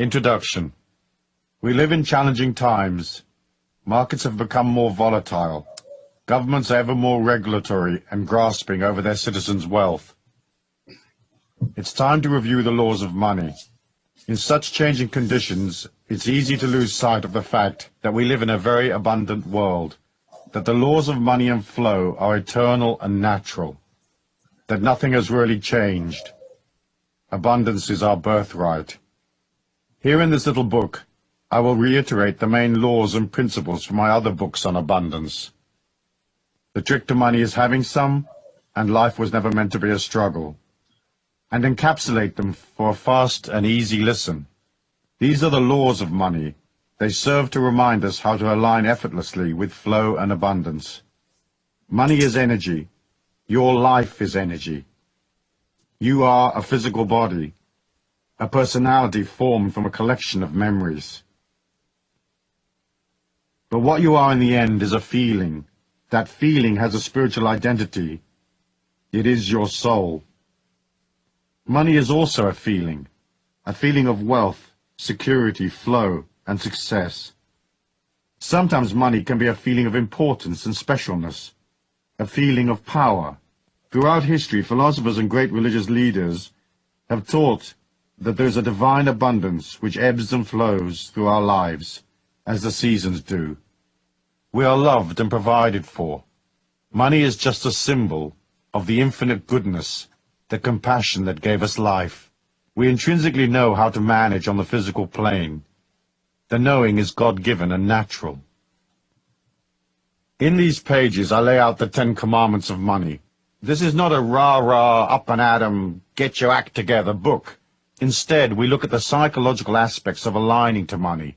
Introduction. We live in challenging times. Markets have become more volatile. Governments are ever more regulatory and grasping over their citizens' wealth. It's time to review the laws of money. In such changing conditions, it's easy to lose sight of the fact that we live in a very abundant world, that the laws of money and flow are eternal and natural, that nothing has really changed. Abundance is our birthright. Here in this little book, I will reiterate the main laws and principles from my other books on abundance. The trick to money is having some, and life was never meant to be a struggle, and encapsulate them for a fast and easy listen. These are the laws of money. They serve to remind us how to align effortlessly with flow and abundance. Money is energy. Your life is energy. You are a physical body, a personality formed from a collection of memories. But what you are in the end is a feeling. That feeling has a spiritual identity. It is your soul. Money is also a feeling of wealth, security, flow, and success. Sometimes money can be a feeling of importance and specialness, a feeling of power. Throughout history, philosophers and great religious leaders have taught that there is a divine abundance which ebbs and flows through our lives, as the seasons do. We are loved and provided for. Money is just a symbol of the infinite goodness, the compassion that gave us life. We intrinsically know how to manage on the physical plane. The knowing is God-given and natural. In these pages, I lay out the 10 commandments of money. This is not a rah-rah, up-and-at-'em, get-your-act-together book. Instead, we look at the psychological aspects of aligning to money.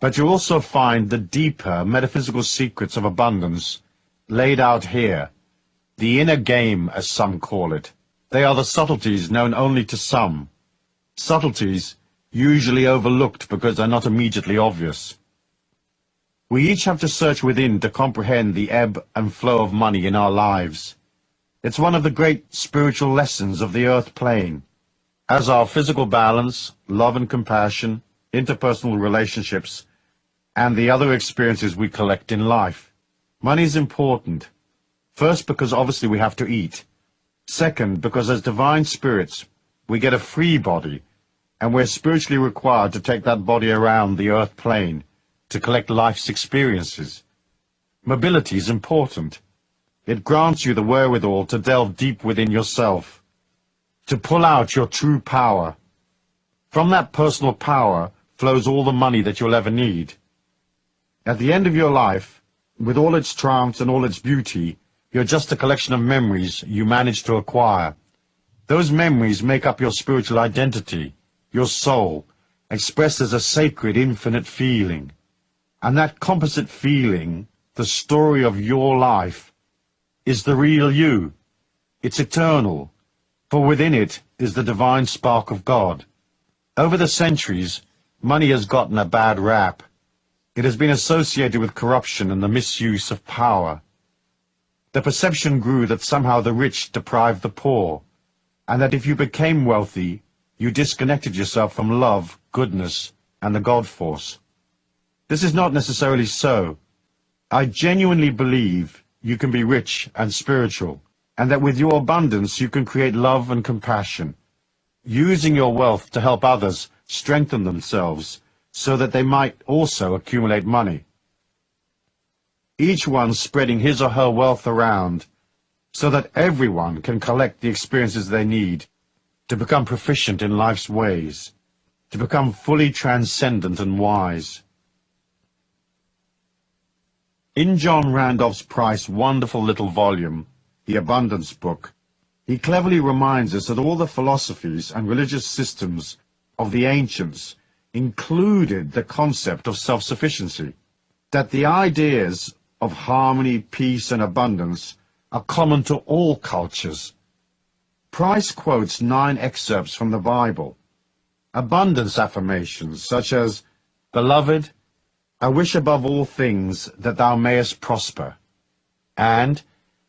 But you also find the deeper metaphysical secrets of abundance laid out here. The inner game, as some call it. They are the subtleties known only to some. Subtleties usually overlooked because they're not immediately obvious. We each have to search within to comprehend the ebb and flow of money in our lives. It's one of the great spiritual lessons of the earth plane. As our physical balance, love and compassion, interpersonal relationships, and the other experiences we collect in life. Money is important. First, because obviously we have to eat. Second, because as divine spirits, we get a free body, and we're spiritually required to take that body around the earth plane to collect life's experiences. Mobility is important. It grants you the wherewithal to delve deep within yourself, to pull out your true power. From that personal power flows all the money that you'll ever need. At the end of your life, with all its triumphs and all its beauty, you're just a collection of memories you managed to acquire. Those memories make up your spiritual identity, your soul, expressed as a sacred, infinite feeling. And that composite feeling, the story of your life, is the real you. It's eternal, for within it is the divine spark of God. Over the centuries, money has gotten a bad rap. It has been associated with corruption and the misuse of power. The perception grew that somehow the rich deprived the poor, and that if you became wealthy, you disconnected yourself from love, goodness, and the God force. This is not necessarily so. I genuinely believe you can be rich and spiritual, and that with your abundance you can create love and compassion, using your wealth to help others strengthen themselves so that they might also accumulate money. Each one spreading his or her wealth around so that everyone can collect the experiences they need to become proficient in life's ways, to become fully transcendent and wise. In John Randolph Price's wonderful little volume, The Abundance Book, he cleverly reminds us that all the philosophies and religious systems of the ancients included the concept of self-sufficiency, that the ideas of harmony, peace, and abundance are common to all cultures. Price quotes 9 excerpts from the Bible, abundance affirmations such as, "Beloved, I wish above all things that thou mayest prosper, and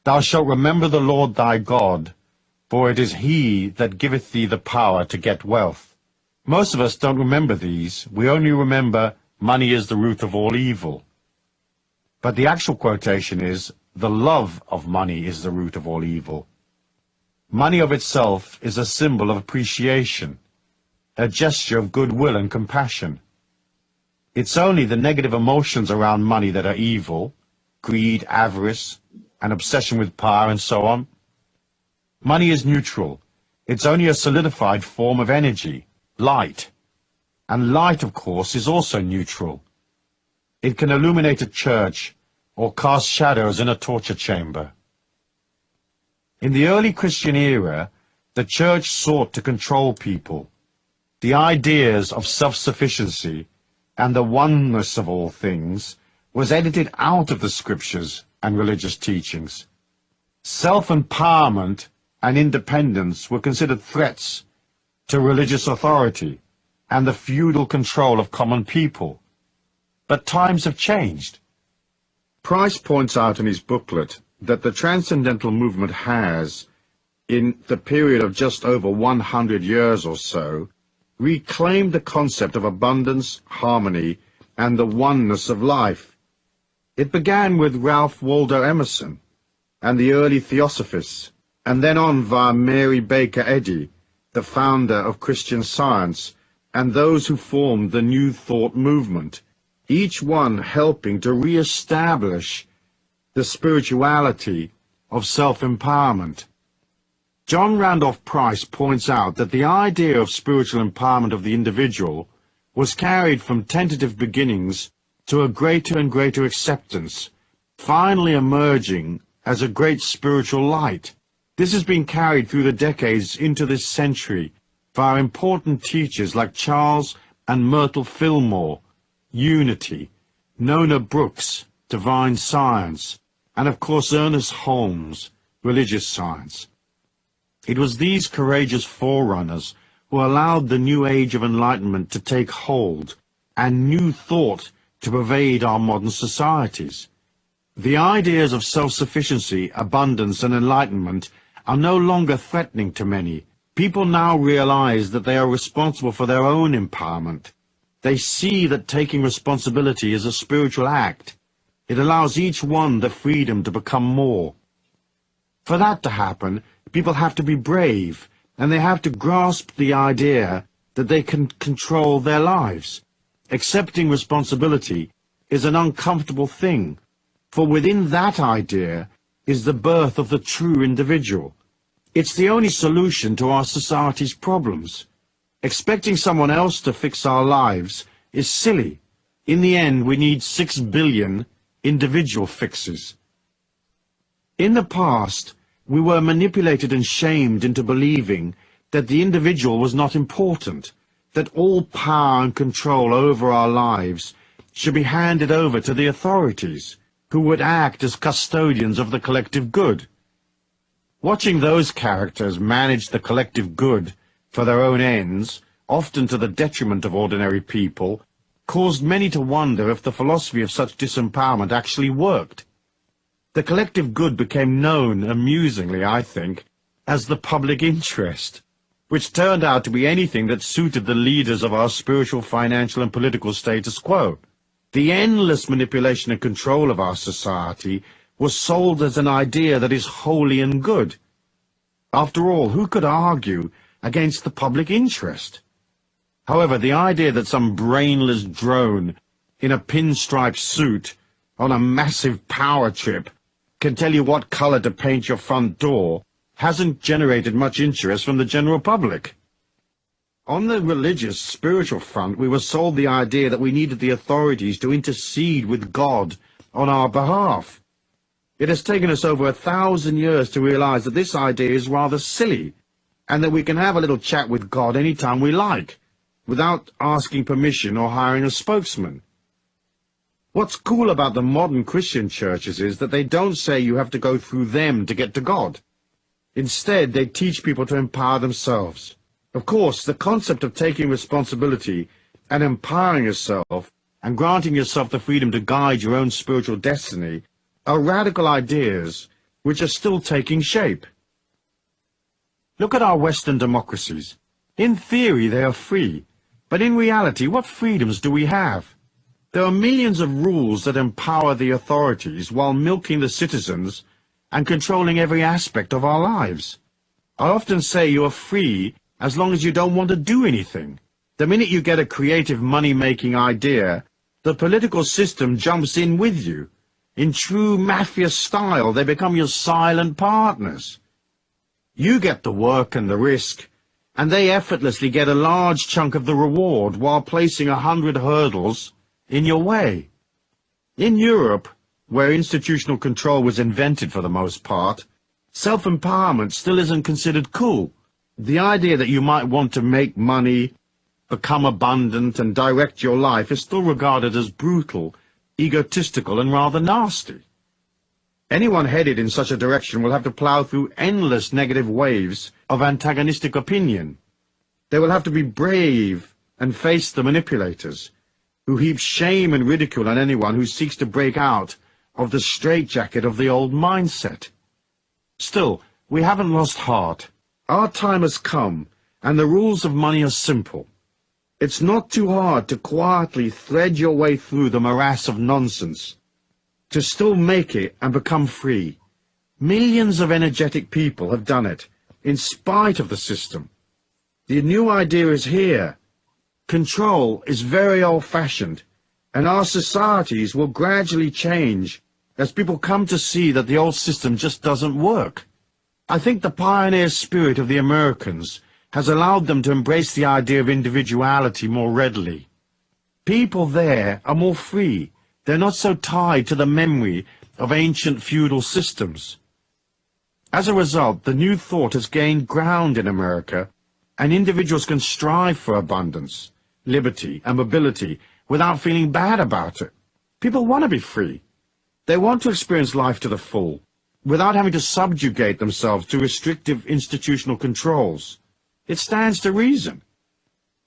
thou shalt remember the Lord thy God, for it is he that giveth thee the power to get wealth." Most of us don't remember these. We only remember money is the root of all evil. But the actual quotation is, the love of money is the root of all evil. Money of itself is a symbol of appreciation, a gesture of goodwill and compassion. It's only the negative emotions around money that are evil, greed, avarice, an obsession with power, and so on. Money is neutral. It's only a solidified form of energy, light. And light, of course, is also neutral. It can illuminate a church or cast shadows in a torture chamber. In the early Christian era, the church sought to control people. The ideas of self-sufficiency and the oneness of all things was edited out of the scriptures and religious teachings. Self-empowerment and independence were considered threats to religious authority and the feudal control of common people. But times have changed. Price points out in his booklet that the transcendental movement has, in the period of just over 100 years or so, reclaimed the concept of abundance, harmony, and the oneness of life. It began with Ralph Waldo Emerson and the early Theosophists, and then on via Mary Baker Eddy, the founder of Christian Science, and those who formed the New Thought movement, each one helping to re-establish the spirituality of self-empowerment. John Randolph Price points out that the idea of spiritual empowerment of the individual was carried from tentative beginnings to a greater and greater acceptance, finally emerging as a great spiritual light. This has been carried through the decades into this century via important teachers like Charles and Myrtle Fillmore, Unity, Nona Brooks, Divine Science, and of course Ernest Holmes, Religious Science. It was these courageous forerunners who allowed the new age of enlightenment to take hold and new thought to pervade our modern societies. The ideas of self-sufficiency, abundance, and enlightenment are no longer threatening to many. People now realize that they are responsible for their own empowerment. They see that taking responsibility is a spiritual act. It allows each one the freedom to become more. For that to happen, people have to be brave, and they have to grasp the idea that they can control their lives. Accepting responsibility is an uncomfortable thing, for within that idea is the birth of the true individual. It's the only solution to our society's problems. Expecting someone else to fix our lives is silly. In the end, we need 6 billion individual fixes. In the past, we were manipulated and shamed into believing that the individual was not important, that all power and control over our lives should be handed over to the authorities, who would act as custodians of the collective good. Watching those characters manage the collective good for their own ends, often to the detriment of ordinary people, caused many to wonder if the philosophy of such disempowerment actually worked. The collective good became known, amusingly, I think, as the public interest, which turned out to be anything that suited the leaders of our spiritual, financial, and political status quo. The endless manipulation and control of our society was sold as an idea that is holy and good. After all, who could argue against the public interest? However, the idea that some brainless drone in a pinstripe suit on a massive power trip can tell you what color to paint your front door hasn't generated much interest from the general public. On the religious, spiritual front, we were sold the idea that we needed the authorities to intercede with God on our behalf. It has taken us over 1,000 years to realize that this idea is rather silly, and that we can have a little chat with God any time we like, without asking permission or hiring a spokesman. What's cool about the modern Christian churches is that they don't say you have to go through them to get to God. Instead, they teach people to empower themselves. Of course, the concept of taking responsibility and empowering yourself and granting yourself the freedom to guide your own spiritual destiny are radical ideas which are still taking shape. Look at our Western democracies. In theory, they are free. But in reality, what freedoms do we have? There are millions of rules that empower the authorities while milking the citizens and controlling every aspect of our lives. I often say you are free as long as you don't want to do anything. The minute you get a creative money-making idea, the political system jumps in with you. In true mafia style, they become your silent partners. You get the work and the risk, and they effortlessly get a large chunk of the reward while placing 100 hurdles in your way. In Europe, where institutional control was invented for the most part, self-empowerment still isn't considered cool. The idea that you might want to make money, become abundant, and direct your life is still regarded as brutal, egotistical, and rather nasty. Anyone headed in such a direction will have to plow through endless negative waves of antagonistic opinion. They will have to be brave and face the manipulators, who heap shame and ridicule on anyone who seeks to break out of the straitjacket of the old mindset. Still, we haven't lost heart. Our time has come, and the rules of money are simple. It's not too hard to quietly thread your way through the morass of nonsense, to still make it and become free. Millions of energetic people have done it, in spite of the system. The new idea is here. Control is very old-fashioned, and our societies will gradually change as people come to see that the old system just doesn't work. I think the pioneer spirit of the Americans has allowed them to embrace the idea of individuality more readily. People there are more free. They're not so tied to the memory of ancient feudal systems. As a result, the new thought has gained ground in America, and individuals can strive for abundance, liberty, and mobility without feeling bad about it. People want to be free. They want to experience life to the full, without having to subjugate themselves to restrictive institutional controls. It stands to reason.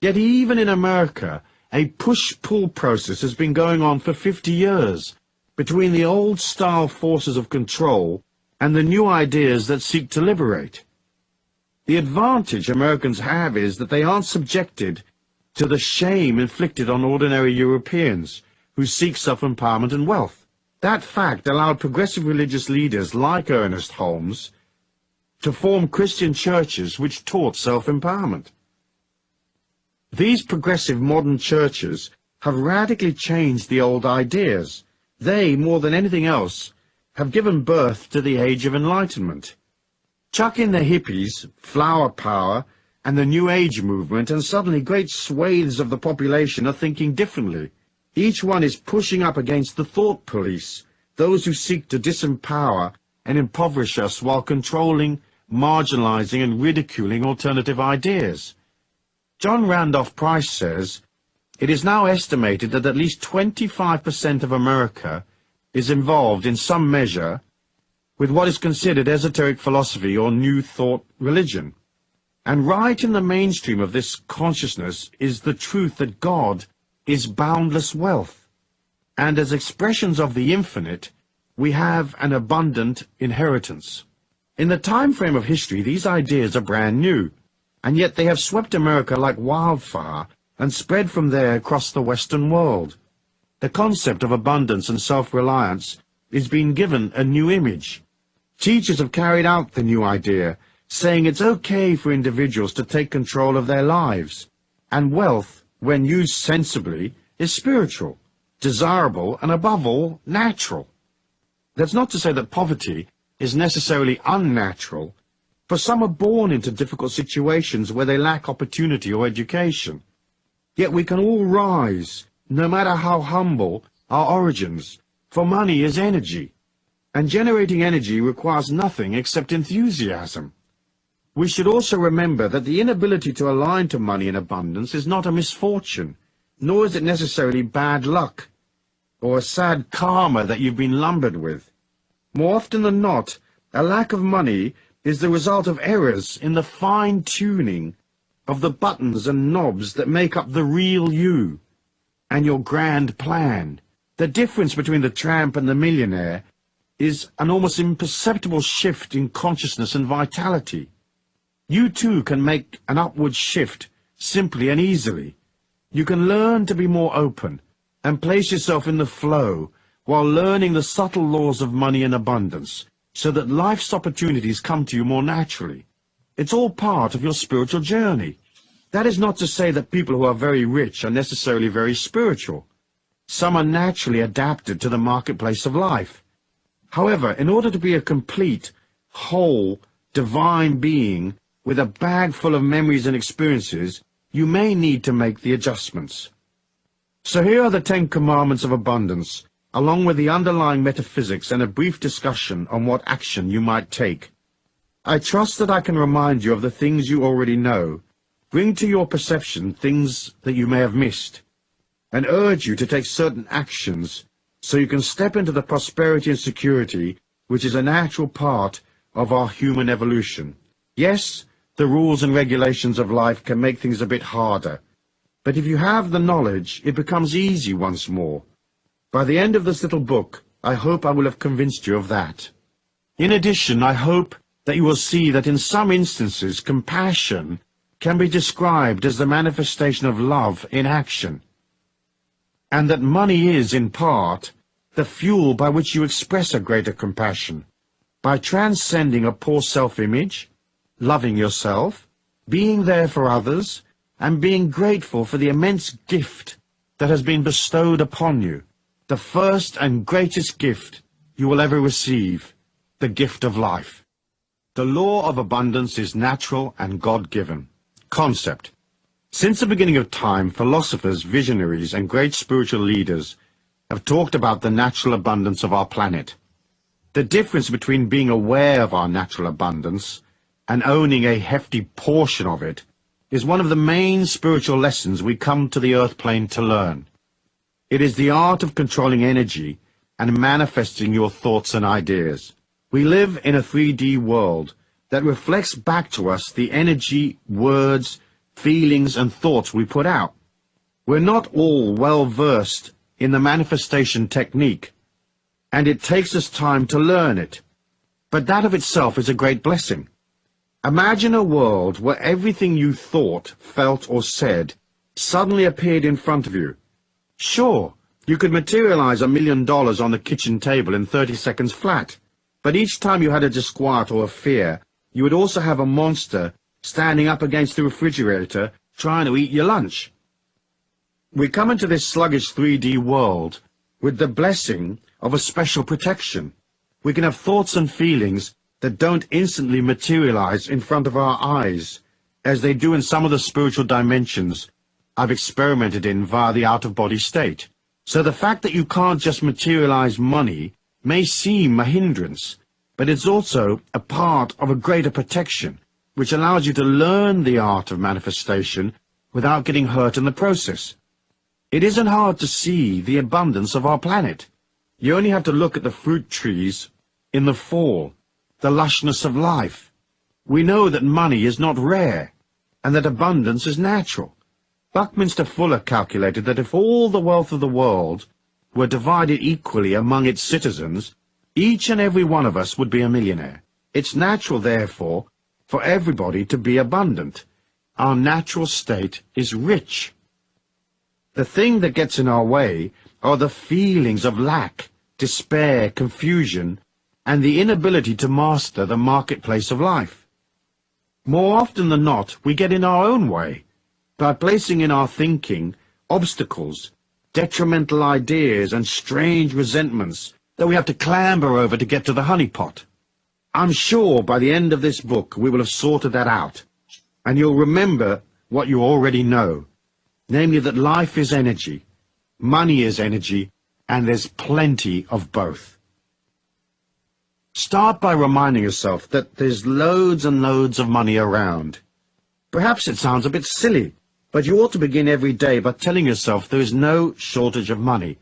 Yet even in America, a push-pull process has been going on for 50 years between the old-style forces of control and the new ideas that seek to liberate. The advantage Americans have is that they aren't subjected to the shame inflicted on ordinary Europeans who seek self-empowerment and wealth. That fact allowed progressive religious leaders like Ernest Holmes to form Christian churches which taught self-empowerment. These progressive modern churches have radically changed the old ideas. They, more than anything else, have given birth to the Age of Enlightenment. Chuck in the hippies, flower power, and the New Age movement, and suddenly great swathes of the population are thinking differently. Each one is pushing up against the thought police, those who seek to disempower and impoverish us while controlling, marginalizing, and ridiculing alternative ideas. John Randolph Price says, "It is now estimated that at least 25% of America is involved in some measure with what is considered esoteric philosophy or New Thought religion. And right in the mainstream of this consciousness is the truth that God is boundless wealth. And as expressions of the infinite, we have an abundant inheritance." In the time frame of history, these ideas are brand new, and yet they have swept America like wildfire and spread from there across the Western world. The concept of abundance and self-reliance is being given a new image. Teachers have carried out the new idea, saying it's okay for individuals to take control of their lives, and wealth, when used sensibly, is spiritual, desirable, and above all, natural. That's not to say that poverty is necessarily unnatural, for some are born into difficult situations where they lack opportunity or education. Yet we can all rise, no matter how humble our origins, for money is energy, and generating energy requires nothing except enthusiasm. We should also remember that the inability to align to money in abundance is not a misfortune, nor is it necessarily bad luck, or a sad karma that you've been lumbered with. More often than not, a lack of money is the result of errors in the fine-tuning of the buttons and knobs that make up the real you and your grand plan. The difference between the tramp and the millionaire is an almost imperceptible shift in consciousness and vitality. You too can make an upward shift simply and easily. You can learn to be more open and place yourself in the flow while learning the subtle laws of money and abundance so that life's opportunities come to you more naturally. It's all part of your spiritual journey. That is not to say that people who are very rich are necessarily very spiritual. Some are naturally adapted to the marketplace of life. However, in order to be a complete, whole, divine being with a bag full of memories and experiences, you may need to make the adjustments. So here are the 10 Commandments of Abundance, along with the underlying metaphysics and a brief discussion on what action you might take. I trust that I can remind you of the things you already know, bring to your perception things that you may have missed, and urge you to take certain actions so you can step into the prosperity and security which is a natural part of our human evolution. Yes, the rules and regulations of life can make things a bit harder, but if you have the knowledge, it becomes easy once more. By the end of this little book, I hope I will have convinced you of that. In addition, I hope that you will see that in some instances, compassion can be described as the manifestation of love in action, and that money is, in part, the fuel by which you express a greater compassion, by transcending a poor self-image, loving yourself, being there for others, and being grateful for the immense gift that has been bestowed upon you, the first and greatest gift you will ever receive, the gift of life. The law of abundance is natural and God-given. Concept. Since the beginning of time, philosophers, visionaries, and great spiritual leaders have talked about the natural abundance of our planet. The difference between being aware of our natural abundance and owning a hefty portion of it is one of the main spiritual lessons we come to the earth plane to learn. It is the art of controlling energy and manifesting your thoughts and ideas. We live in a 3D world that reflects back to us the energy, words, feelings, and thoughts we put out. We're not all well versed in the manifestation technique, and it takes us time to learn it. But that of itself is a great blessing. Imagine a world where everything you thought, felt, or said suddenly appeared in front of you. Sure, you could materialize $1 million on the kitchen table in 30 seconds flat, but each time you had a disquiet or a fear, you would also have a monster standing up against the refrigerator trying to eat your lunch. We come into this sluggish 3D world with the blessing of a special protection. We can have thoughts and feelings that don't instantly materialize in front of our eyes, as they do in some of the spiritual dimensions I've experimented in via the out-of-body state. So the fact that you can't just materialize money may seem a hindrance, but it's also a part of a greater protection, which allows you to learn the art of manifestation without getting hurt in the process. It isn't hard to see the abundance of our planet. You only have to look at the fruit trees in the fall, the lushness of life. We know that money is not rare, and that abundance is natural. Buckminster Fuller calculated that if all the wealth of the world were divided equally among its citizens, each and every one of us would be a millionaire. It's natural, therefore, for everybody to be abundant. Our natural state is rich. The thing that gets in our way are the feelings of lack, despair, confusion, and the inability to master the marketplace of life. More often than not, we get in our own way by placing in our thinking obstacles, detrimental ideas, and strange resentments that we have to clamber over to get to the honeypot. I'm sure by the end of this book we will have sorted that out, and you'll remember what you already know, namely that life is energy, money is energy, and there's plenty of both. Start by reminding yourself that there's loads and loads of money around. Perhaps it sounds a bit silly, but you ought to begin every day by telling yourself there is no shortage of money.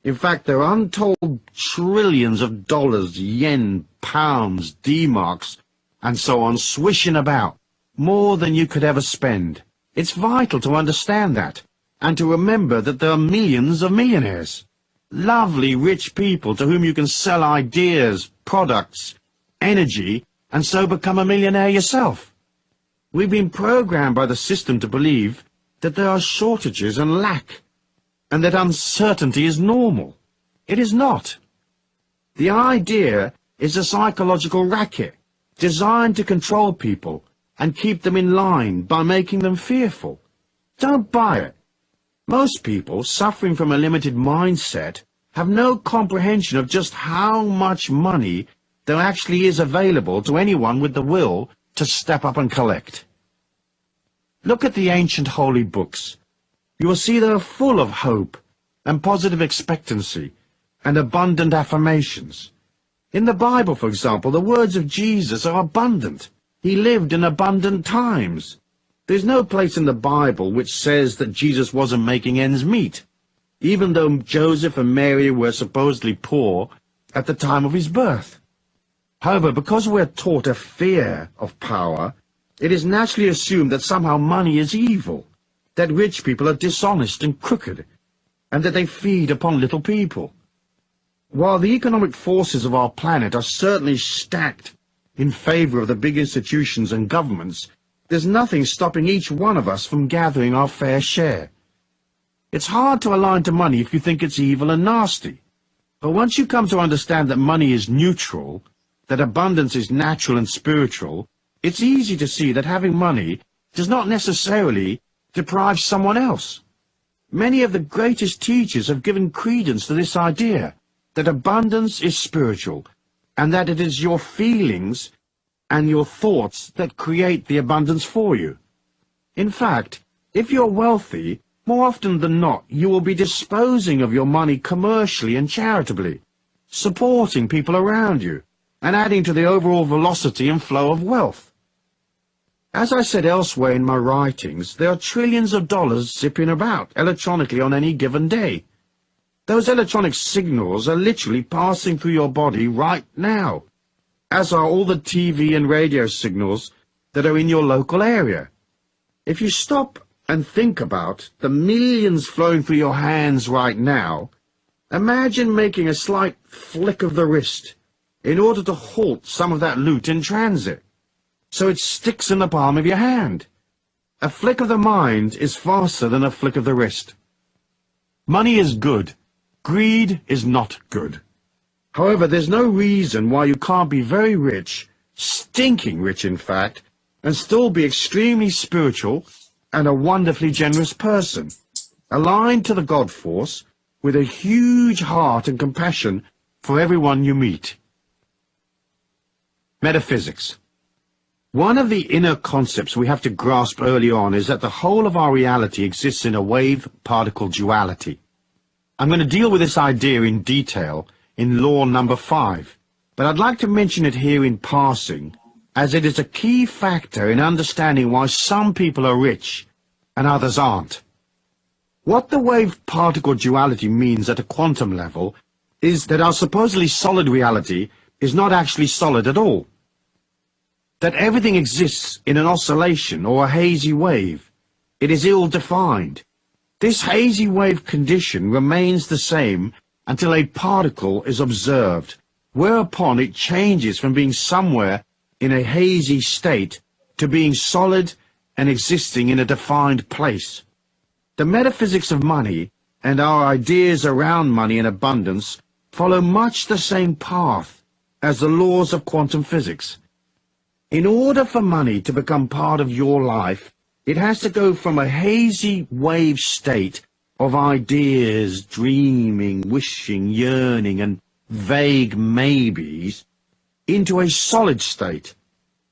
In fact, there are untold trillions of dollars, yen, pounds, D-marks, and so on swishing about, more than you could ever spend. It's vital to understand that, and to remember that there are millions of millionaires. Lovely, rich people to whom you can sell ideas, products, energy, and so become a millionaire yourself. We've been programmed by the system to believe that there are shortages and lack, and that uncertainty is normal. It is not. The idea is a psychological racket designed to control people and keep them in line by making them fearful. Don't buy it. Most people suffering from a limited mindset have no comprehension of just how much money there actually is available to anyone with the will to step up and collect. Look at the ancient holy books. You will see they are full of hope and positive expectancy and abundant affirmations. In the Bible, for example, the words of Jesus are abundant. He lived in abundant times. There's no place in the Bible which says that Jesus wasn't making ends meet, even though Joseph and Mary were supposedly poor at the time of his birth. However, because we're taught a fear of power, it is naturally assumed that somehow money is evil, that rich people are dishonest and crooked, and that they feed upon little people. While the economic forces of our planet are certainly stacked in favor of the big institutions and governments, there's nothing stopping each one of us from gathering our fair share. It's hard to align to money if you think it's evil and nasty. But once you come to understand that money is neutral, that abundance is natural and spiritual, it's easy to see that having money does not necessarily deprive someone else. Many of the greatest teachers have given credence to this idea, that abundance is spiritual, and that it is your feelings and your thoughts that create the abundance for you. In fact, if you're wealthy, more often than not, you will be disposing of your money commercially and charitably, supporting people around you, and adding to the overall velocity and flow of wealth. As I said elsewhere in my writings, there are trillions of dollars zipping about electronically on any given day. Those electronic signals are literally passing through your body right now, as are all the TV and radio signals that are in your local area. If you stop and think about the millions flowing through your hands right now, imagine making a slight flick of the wrist in order to halt some of that loot in transit, so it sticks in the palm of your hand. A flick of the mind is faster than a flick of the wrist. Money is good. Greed is not good. However, there's no reason why you can't be very rich, stinking rich in fact, and still be extremely spiritual and a wonderfully generous person, aligned to the God force, with a huge heart and compassion for everyone you meet. Metaphysics. One of the inner concepts we have to grasp early on is that the whole of our reality exists in a wave-particle duality. I'm going to deal with this idea in detail in law number 5, but I'd like to mention it here in passing, as it is a key factor in understanding why some people are rich and others aren't. What the wave-particle duality means at a quantum level is that our supposedly solid reality is not actually solid at all. That everything exists in an oscillation or a hazy wave. It is ill-defined. This hazy wave condition remains the same until a particle is observed, whereupon it changes from being somewhere in a hazy state to being solid and existing in a defined place. The metaphysics of money and our ideas around money and abundance follow much the same path as the laws of quantum physics. In order for money to become part of your life, it has to go from a hazy wave state of ideas, dreaming, wishing, yearning, and vague maybes, into a solid state,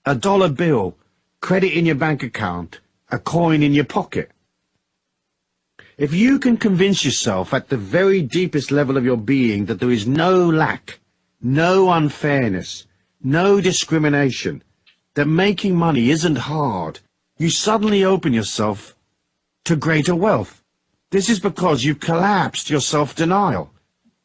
a dollar bill, credit in your bank account, a coin in your pocket. If you can convince yourself at the very deepest level of your being that there is no lack, no unfairness, no discrimination, that making money isn't hard, you suddenly open yourself to greater wealth. This is because you've collapsed your self-denial,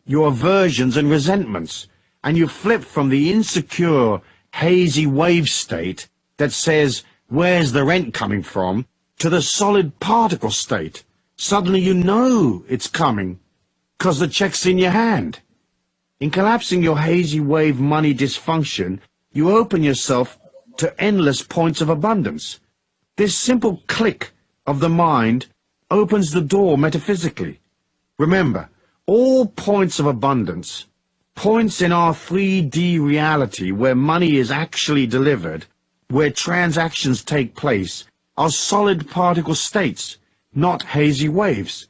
your aversions and resentments, and you flip from the insecure, hazy wave state that says, where's the rent coming from, to the solid particle state. Suddenly you know it's coming, because the check's in your hand. In collapsing your hazy wave money dysfunction, you open yourself to endless points of abundance. This simple click of the mind opens the door metaphysically. Remember, all points of abundance, points in our 3D reality where money is actually delivered, where transactions take place, are solid particle states, not hazy waves.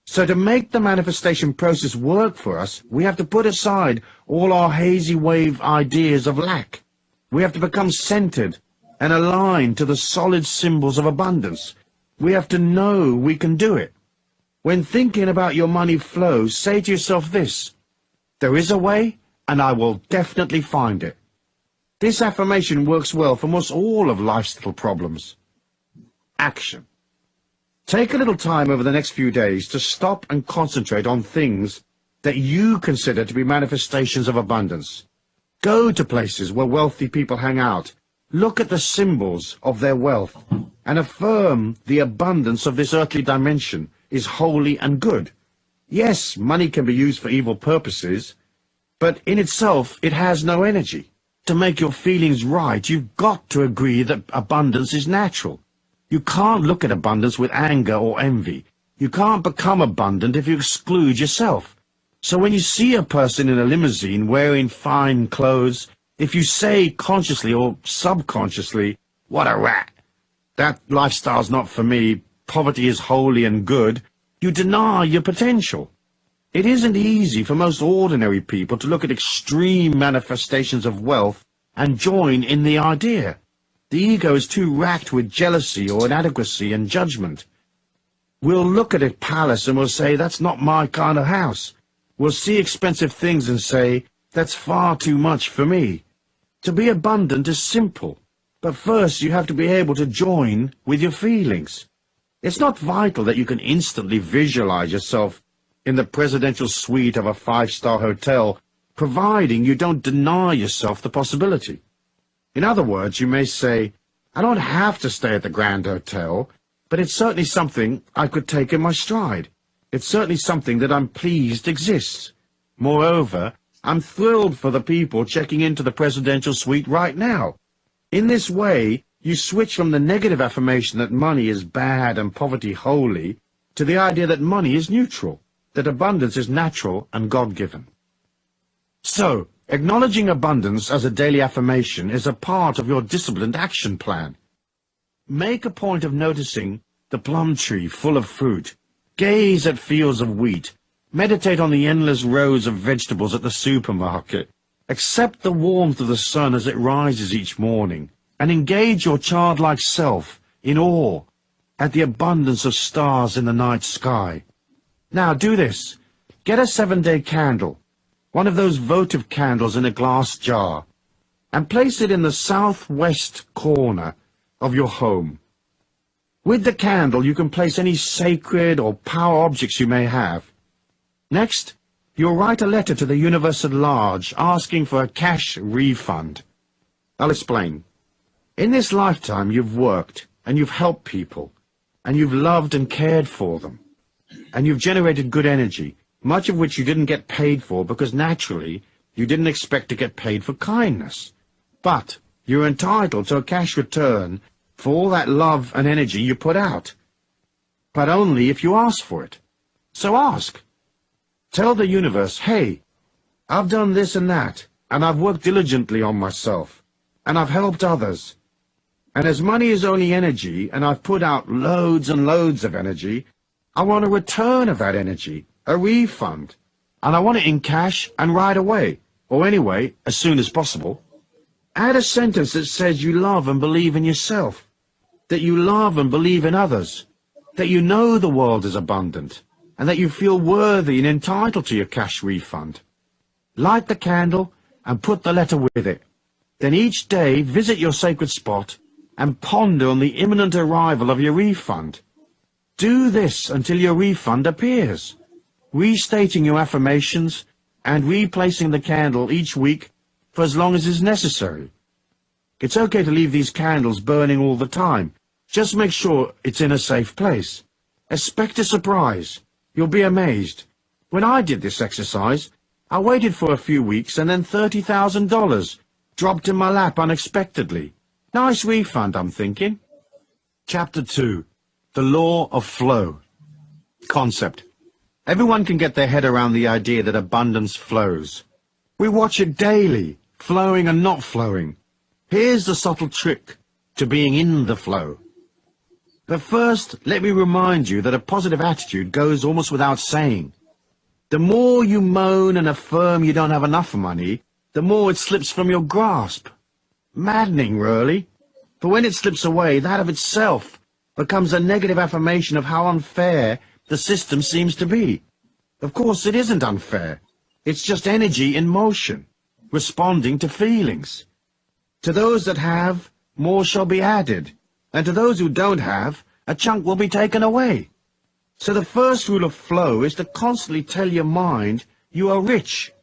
So to make the manifestation process work for us, we have to put aside all our hazy wave ideas of lack. We have to become centered and aligned to the solid symbols of abundance. We have to know we can do it. When thinking about your money flow, say to yourself this: there is a way, and I will definitely find it. This affirmation works well for most all of life's little problems. Action. Take a little time over the next few days to stop and concentrate on things that you consider to be manifestations of abundance. Go to places where wealthy people hang out. Look at the symbols of their wealth and affirm the abundance of this earthly dimension is holy and good. Yes, money can be used for evil purposes, but in itself it has no energy. To make your feelings right, you've got to agree that abundance is natural. You can't look at abundance with anger or envy. You can't become abundant if you exclude yourself. So when you see a person in a limousine wearing fine clothes, if you say consciously or subconsciously, "What a rat! That lifestyle's not for me. Poverty is holy and good," you deny your potential. It isn't easy for most ordinary people to look at extreme manifestations of wealth and join in the idea. The ego is too racked with jealousy or inadequacy and judgment. We'll look at a palace and we'll say, "That's not my kind of house." We'll see expensive things and say, "That's far too much for me." To be abundant is simple, but first you have to be able to join with your feelings. It's not vital that you can instantly visualize yourself in the presidential suite of a 5-star hotel, providing you don't deny yourself the possibility. In other words, you may say, "I don't have to stay at the Grand Hotel, but it's certainly something I could take in my stride. It's certainly something that I'm pleased exists. Moreover, I'm thrilled for the people checking into the presidential suite right now." In this way, you switch from the negative affirmation that money is bad and poverty holy to the idea that money is neutral, that abundance is natural and God-given. So, acknowledging abundance as a daily affirmation is a part of your disciplined action plan. Make a point of noticing the plum tree full of fruit. Gaze at fields of wheat. Meditate on the endless rows of vegetables at the supermarket. Accept the warmth of the sun as it rises each morning, and engage your childlike self in awe at the abundance of stars in the night sky. Now do this. Get a 7-day candle, one of those votive candles in a glass jar, and place it in the southwest corner of your home. With the candle, you can place any sacred or power objects you may have. Next, you'll write a letter to the universe at large asking for a cash refund. I'll explain. In this lifetime, you've worked, and you've helped people, and you've loved and cared for them, and you've generated good energy, much of which you didn't get paid for because naturally you didn't expect to get paid for kindness. But you're entitled to a cash return for all that love and energy you put out, but only if you ask for it. So ask. Tell the universe, "Hey, I've done this and that, and I've worked diligently on myself, and I've helped others. And as money is only energy, and I've put out loads and loads of energy, I want a return of that energy, a refund, and I want it in cash and right away, or anyway, as soon as possible." Add a sentence that says you love and believe in yourself, that you love and believe in others, that you know the world is abundant, and that you feel worthy and entitled to your cash refund. Light the candle and put the letter with it. Then each day visit your sacred spot and ponder on the imminent arrival of your refund. Do this until your refund appears, restating your affirmations and replacing the candle each week for as long as is necessary. It's okay to leave these candles burning all the time. Just make sure it's in a safe place. Expect a surprise. You'll be amazed. When I did this exercise, I waited for a few weeks and then $30,000 dropped in my lap unexpectedly. Nice refund, I'm thinking. Chapter 2. The Law of Flow. Concept. Everyone can get their head around the idea that abundance flows. We watch it daily, flowing and not flowing. Here's the subtle trick to being in the flow. But first, let me remind you that a positive attitude goes almost without saying. The more you moan and affirm you don't have enough money, the more it slips from your grasp. Maddening, really. For when it slips away, that of itself becomes a negative affirmation of how unfair the system seems to be. Of course, it isn't unfair. It's just energy in motion, responding to feelings. To those that have, more shall be added, and to those who don't have, a chunk will be taken away. So the first rule of flow is to constantly tell your mind you are rich.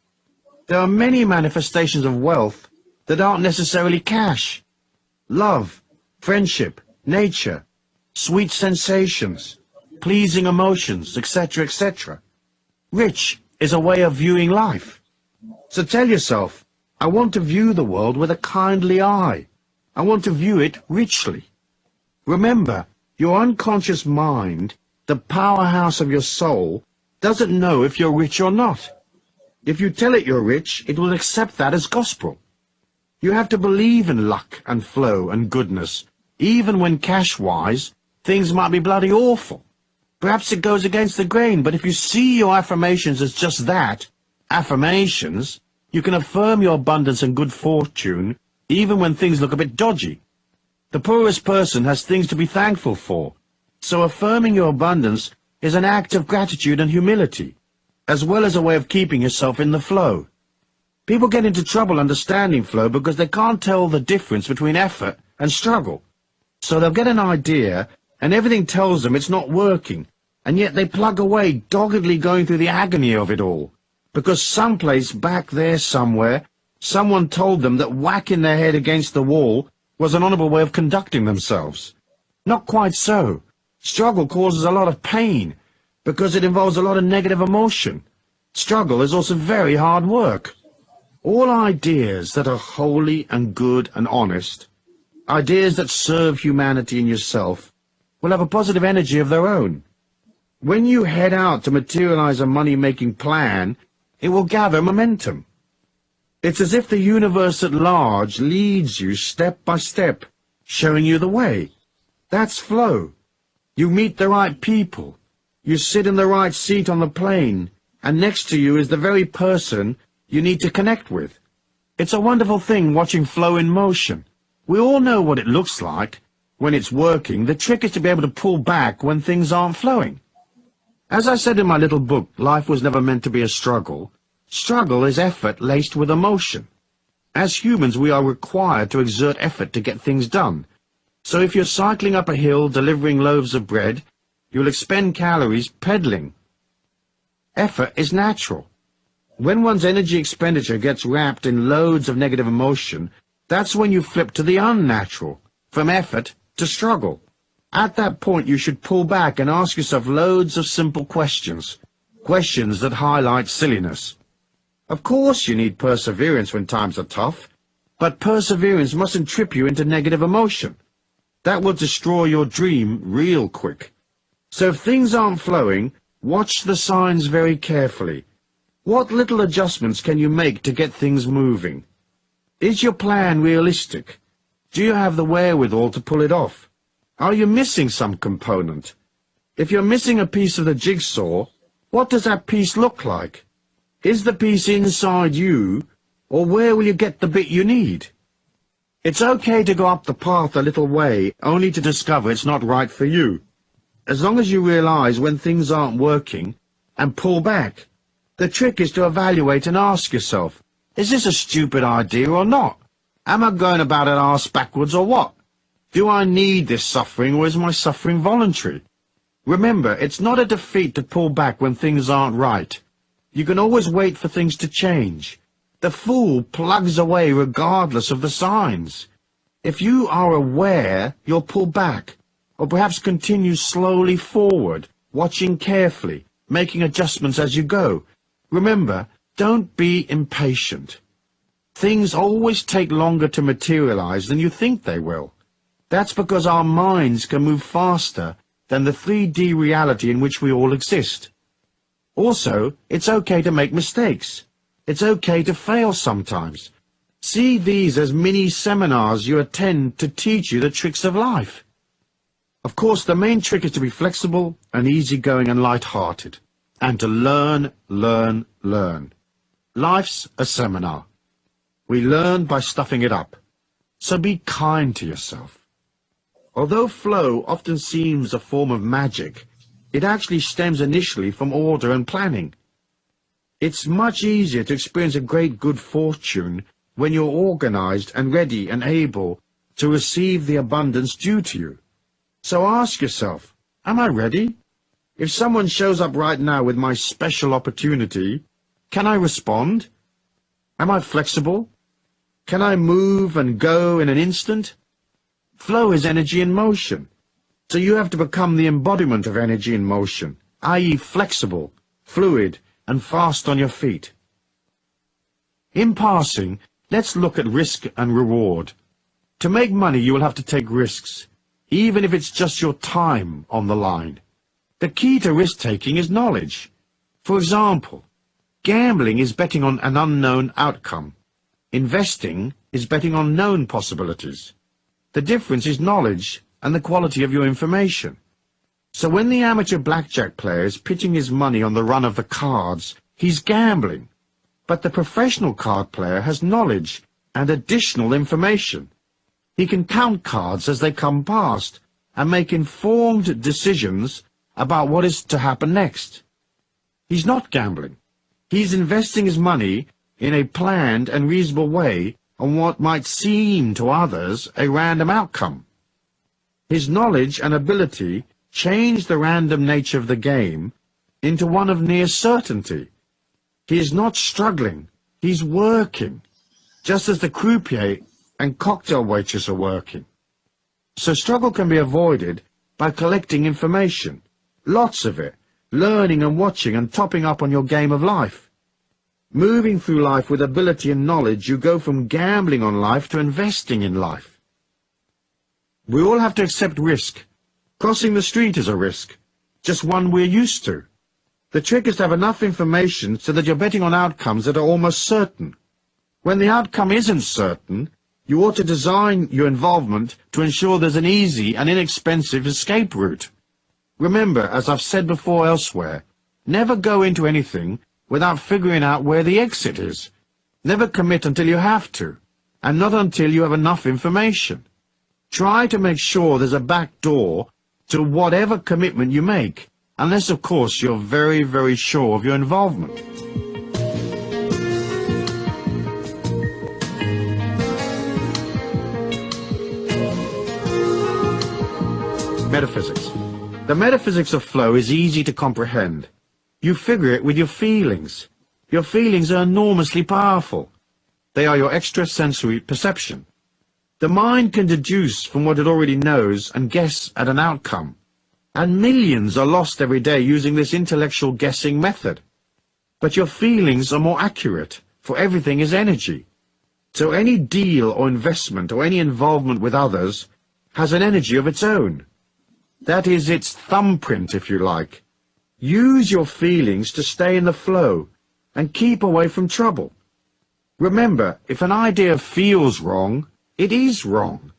There are many manifestations of wealth that aren't necessarily cash. Love, friendship, nature, sweet sensations, pleasing emotions, etc., etc. Rich is a way of viewing life. So tell yourself, I want to view the world with a kindly eye. I want to view it richly. Remember, your unconscious mind, the powerhouse of your soul, doesn't know if you're rich or not. If you tell it you're rich, it will accept that as gospel. You have to believe in luck and flow and goodness, even when cash-wise, things might be bloody awful. Perhaps it goes against the grain, but if you see your affirmations as just that, affirmations, you can affirm your abundance and good fortune even when things look a bit dodgy. The poorest person has things to be thankful for, so affirming your abundance is an act of gratitude and humility, as well as a way of keeping yourself in the flow. People get into trouble understanding flow because they can't tell the difference between effort and struggle. So they'll get an idea and everything tells them it's not working, and yet they plug away, doggedly going through the agony of it all, because someplace back there somewhere, someone told them that whacking their head against the wall was an honorable way of conducting themselves. Not quite so. Struggle causes a lot of pain, because it involves a lot of negative emotion. Struggle is also very hard work. All ideas that are holy and good and honest, ideas that serve humanity and yourself, will have a positive energy of their own. When you head out to materialize a money-making plan, it will gather momentum. It's as if the universe at large leads you step by step, showing you the way. That's flow. You meet the right people. You sit in the right seat on the plane, and next to you is the very person you need to connect with. It's a wonderful thing watching flow in motion. We all know what it looks like. When it's working, the trick is to be able to pull back when things aren't flowing. As I said in my little book, Life Was Never Meant to Be a Struggle, struggle is effort laced with emotion. As humans, we are required to exert effort to get things done. So if you're cycling up a hill delivering loaves of bread, you'll expend calories pedaling. Effort is natural. When one's energy expenditure gets wrapped in loads of negative emotion, that's when you flip to the unnatural, from effort to struggle. At that point, you should pull back and ask yourself loads of simple questions, questions that highlight silliness. Of course you need perseverance when times are tough, but perseverance mustn't trip you into negative emotion. That will destroy your dream real quick. So if things aren't flowing, watch the signs very carefully. What little adjustments can you make to get things moving? Is your plan realistic? Do you have the wherewithal to pull it off? Are you missing some component? If you're missing a piece of the jigsaw, what does that piece look like? Is the piece inside you, or where will you get the bit you need? It's okay to go up the path a little way, only to discover it's not right for you. As long as you realize when things aren't working, and pull back. The trick is to evaluate and ask yourself, is this a stupid idea or not? Am I going about it arse backwards or what? Do I need this suffering, or is my suffering voluntary? Remember, it's not a defeat to pull back when things aren't right. You can always wait for things to change. The fool plugs away regardless of the signs. If you are aware, you'll pull back, or perhaps continue slowly forward, watching carefully, making adjustments as you go. Remember, don't be impatient. Things always take longer to materialize than you think they will. That's because our minds can move faster than the 3D reality in which we all exist. Also, it's okay to make mistakes. It's okay to fail sometimes. See these as mini-seminars you attend to teach you the tricks of life. Of course, the main trick is to be flexible and easygoing and light-hearted, and to learn, learn, learn. Life's a seminar. We learn by stuffing it up. So be kind to yourself. Although flow often seems a form of magic, it actually stems initially from order and planning. It's much easier to experience a great good fortune when you're organized and ready and able to receive the abundance due to you. So ask yourself, am I ready? If someone shows up right now with my special opportunity, can I respond? Am I flexible? Can I move and go in an instant? Flow is energy in motion. So you have to become the embodiment of energy in motion, i.e. flexible, fluid, and fast on your feet. In passing, let's look at risk and reward. To make money, you will have to take risks, even if it's just your time on the line. The key to risk-taking is knowledge. For example, gambling is betting on an unknown outcome. Investing is betting on known possibilities. The difference is knowledge and the quality of your information. So when the amateur blackjack player is pitching his money on the run of the cards, he's gambling. But the professional card player has knowledge and additional information. He can count cards as they come past and make informed decisions about what is to happen next. He's not gambling. He's investing his money in a planned and reasonable way on what might seem to others a random outcome. His knowledge and ability change the random nature of the game into one of near certainty. He is not struggling, he's working, just as the croupier and cocktail waitress are working. So struggle can be avoided by collecting information, lots of it, learning and watching and topping up on your game of life. Moving through life with ability and knowledge, you go from gambling on life to investing in life. We all have to accept risk. Crossing the street is a risk, just one we're used to. The trick is to have enough information so that you're betting on outcomes that are almost certain. When the outcome isn't certain, you ought to design your involvement to ensure there's an easy and inexpensive escape route. Remember, as I've said before elsewhere, never go into anything without figuring out where the exit is. Never commit until you have to, and not until you have enough information. Try to make sure there's a back door to whatever commitment you make, unless, of course, you're very, very sure of your involvement. Metaphysics. The metaphysics of flow is easy to comprehend. You figure it with your feelings. Your feelings are enormously powerful. They are your extrasensory perception. The mind can deduce from what it already knows and guess at an outcome. And millions are lost every day using this intellectual guessing method. But your feelings are more accurate, for everything is energy. So any deal or investment or any involvement with others has an energy of its own. That is its thumbprint, if you like. Use your feelings to stay in the flow and keep away from trouble. Remember, if an idea feels wrong, it is wrong.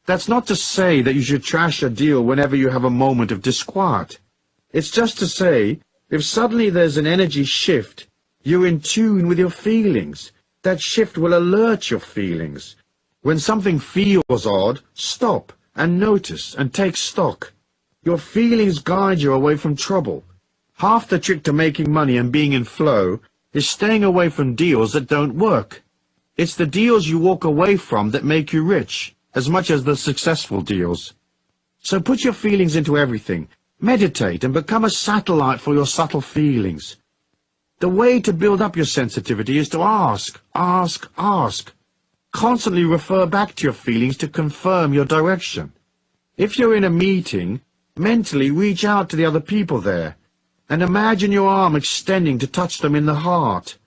That's not to say that you should trash a deal whenever you have a moment of disquiet. It's just to say, if suddenly there's an energy shift, you're in tune with your feelings. That shift will alert your feelings. When something feels odd, stop and notice and take stock. Your feelings guide you away from trouble. Half the trick to making money and being in flow is staying away from deals that don't work. It's the deals you walk away from that make you rich, as much as the successful deals. So put your feelings into everything. Meditate and become a satellite for your subtle feelings. The way to build up your sensitivity is to ask, ask, ask. Constantly refer back to your feelings to confirm your direction. If you're in a meeting, mentally reach out to the other people there and imagine your arm extending to touch them in the heart.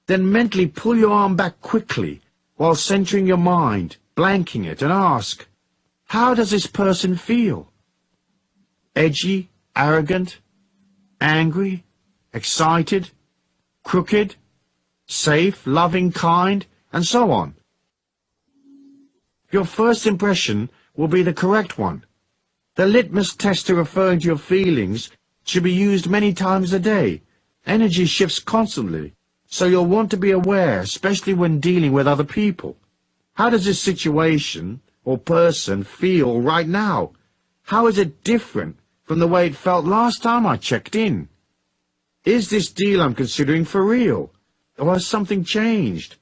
Then mentally pull your arm back quickly while centering your mind, blanking it, and ask, how does this person feel? edgy, arrogant, angry, excited, crooked, safe, loving, kind, and so on. Your first impression will be the correct one. The litmus test to referring to your feelings should be used many times a day. Energy shifts constantly, so you'll want to be aware, especially when dealing with other people. How does this situation or person feel right now? How is it different from the way it felt last time I checked in? Is this deal I'm considering for real? Or has something changed?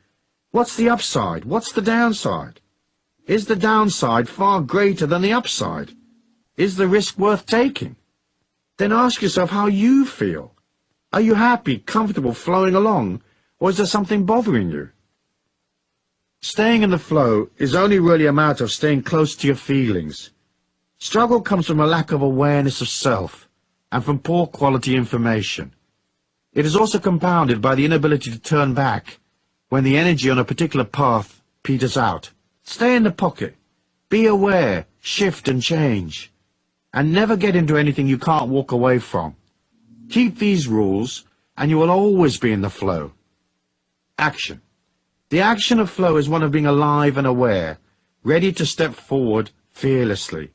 What's the upside? What's the downside? Is the downside far greater than the upside? Is the risk worth taking? Then ask yourself how you feel. Are you happy, comfortable, flowing along, or is there something bothering you? Staying in the flow is only really a matter of staying close to your feelings. Struggle comes from a lack of awareness of self and from poor quality information. It is also compounded by the inability to turn back when the energy on a particular path peters out. Stay in the pocket. Be aware, shift and change. And never get into anything you can't walk away from. Keep these rules and you will always be in the flow. Action. The action of flow is one of being alive and aware, ready to step forward fearlessly.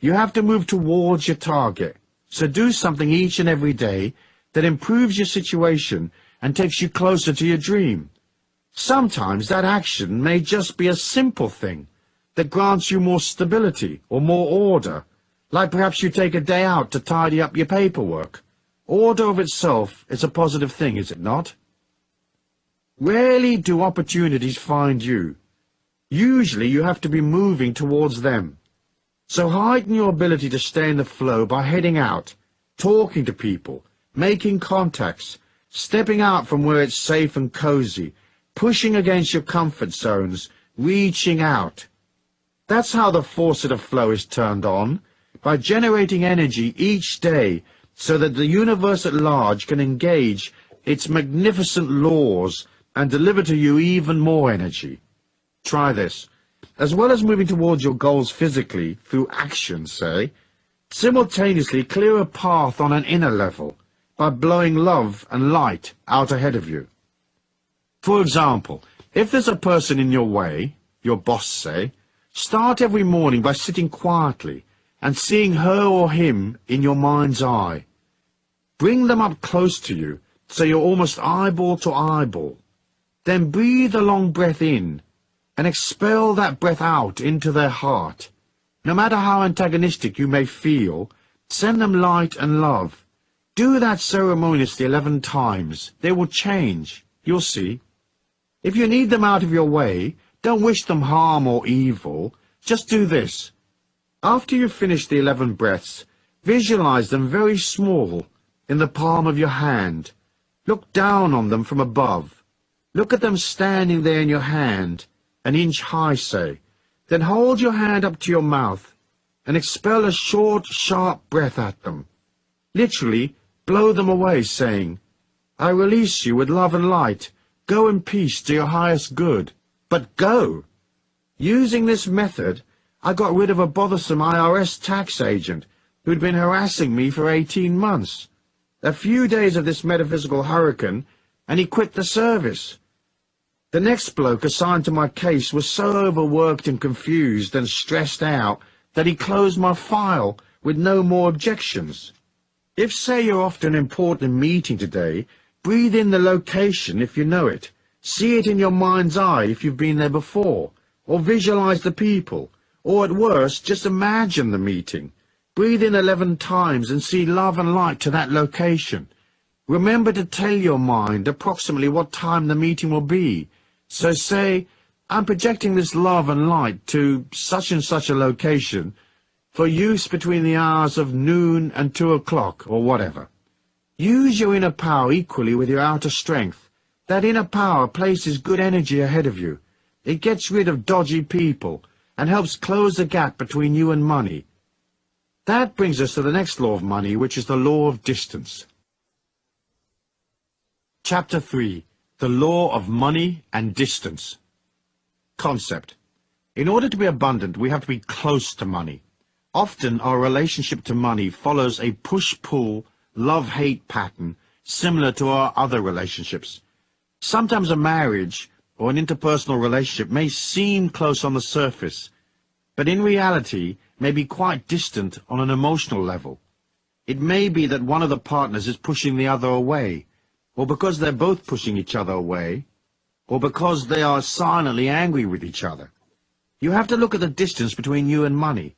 You have to move towards your target, so do something each and every day that improves your situation and takes you closer to your dream. Sometimes that action may just be a simple thing that grants you more stability or more order, like perhaps you take a day out to tidy up your paperwork. Order of itself is a positive thing, is it not? Rarely do opportunities find you. Usually you have to be moving towards them. So heighten your ability to stay in the flow by heading out, talking to people, making contacts, stepping out from where it's safe and cozy, pushing against your comfort zones, reaching out. That's how the faucet of flow is turned on, by generating energy each day so that the universe at large can engage its magnificent laws and deliver to you even more energy. Try this. As well as moving towards your goals physically, through action, say, simultaneously clear a path on an inner level by blowing love and light out ahead of you. For example, if there's a person in your way, your boss say, start every morning by sitting quietly and seeing her or him in your mind's eye. Bring them up close to you so you're almost eyeball to eyeball. Then breathe a long breath in and expel that breath out into their heart. No matter how antagonistic you may feel, send them light and love. Do that ceremoniously 11 times. They will change. You'll see. If you need them out of your way, don't wish them harm or evil. Just do this. After you finish the 11 breaths, visualize them very small in the palm of your hand. Look down on them from above. Look at them standing there in your hand, an inch high, say. Then hold your hand up to your mouth and expel a short, sharp breath at them. Literally, blow them away, saying, I release you with love and light. Go in peace to your highest good. But go! Using this method, I got rid of a bothersome IRS tax agent who'd been harassing me for 18 months. A few days of this metaphysical hurricane, and he quit the service. The next bloke assigned to my case was so overworked and confused and stressed out that he closed my file with no more objections. If, say, you're off to an important meeting today, breathe in the location if you know it. See it in your mind's eye if you've been there before, or visualize the people, or at worst, just imagine the meeting. Breathe in 11 times and see love and light to that location. Remember to tell your mind approximately what time the meeting will be. So say, I'm projecting this love and light to such and such a location for use between the hours of noon and 2 o'clock or whatever. Use your inner power equally with your outer strength. That inner power places good energy ahead of you. It gets rid of dodgy people and helps close the gap between you and money. That brings us to the next law of money, which is the law of distance. Chapter 3. The law of money and distance. Concept. In order to be abundant, we have to be close to money. Often our relationship to money follows a push-pull, love-hate pattern similar to our other relationships. Sometimes a marriage or an interpersonal relationship may seem close on the surface, but in reality may be quite distant on an emotional level. It may be that one of the partners is pushing the other away, or because they're both pushing each other away, or because they are silently angry with each other. You have to look at the distance between you and money.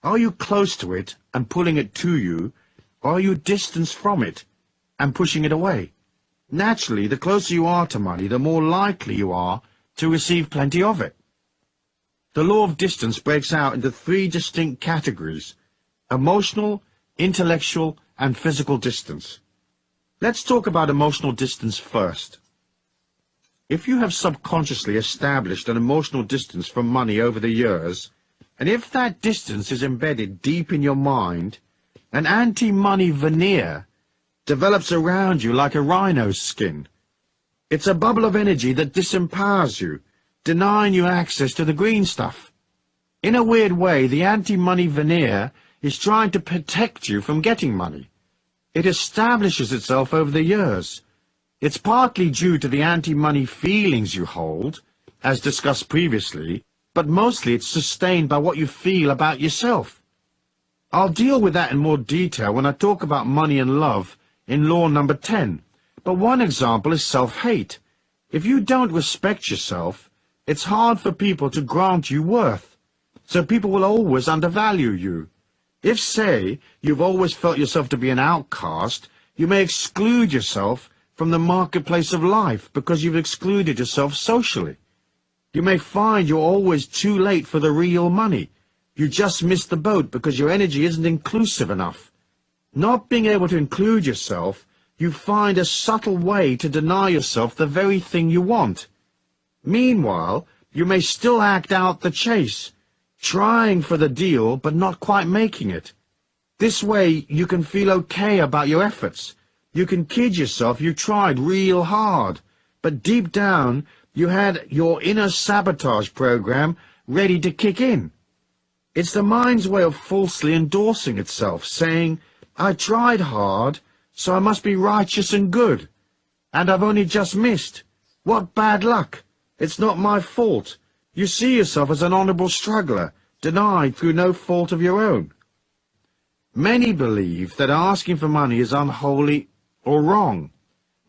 Are you close to it and pulling it to you, or are you distanced from it and pushing it away? Naturally, the closer you are to money, the more likely you are to receive plenty of it. The law of distance breaks out into 3 distinct categories: emotional, intellectual, and physical distance. Let's talk about emotional distance first. If you have subconsciously established an emotional distance from money over the years, and if that distance is embedded deep in your mind, an anti-money veneer develops around you like a rhino's skin. It's a bubble of energy that disempowers you, denying you access to the green stuff. In a weird way, the anti-money veneer is trying to protect you from getting money. It establishes itself over the years. It's partly due to the anti-money feelings you hold, as discussed previously, but mostly it's sustained by what you feel about yourself. I'll deal with that in more detail when I talk about money and love in law number 10, but one example is self-hate. If you don't respect yourself, it's hard for people to grant you worth, so people will always undervalue you. If, say, you've always felt yourself to be an outcast, you may exclude yourself from the marketplace of life because you've excluded yourself socially. You may find you're always too late for the real money. You just missed the boat because your energy isn't inclusive enough. Not being able to include yourself, you find a subtle way to deny yourself the very thing you want. Meanwhile, you may still act out the chase, trying for the deal but not quite making it. This way you can feel okay about your efforts. You can kid yourself you tried real hard, but deep down you had your inner sabotage program ready to kick in. It's the mind's way of falsely endorsing itself, saying, I tried hard, so I must be righteous and good. And I've only just missed. What bad luck. It's not my fault. You see yourself as an honorable struggler, denied through no fault of your own. Many believe that asking for money is unholy or wrong.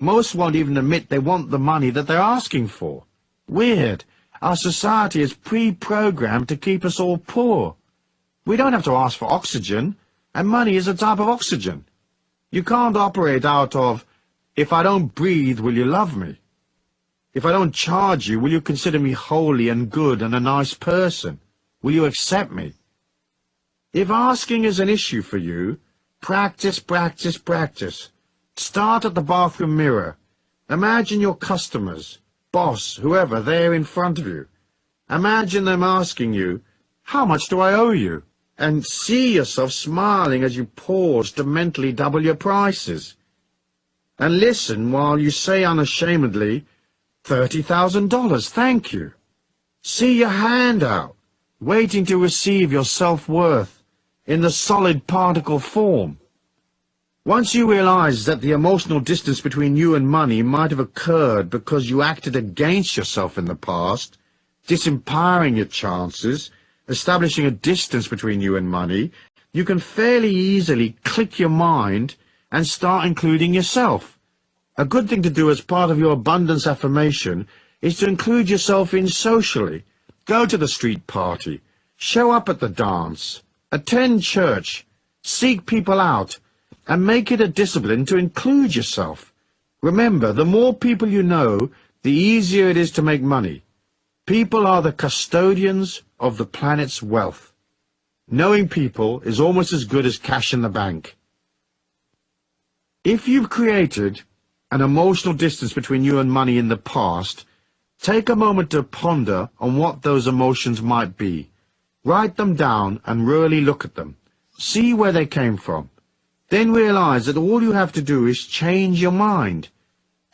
Most won't even admit they want the money that they're asking for. Weird. Our society is pre-programmed to keep us all poor. We don't have to ask for oxygen, and money is a type of oxygen. You can't operate out of, if I don't breathe, will you love me? If I don't charge you, will you consider me holy and good and a nice person? Will you accept me? If asking is an issue for you, practice, practice, practice. Start at the bathroom mirror. Imagine your customers, boss, whoever, there in front of you. Imagine them asking you, how much do I owe you? And see yourself smiling as you pause to mentally double your prices. And listen while you say unashamedly, $30,000, thank you. See your hand out, waiting to receive your self-worth in the solid particle form. Once you realize that the emotional distance between you and money might have occurred because you acted against yourself in the past, disempowering your chances, establishing a distance between you and money, you can fairly easily click your mind and start including yourself. A good thing to do as part of your abundance affirmation is to include yourself in socially. Go to the street party, show up at the dance, attend church, seek people out, and make it a discipline to include yourself. Remember, the more people you know, the easier it is to make money. People are the custodians of the planet's wealth. Knowing people is almost as good as cash in the bank. If you've created an emotional distance between you and money in the past, take a moment to ponder on what those emotions might be. Write them down and really look at them. See where they came from. Then realize that all you have to do is change your mind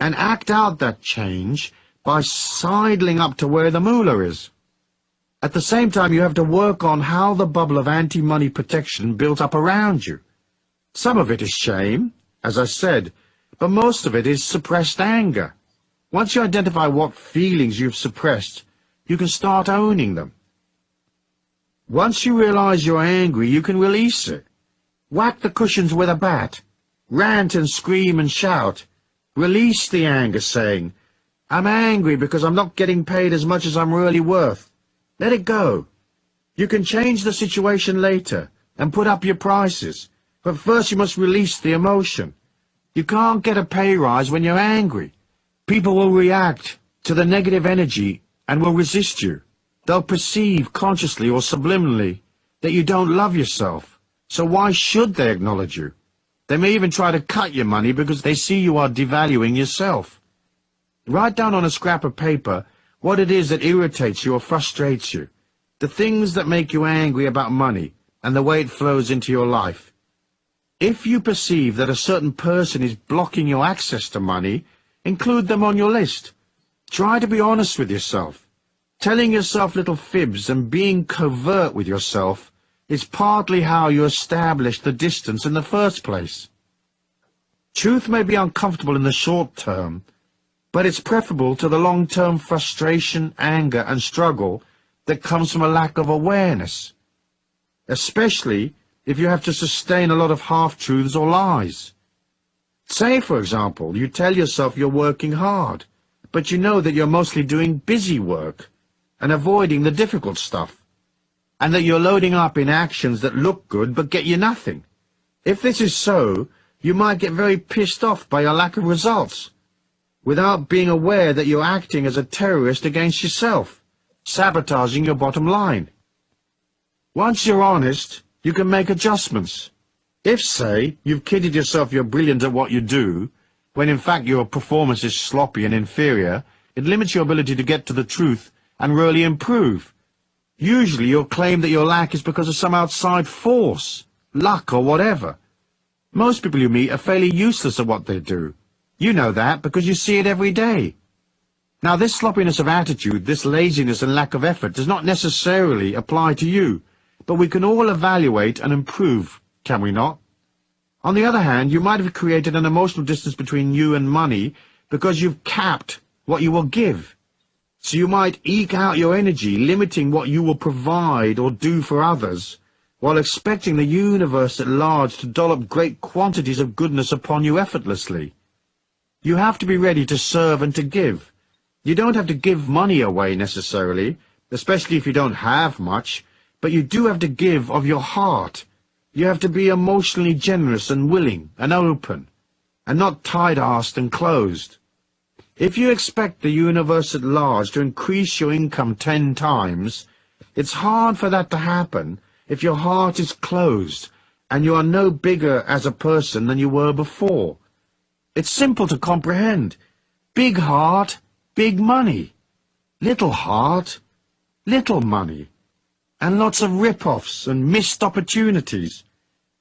and act out that change by sidling up to where the moolah is. At the same time, you have to work on how the bubble of anti-money protection built up around you. Some of it is shame, as I said, but most of it is suppressed anger. Once you identify what feelings you've suppressed, you can start owning them. Once you realize you're angry, you can release it. Whack the cushions with a bat. Rant and scream and shout. Release the anger, saying, "I'm angry because I'm not getting paid as much as I'm really worth." Let it go. You can change the situation later and put up your prices, but first you must release the emotion. You can't get a pay rise when you're angry. People will react to the negative energy and will resist you. They'll perceive, consciously or subliminally, that you don't love yourself. So why should they acknowledge you? They may even try to cut your money because they see you are devaluing yourself. Write down on a scrap of paper what it is that irritates you or frustrates you, the things that make you angry about money and the way it flows into your life. If you perceive that a certain person is blocking your access to money, include them on your list. Try to be honest with yourself. Telling yourself little fibs and being covert with yourself is partly how you establish the distance in the first place. Truth may be uncomfortable in the short term, but it's preferable to the long-term frustration, anger, and struggle that comes from a lack of awareness, especially if you have to sustain a lot of half-truths or lies. Say, for example, you tell yourself you're working hard, but you know that you're mostly doing busy work and avoiding the difficult stuff, and that you're loading up in actions that look good but get you nothing. If this is so, you might get very pissed off by your lack of results, without being aware that you're acting as a terrorist against yourself, sabotaging your bottom line. Once you're honest, you can make adjustments. If, say, you've kidded yourself you're brilliant at what you do, when in fact your performance is sloppy and inferior, it limits your ability to get to the truth and really improve. Usually you'll claim that your lack is because of some outside force, luck or whatever. Most people you meet are fairly useless at what they do. You know that because you see it every day. Now, this sloppiness of attitude, this laziness and lack of effort does not necessarily apply to you, but we can all evaluate and improve, can we not? On the other hand, you might have created an emotional distance between you and money because you've capped what you will give. So you might eke out your energy, limiting what you will provide or do for others, while expecting the universe at large to dollop great quantities of goodness upon you effortlessly. You have to be ready to serve and to give. You don't have to give money away necessarily, especially if you don't have much, but you do have to give of your heart. You have to be emotionally generous and willing and open, and not tight-assed and closed. If you expect the universe at large to increase your income 10 times, it's hard for that to happen if your heart is closed and you are no bigger as a person than you were before. It's simple to comprehend. Big heart, big money. Little heart, little money. And lots of rip-offs and missed opportunities.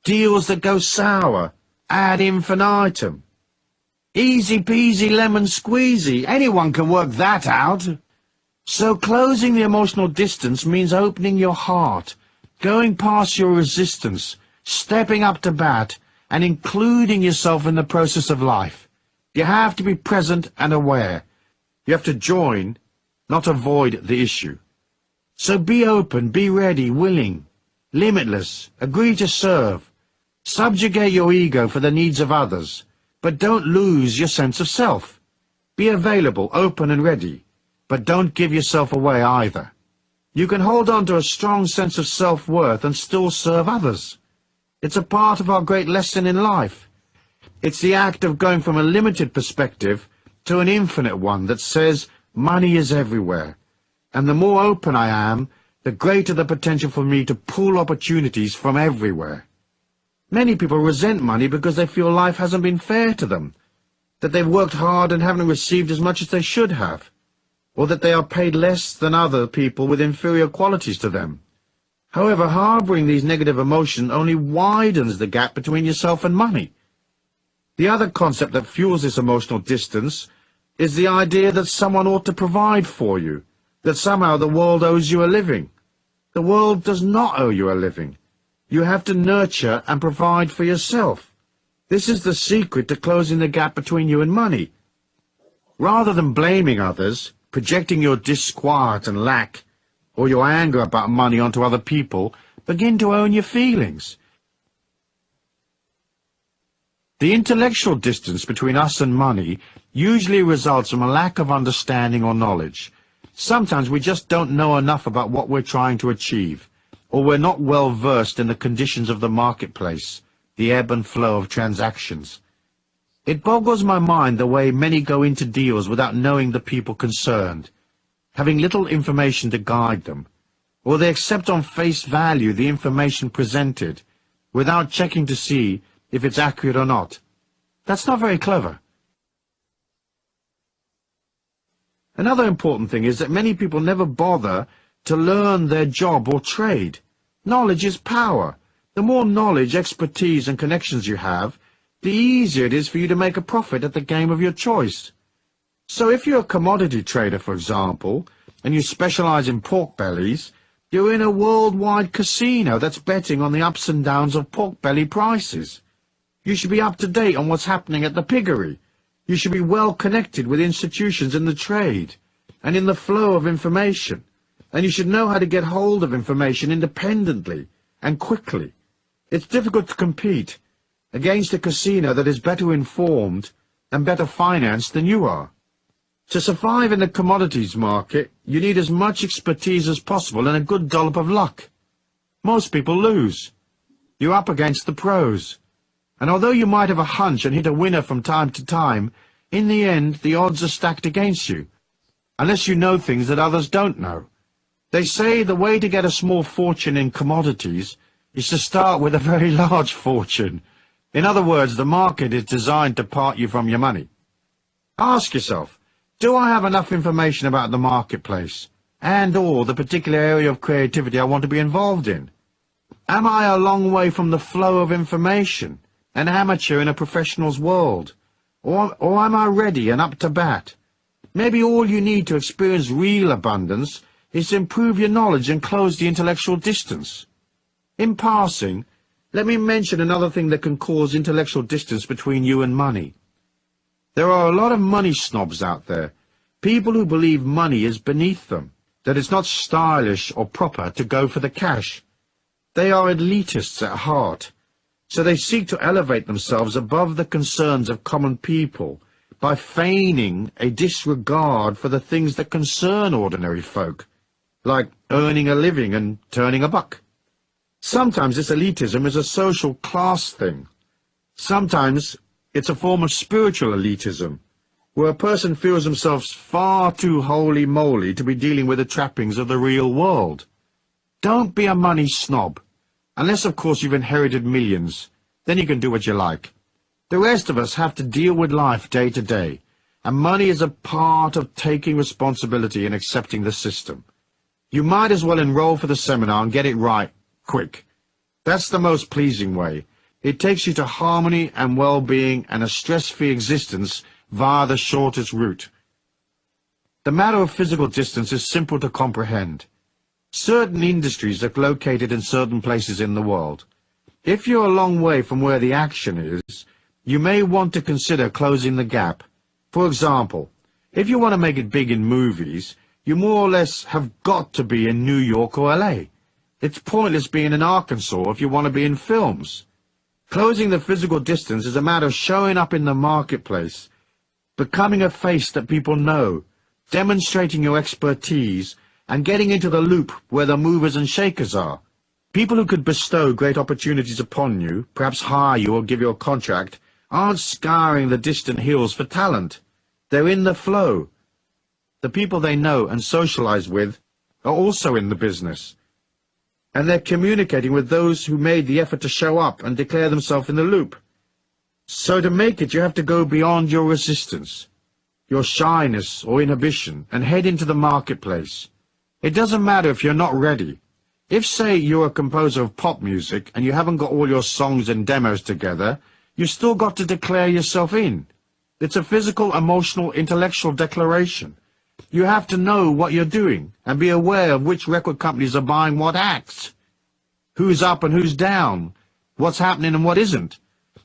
Deals that go sour, ad infinitum. Easy peasy lemon squeezy. Anyone can work that out. So closing the emotional distance means opening your heart, going past your resistance, stepping up to bat, and including yourself in the process of life. You have to be present and aware. You have to join, not avoid the issue. So be open, be ready, willing, limitless, agree to serve. Subjugate your ego for the needs of others, but don't lose your sense of self. Be available, open and ready, but don't give yourself away either. You can hold on to a strong sense of self-worth and still serve others. It's a part of our great lesson in life. It's the act of going from a limited perspective to an infinite one that says money is everywhere. And the more open I am, the greater the potential for me to pull opportunities from everywhere. Many people resent money because they feel life hasn't been fair to them, that they've worked hard and haven't received as much as they should have, or that they are paid less than other people with inferior qualities to them. However, harboring these negative emotions only widens the gap between yourself and money. The other concept that fuels this emotional distance is the idea that someone ought to provide for you, that somehow the world owes you a living, The world does not owe you a living. You have to nurture and provide for yourself. This is the secret to closing the gap between you and money. Rather than blaming others, projecting your disquiet and lack, or your anger about money onto other people, begin to own your feelings. The intellectual distance between us and money usually results from a lack of understanding or knowledge. Sometimes we just don't know enough about what we're trying to achieve, or we're not well versed in the conditions of the marketplace, the ebb and flow of transactions. It boggles my mind the way many go into deals without knowing the people concerned, having little information to guide them, or they accept on face value the information presented without checking to see if it's accurate or not. That's not very clever. Another important thing is that many people never bother to learn their job or trade. Knowledge is power. The more knowledge, expertise, and connections you have, the easier it is for you to make a profit at the game of your choice. So if you're a commodity trader, for example, and you specialize in pork bellies, you're in a worldwide casino that's betting on the ups and downs of pork belly prices. You should be up to date on what's happening at the piggery. You should be well connected with institutions in the trade and in the flow of information. And you should know how to get hold of information independently and quickly. It's difficult to compete against a casino that is better informed and better financed than you are. To survive in the commodities market, you need as much expertise as possible and a good dollop of luck. Most people lose. You're up against the pros. And although you might have a hunch and hit a winner from time to time, in the end the odds are stacked against you, unless you know things that others don't know. They say the way to get a small fortune in commodities is to start with a very large fortune. In other words, the market is designed to part you from your money. Ask yourself, do I have enough information about the marketplace and/or the particular area of creativity I want to be involved in? Am I a long way from the flow of information, an amateur in a professional's world? Or am I ready and up to bat? Maybe all you need to experience real abundance is to improve your knowledge and close the intellectual distance. In passing, let me mention another thing that can cause intellectual distance between you and money. There are a lot of money snobs out there, people who believe money is beneath them, that it's not stylish or proper to go for the cash. They are elitists at heart, so they seek to elevate themselves above the concerns of common people by feigning a disregard for the things that concern ordinary folk, like earning a living and turning a buck. Sometimes this elitism is a social class thing. Sometimes it's a form of spiritual elitism, where a person feels themselves far too holy-moly to be dealing with the trappings of the real world. Don't be a money snob, unless of course you've inherited millions. Then you can do what you like. The rest of us have to deal with life day to day, and money is a part of taking responsibility and accepting the system. You might as well enroll for the seminar and get it right, quick. That's the most pleasing way. It takes you to harmony and well-being and a stress-free existence via the shortest route. The matter of physical distance is simple to comprehend. Certain industries are located in certain places in the world. If you're a long way from where the action is, you may want to consider closing the gap. For example, if you want to make it big in movies, you more or less have got to be in New York or LA. It's pointless being in Arkansas if you want to be in films. Closing the physical distance is a matter of showing up in the marketplace, becoming a face that people know, demonstrating your expertise, and getting into the loop where the movers and shakers are. People who could bestow great opportunities upon you, perhaps hire you or give you a contract, aren't scouring the distant hills for talent. They're in the flow. The people they know and socialize with are also in the business, and they're communicating with those who made the effort to show up and declare themselves in the loop. So to make it, you have to go beyond your resistance, your shyness or inhibition, and head into the marketplace. It doesn't matter if you're not ready. If, say, you're a composer of pop music and you haven't got all your songs and demos together, you've still got to declare yourself in. It's a physical, emotional, intellectual declaration. You have to know what you're doing and be aware of which record companies are buying what acts, who's up and who's down, what's happening and what isn't.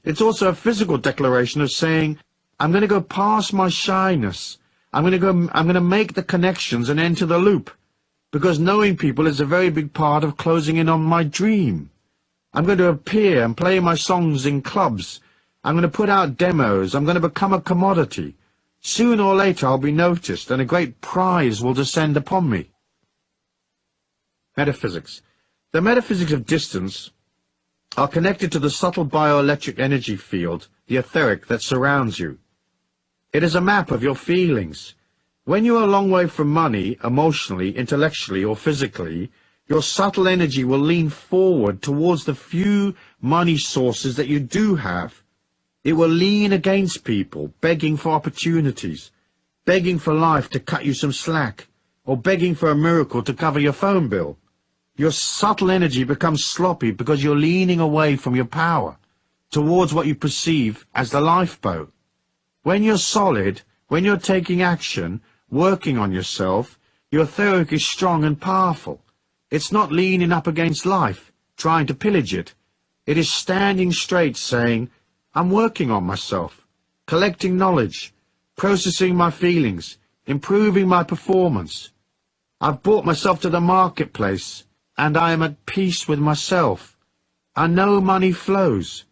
It's also a physical declaration of saying, I'm going to go past my shyness. I'm going to make the connections and enter the loop, because knowing people is a very big part of closing in on my dream. I'm going to appear and play my songs in clubs. I'm going to put out demos. I'm going to become a commodity. Sooner or later I'll be noticed, and a great prize will descend upon me. Metaphysics. The metaphysics of distance are connected to the subtle bioelectric energy field, the etheric, that surrounds you. It is a map of your feelings. When you are a long way from money, emotionally, intellectually, or physically, your subtle energy will lean forward towards the few money sources that you do have. It will lean against people, begging for opportunities, begging for life to cut you some slack, or begging for a miracle to cover your phone bill. Your subtle energy becomes sloppy because you're leaning away from your power, towards what you perceive as the lifeboat. When you're solid, when you're taking action, working on yourself, your etheric is strong and powerful. It's not leaning up against life, trying to pillage it. It is standing straight, saying, I'm working on myself, collecting knowledge, processing my feelings, improving my performance. I've brought myself to the marketplace, and I am at peace with myself. I know money flows.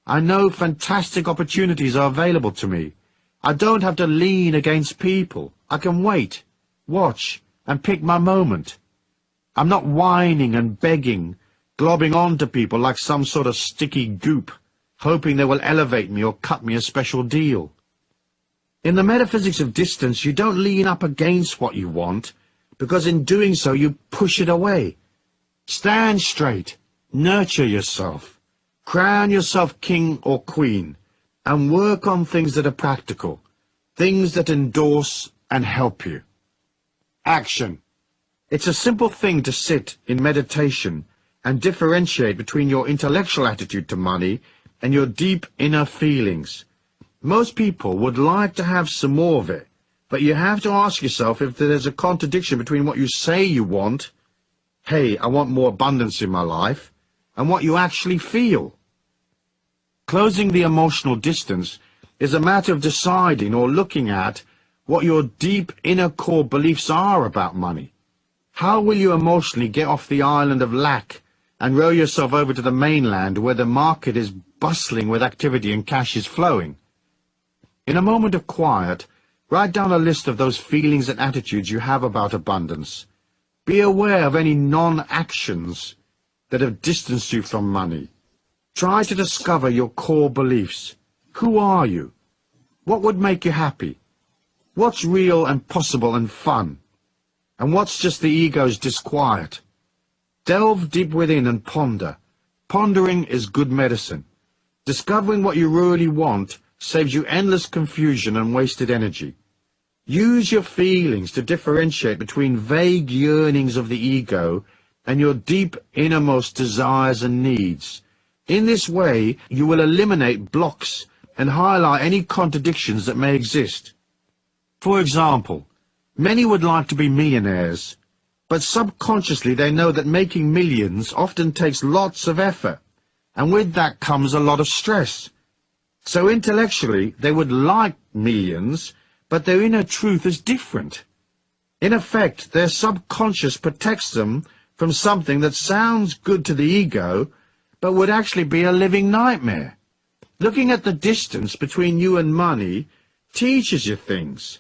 I know fantastic opportunities are available to me. I don't have to lean against people. I can wait, watch, and pick my moment. I'm not whining and begging, globbing on to people like some sort of sticky goop, hoping they will elevate me or cut me a special deal. In the metaphysics of distance, you don't lean up against what you want, because in doing so you push it away. Stand straight, nurture yourself, crown yourself king or queen, and work on things that are practical, things that endorse and help you. Action. It's a simple thing to sit in meditation and differentiate between your intellectual attitude to money and your deep inner feelings. Most people would like to have some more of it, but you have to ask yourself if there's a contradiction between what you say you want, hey, I want more abundance in my life, and what you actually feel. Closing the emotional distance is a matter of deciding or looking at what your deep inner core beliefs are about money. How will you emotionally get off the island of lack and row yourself over to the mainland where the market is bustling with activity and cash is flowing? In a moment of quiet, write down a list of those feelings and attitudes you have about abundance. Be aware of any non-actions that have distanced you from money. Try to discover your core beliefs. Who are you? What would make you happy? What's real and possible and fun? And what's just the ego's disquiet? Delve deep within and ponder. Pondering is good medicine. Discovering what you really want saves you endless confusion and wasted energy. Use your feelings to differentiate between vague yearnings of the ego and your deep innermost desires and needs. In this way, you will eliminate blocks and highlight any contradictions that may exist. For example, many would like to be millionaires, but subconsciously they know that making millions often takes lots of effort, and with that comes a lot of stress. So intellectually, they would like millions, but their inner truth is different. In effect, their subconscious protects them from something that sounds good to the ego, but would actually be a living nightmare. Looking at the distance between you and money teaches you things.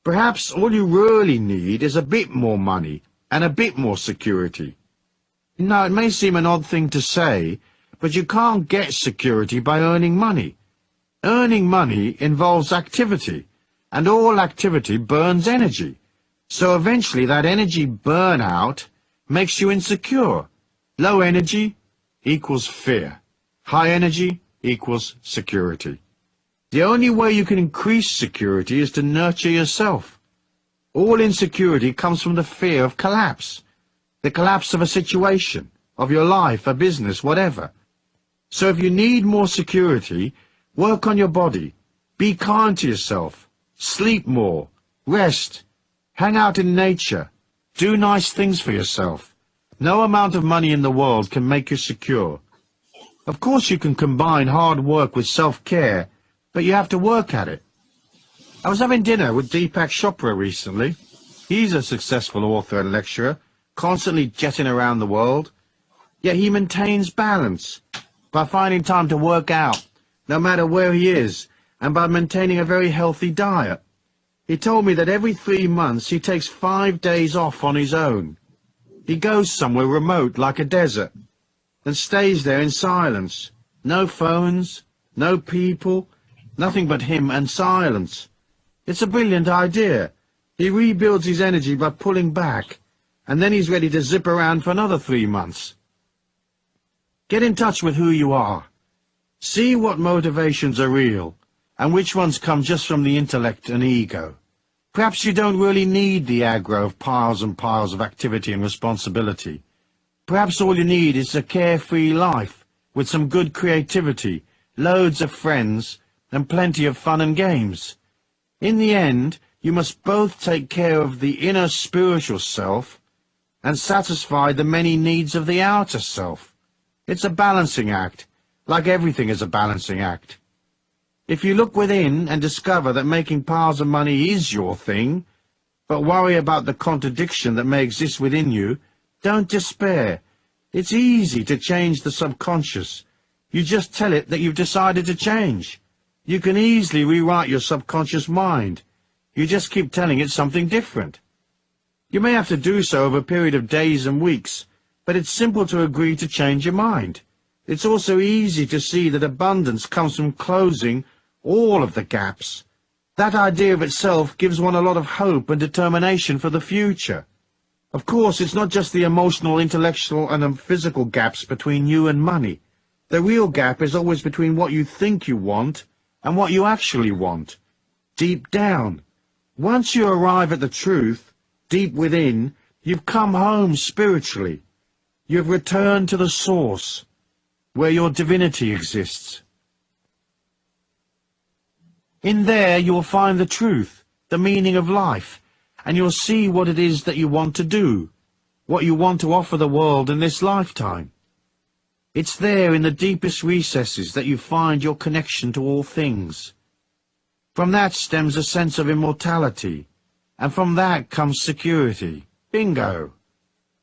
Perhaps all you really need is a bit more money and a bit more security. Now, it may seem an odd thing to say, but you can't get security by earning money. Earning money involves activity, and all activity burns energy. So eventually that energy burnout makes you insecure. Low energy equals fear. High energy equals security. The only way you can increase security is to nurture yourself. All insecurity comes from the fear of collapse, the collapse of a situation, of your life, a business, whatever. So if you need more security, work on your body, be kind to yourself, sleep more, rest, Hang out in nature. Do nice things for yourself. No amount of money in the world can make you secure. Of course you can combine hard work with self-care, but you have to work at it. I was having dinner with Deepak Chopra recently. He's a successful author and lecturer, constantly jetting around the world. Yet he maintains balance by finding time to work out, no matter where he is, and by maintaining a very healthy diet. He told me that every 3 months he takes 5 days off on his own. He goes somewhere remote like a desert and stays there in silence. No phones, no people, nothing but him and silence. It's a brilliant idea. He rebuilds his energy by pulling back, and then he's ready to zip around for another 3 months. Get in touch with who you are. See what motivations are real, and which ones come just from the intellect and ego. Perhaps you don't really need the aggro of piles and piles of activity and responsibility. Perhaps all you need is a carefree life, with some good creativity, loads of friends, and plenty of fun and games. In the end, you must both take care of the inner spiritual self and satisfy the many needs of the outer self. It's a balancing act, like everything is a balancing act. If you look within and discover that making piles of money is your thing, but worry about the contradiction that may exist within you, don't despair. It's easy to change the subconscious. You just tell it that you've decided to change. You can easily rewrite your subconscious mind. You just keep telling it something different. You may have to do so over a period of days and weeks, but it's simple to agree to change your mind. It's also easy to see that abundance comes from closing all of the gaps. That idea of itself gives one a lot of hope and determination for the future. Of course, it's not just the emotional, intellectual, and physical gaps between you and money. The real gap is always between what you think you want and what you actually want, deep down. Once you arrive at the truth, deep within, you've come home spiritually. You've returned to the source, where your divinity exists. In there you will find the truth, the meaning of life, and you'll see what it is that you want to do, what you want to offer the world in this lifetime. It's there in the deepest recesses that you find your connection to all things. From that stems a sense of immortality, and from that comes security. Bingo!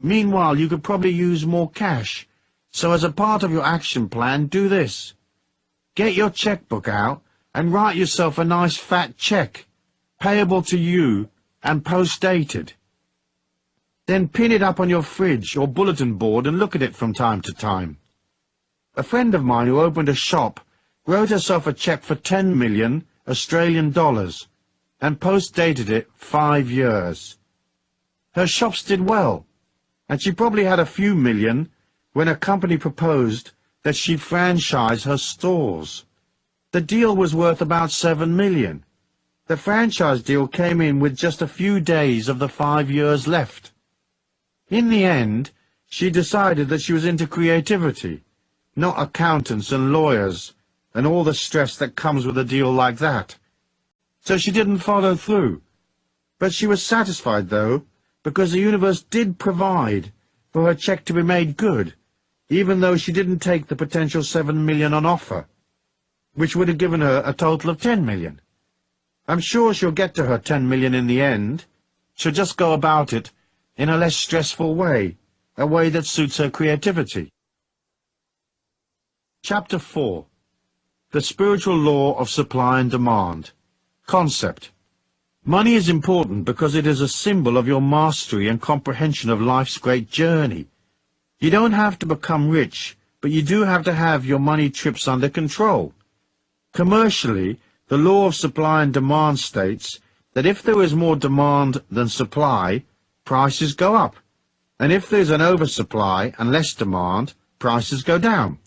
Meanwhile, you could probably use more cash, so as a part of your action plan, do this. Get your checkbook out and write yourself a nice fat check, payable to you and post-dated. Then pin it up on your fridge or bulletin board and look at it from time to time. A friend of mine who opened a shop wrote herself a check for 10 million Australian dollars and post-dated it 5 years. Her shops did well, and she probably had a few million when a company proposed that she franchise her stores. The deal was worth about 7 million. The franchise deal came in with just a few days of the 5 years left. In the end, she decided that she was into creativity, not accountants and lawyers and all the stress that comes with a deal like that. So she didn't follow through. But she was satisfied, though, because the universe did provide for her check to be made good, even though she didn't take the potential 7 million on offer, which would have given her a total of 10 million. I'm sure she'll get to her 10 million in the end. She'll just go about it in a less stressful way, a way that suits her creativity. Chapter 4. The Spiritual Law of Supply and Demand. Concept. Money is important because it is a symbol of your mastery and comprehension of life's great journey. You don't have to become rich, but you do have to have your money trips under control. Commercially, the law of supply and demand states that if there is more demand than supply, prices go up, and if there is an oversupply and less demand, prices go down.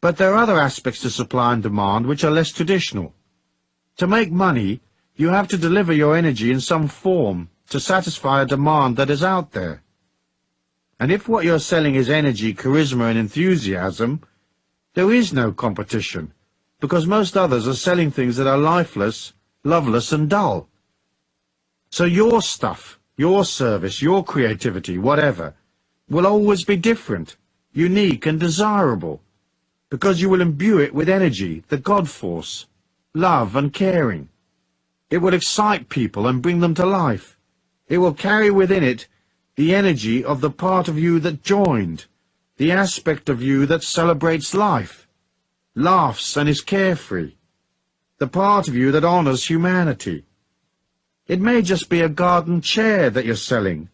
But there are other aspects to supply and demand which are less traditional. To make money, you have to deliver your energy in some form to satisfy a demand that is out there. And if what you're selling is energy, charisma, and enthusiasm, there is no competition, because most others are selling things that are lifeless, loveless, and dull. So your stuff, your service, your creativity, whatever, will always be different, unique and desirable, because you will imbue it with energy, the God force, love and caring. It will excite people and bring them to life. It will carry within it the energy of the part of you that joined, the aspect of you that celebrates life, laughs and is carefree, the part of you that honors humanity. It may just be a garden chair that you're selling,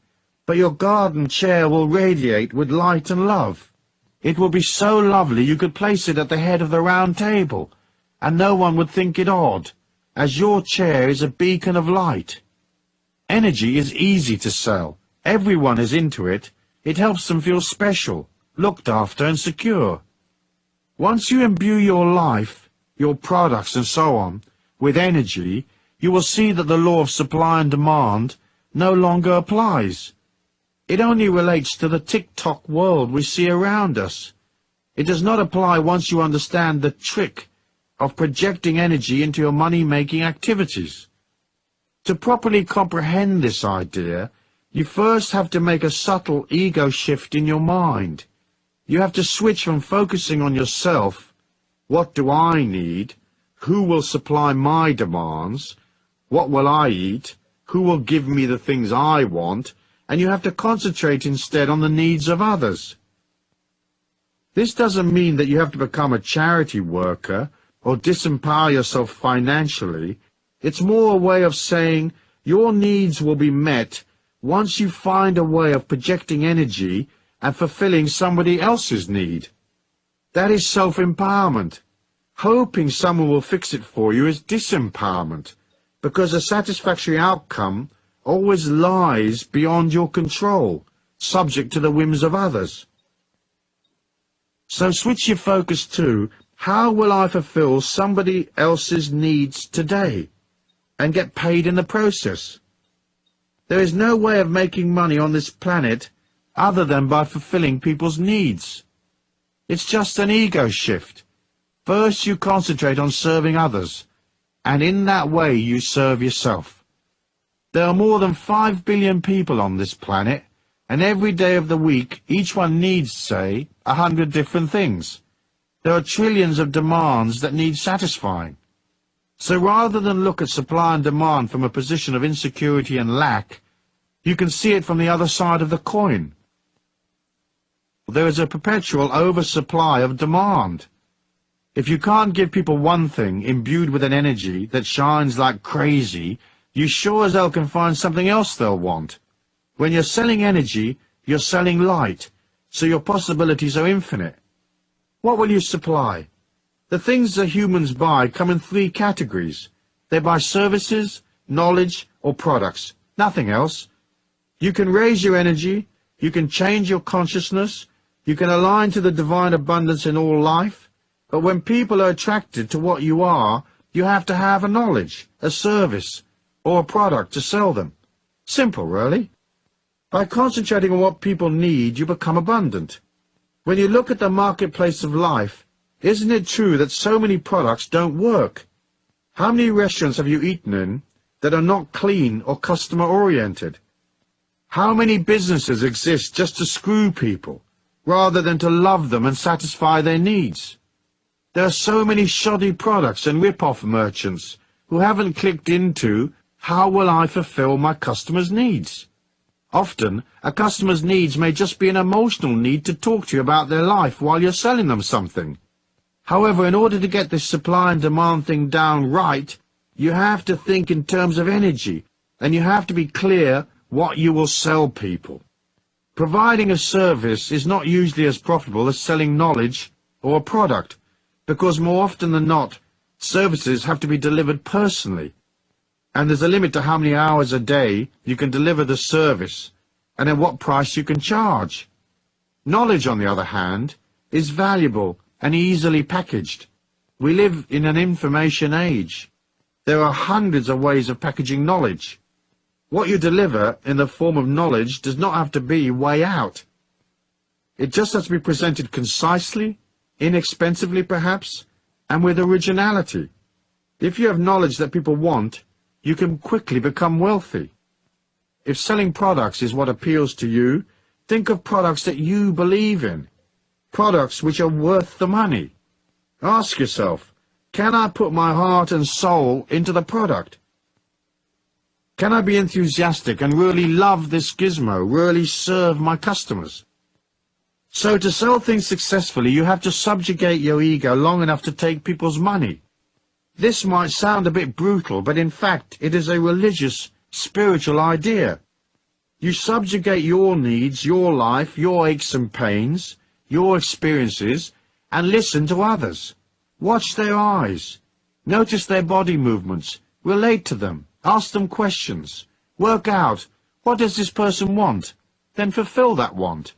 but your garden chair will radiate with light and love. It will be so lovely you could place it at the head of the round table, and no one would think it odd, as your chair is a beacon of light. Energy is easy to sell. Everyone is into it. It helps them feel special, looked after and secure. Once you imbue your life, your products and so on, with energy, you will see that the law of supply and demand no longer applies. It only relates to the tick-tock world we see around us. It does not apply once you understand the trick of projecting energy into your money-making activities. To properly comprehend this idea, you first have to make a subtle ego shift in your mind. You have to switch from focusing on yourself, what do I need, who will supply my demands, what will I eat, who will give me the things I want, and you have to concentrate instead on the needs of others. This doesn't mean that you have to become a charity worker or disempower yourself financially. It's more a way of saying your needs will be met once you find a way of projecting energy and fulfilling somebody else's need. That is self-empowerment. Hoping someone will fix it for you is disempowerment, because a satisfactory outcome always lies beyond your control, subject to the whims of others. So switch your focus to, how will I fulfill somebody else's needs today, and get paid in the process? There is no way of making money on this planet other than by fulfilling people's needs. It's just an ego shift. First you concentrate on serving others, and in that way you serve yourself. There are more than 5 billion people on this planet, and every day of the week each one needs, say, 100 different things. There are trillions of demands that need satisfying. So rather than look at supply and demand from a position of insecurity and lack, you can see it from the other side of the coin. There is a perpetual oversupply of demand. If you can't give people one thing imbued with an energy that shines like crazy, you sure as hell can find something else they'll want. When you're selling energy, you're selling light, so your possibilities are infinite. What will you supply? The things that humans buy come in 3 categories. They buy services, knowledge, or products, nothing else. You can raise your energy, you can change your consciousness, you can align to the divine abundance in all life, but when people are attracted to what you are, you have to have a knowledge, a service, or a product to sell them. Simple, really. By concentrating on what people need, you become abundant. When you look at the marketplace of life, isn't it true that so many products don't work? How many restaurants have you eaten in that are not clean or customer-oriented? How many businesses exist just to screw people, rather than to love them and satisfy their needs? There are so many shoddy products and rip-off merchants who haven't clicked into, how will I fulfill my customers' needs? Often, a customer's needs may just be an emotional need to talk to you about their life while you're selling them something. However, in order to get this supply and demand thing down right, you have to think in terms of energy, and you have to be clear what you will sell people. Providing a service is not usually as profitable as selling knowledge or a product, because more often than not, services have to be delivered personally, and there's a limit to how many hours a day you can deliver the service, and at what price you can charge. Knowledge, on the other hand, is valuable and easily packaged. We live in an information age. There are hundreds of ways of packaging knowledge. What you deliver in the form of knowledge does not have to be way out. It just has to be presented concisely, inexpensively perhaps, and with originality. If you have knowledge that people want, you can quickly become wealthy. If selling products is what appeals to you, think of products that you believe in, products which are worth the money. Ask yourself, can I put my heart and soul into the product? Can I be enthusiastic and really love this gizmo, really serve my customers? So to sell things successfully, you have to subjugate your ego long enough to take people's money. This might sound a bit brutal, but in fact it is a religious, spiritual idea. You subjugate your needs, your life, your aches and pains, your experiences, and listen to others. Watch their eyes. Notice their body movements. Relate to them. Ask them questions. Work out, what does this person want? Then fulfill that want.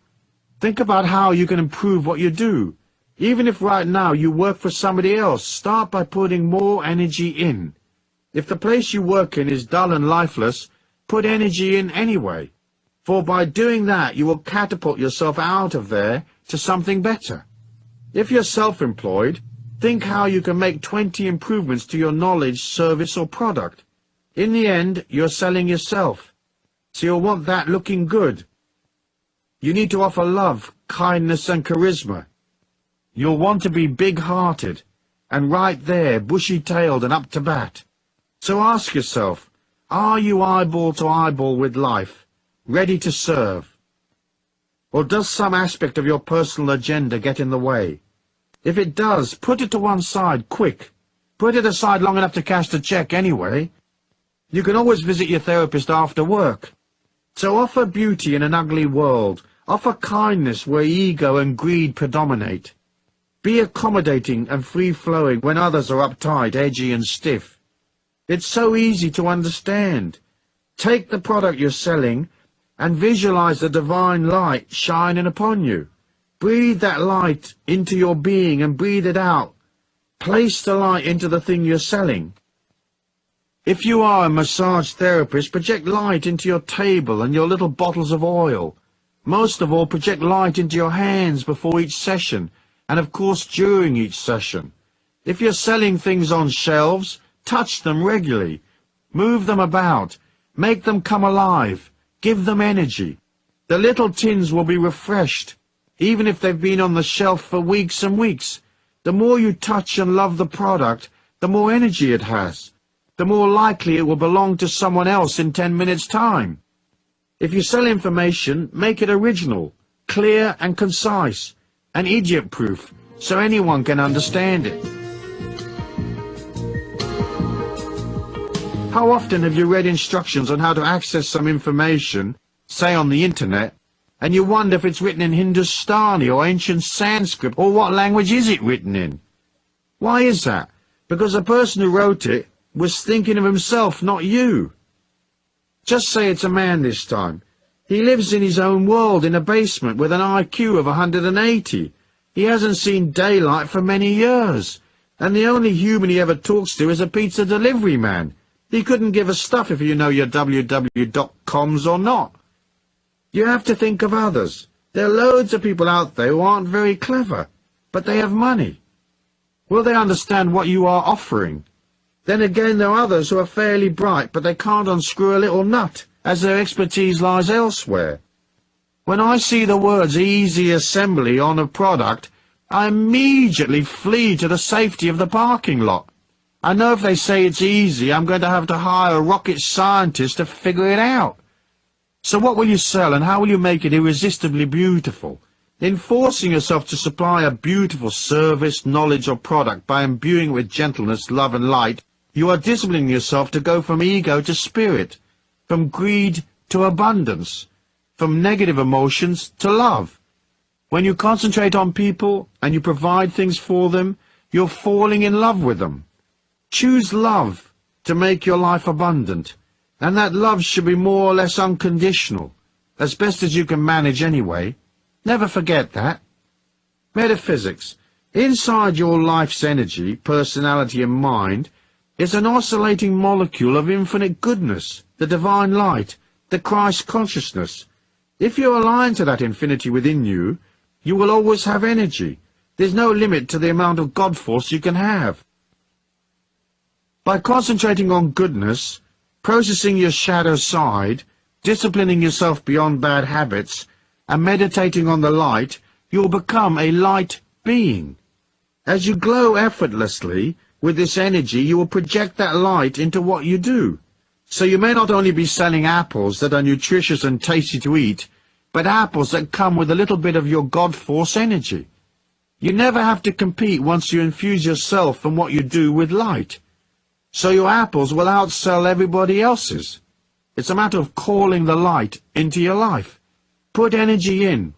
Think about how you can improve what you do. Even if right now you work for somebody else, start by putting more energy in. If the place you work in is dull and lifeless, put energy in anyway. For by doing that, you will catapult yourself out of there to something better. If you're self-employed, think how you can make 20 improvements to your knowledge, service or product. In the end, you're selling yourself. So you'll want that looking good. You need to offer love, kindness and charisma. You'll want to be big-hearted, and right there, bushy-tailed and up to bat. So ask yourself, are you eyeball to eyeball with life, ready to serve? Or does some aspect of your personal agenda get in the way? If it does, put it to one side, quick. Put it aside long enough to cash the check anyway. You can always visit your therapist after work. So offer beauty in an ugly world. Offer kindness where ego and greed predominate. Be accommodating and free-flowing when others are uptight, edgy and stiff. It's so easy to understand. Take the product you're selling and visualize the divine light shining upon you. Breathe that light into your being and breathe it out. Place the light into the thing you're selling. If you are a massage therapist, project light into your table and your little bottles of oil. Most of all, project light into your hands before each session, and of course during each session. If you're selling things on shelves, touch them regularly. Move them about. Make them come alive. Give them energy. The little tins will be refreshed, even if they've been on the shelf for weeks and weeks. The more you touch and love the product, the more energy it has. The more likely it will belong to someone else in 10 minutes' time. If you sell information, make it original, clear and concise, and idiot-proof, so anyone can understand it. How often have you read instructions on how to access some information, say on the internet, and you wonder if it's written in Hindustani or ancient Sanskrit, or what language is it written in? Why is that? Because the person who wrote it was thinking of himself, not you. Just say it's a man this time. He lives in his own world in a basement with an IQ of 180. He hasn't seen daylight for many years, and the only human he ever talks to is a pizza delivery man. He couldn't give a stuff if you know your www.coms or not. You have to think of others. There are loads of people out there who aren't very clever, but they have money. Will they understand what you are offering? Then again, there are others who are fairly bright, but they can't unscrew a little nut, as their expertise lies elsewhere. When I see the words easy assembly on a product, I immediately flee to the safety of the parking lot. I know if they say it's easy, I'm going to have to hire a rocket scientist to figure it out. So what will you sell, and how will you make it irresistibly beautiful? In forcing yourself to supply a beautiful service, knowledge or product by imbuing it with gentleness, love and light, you are disciplining yourself to go from ego to spirit, from greed to abundance, from negative emotions to love. When you concentrate on people and you provide things for them, you're falling in love with them. Choose love to make your life abundant, and that love should be more or less unconditional, as best as you can manage anyway. Never forget that. Metaphysics. Inside your life's energy, personality and mind is an oscillating molecule of infinite goodness, the divine light, the Christ consciousness. If you align to that infinity within you, you will always have energy. There's no limit to the amount of God force you can have. By concentrating on goodness, processing your shadow side, disciplining yourself beyond bad habits, and meditating on the light, you will become a light being. As you glow effortlessly with this energy, you will project that light into what you do. So you may not only be selling apples that are nutritious and tasty to eat, but apples that come with a little bit of your God Force energy. You never have to compete once you infuse yourself and what you do with light. So your apples will outsell everybody else's. It's a matter of calling the light into your life. Put energy in.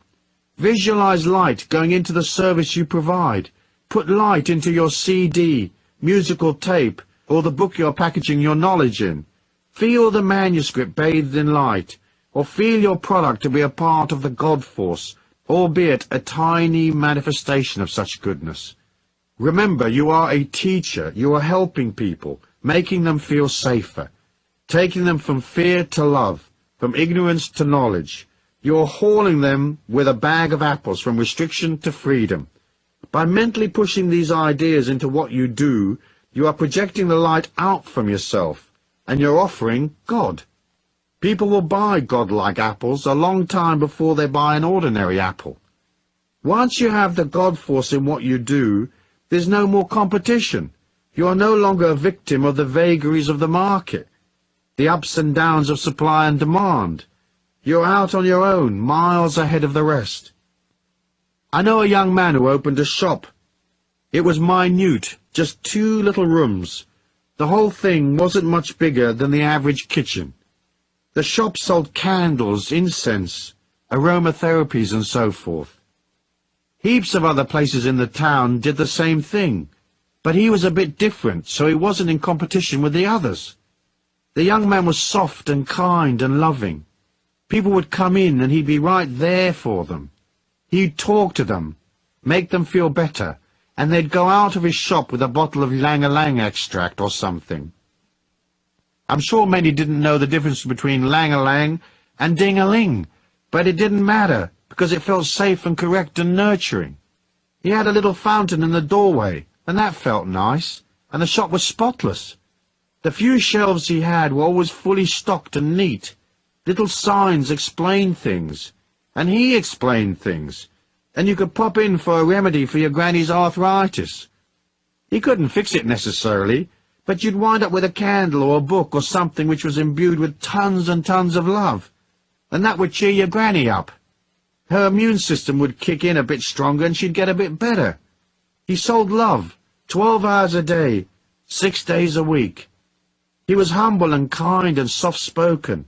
Visualize light going into the service you provide. Put light into your CD, musical tape, or the book you're packaging your knowledge in. Feel the manuscript bathed in light, or feel your product to be a part of the God Force, albeit a tiny manifestation of such goodness. Remember, you are a teacher. You are helping people, making them feel safer, taking them from fear to love, from ignorance to knowledge. You are hauling them with a bag of apples from restriction to freedom. By mentally pushing these ideas into what you do, you are projecting the light out from yourself, and you're offering God. People will buy God-like apples a long time before they buy an ordinary apple. Once you have the God Force in what you do, there's no more competition. You are no longer a victim of the vagaries of the market, the ups and downs of supply and demand. You're out on your own, miles ahead of the rest. I know a young man who opened a shop. It was minute, just 2 little rooms. The whole thing wasn't much bigger than the average kitchen. The shop sold candles, incense, aromatherapies and so forth. Heaps of other places in the town did the same thing, but he was a bit different, so he wasn't in competition with the others. The young man was soft and kind and loving. People would come in and he'd be right there for them. He'd talk to them, make them feel better, and they'd go out of his shop with a bottle of lang-a-lang extract or something. I'm sure many didn't know the difference between lang-a-lang and ding-a-ling, but it didn't matter because it felt safe and correct and nurturing. He had a little fountain in the doorway, and that felt nice, and the shop was spotless. The few shelves he had were always fully stocked and neat. Little signs explained things, and he explained things, and you could pop in for a remedy for your granny's arthritis. He couldn't fix it necessarily, but you'd wind up with a candle or a book or something which was imbued with tons and tons of love, and that would cheer your granny up. Her immune system would kick in a bit stronger and she'd get a bit better. He sold love, 12 hours a day, 6 days a week. He was humble and kind and soft-spoken.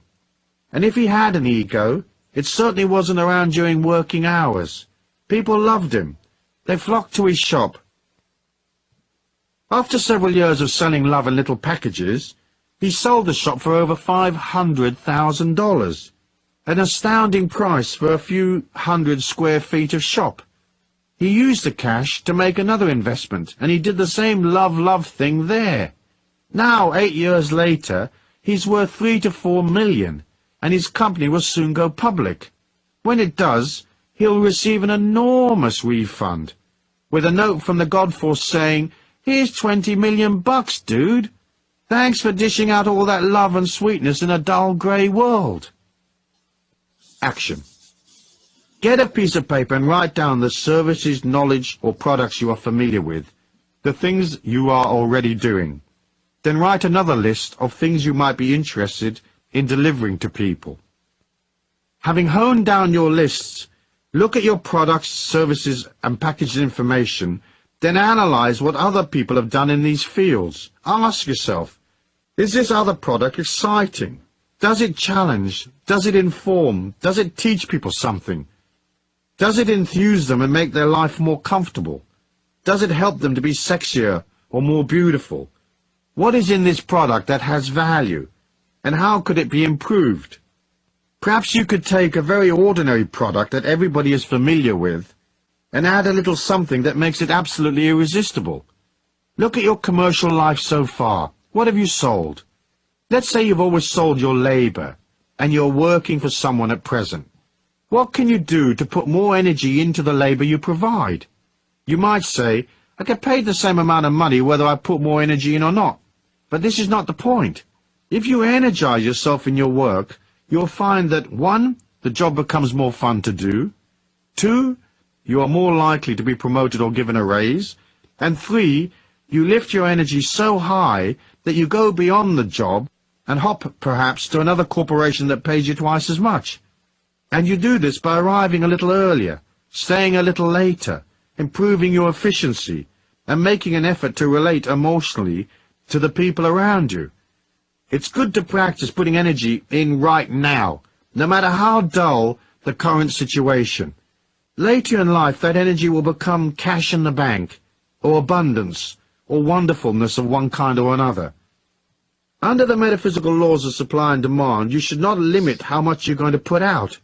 And if he had an ego, it certainly wasn't around during working hours. People loved him. They flocked to his shop. After several years of selling love in little packages, he sold the shop for over $500,000, an astounding price for a few hundred square feet of shop. He used the cash to make another investment, and he did the same love thing there. Now, 8 years later, he's worth 3 to 4 million, and his company will soon go public. When it does, he'll receive an enormous refund, with a note from the God Force saying, "Here's 20 million bucks, dude. Thanks for dishing out all that love and sweetness in a dull grey world." Action. Get a piece of paper and write down the services, knowledge, or products you are familiar with, the things you are already doing. Then write another list of things you might be interested in delivering to people. Having honed down your lists, look at your products, services, and packaged information, then analyze what other people have done in these fields. Ask yourself, is this other product exciting? Does it challenge? Does it inform? Does it teach people something? Does it enthuse them and make their life more comfortable? Does it help them to be sexier or more beautiful? What is in this product that has value, and how could it be improved? Perhaps you could take a very ordinary product that everybody is familiar with and add a little something that makes it absolutely irresistible. Look at your commercial life so far. What have you sold? Let's say you've always sold your labor, and you're working for someone at present. What can you do to put more energy into the labor you provide? You might say, I get paid the same amount of money whether I put more energy in or not. But this is not the point. If you energize yourself in your work, you'll find that 1, the job becomes more fun to do, 2, you are more likely to be promoted or given a raise, and 3, you lift your energy so high that you go beyond the job and hop perhaps to another corporation that pays you twice as much. And you do this by arriving a little earlier, staying a little later, improving your efficiency, and making an effort to relate emotionally to the people around you. It's good to practice putting energy in right now, no matter how dull the current situation. Later in life, that energy will become cash in the bank, or abundance, or wonderfulness of one kind or another. Under the metaphysical laws of supply and demand, you should not limit how much you're going to put out.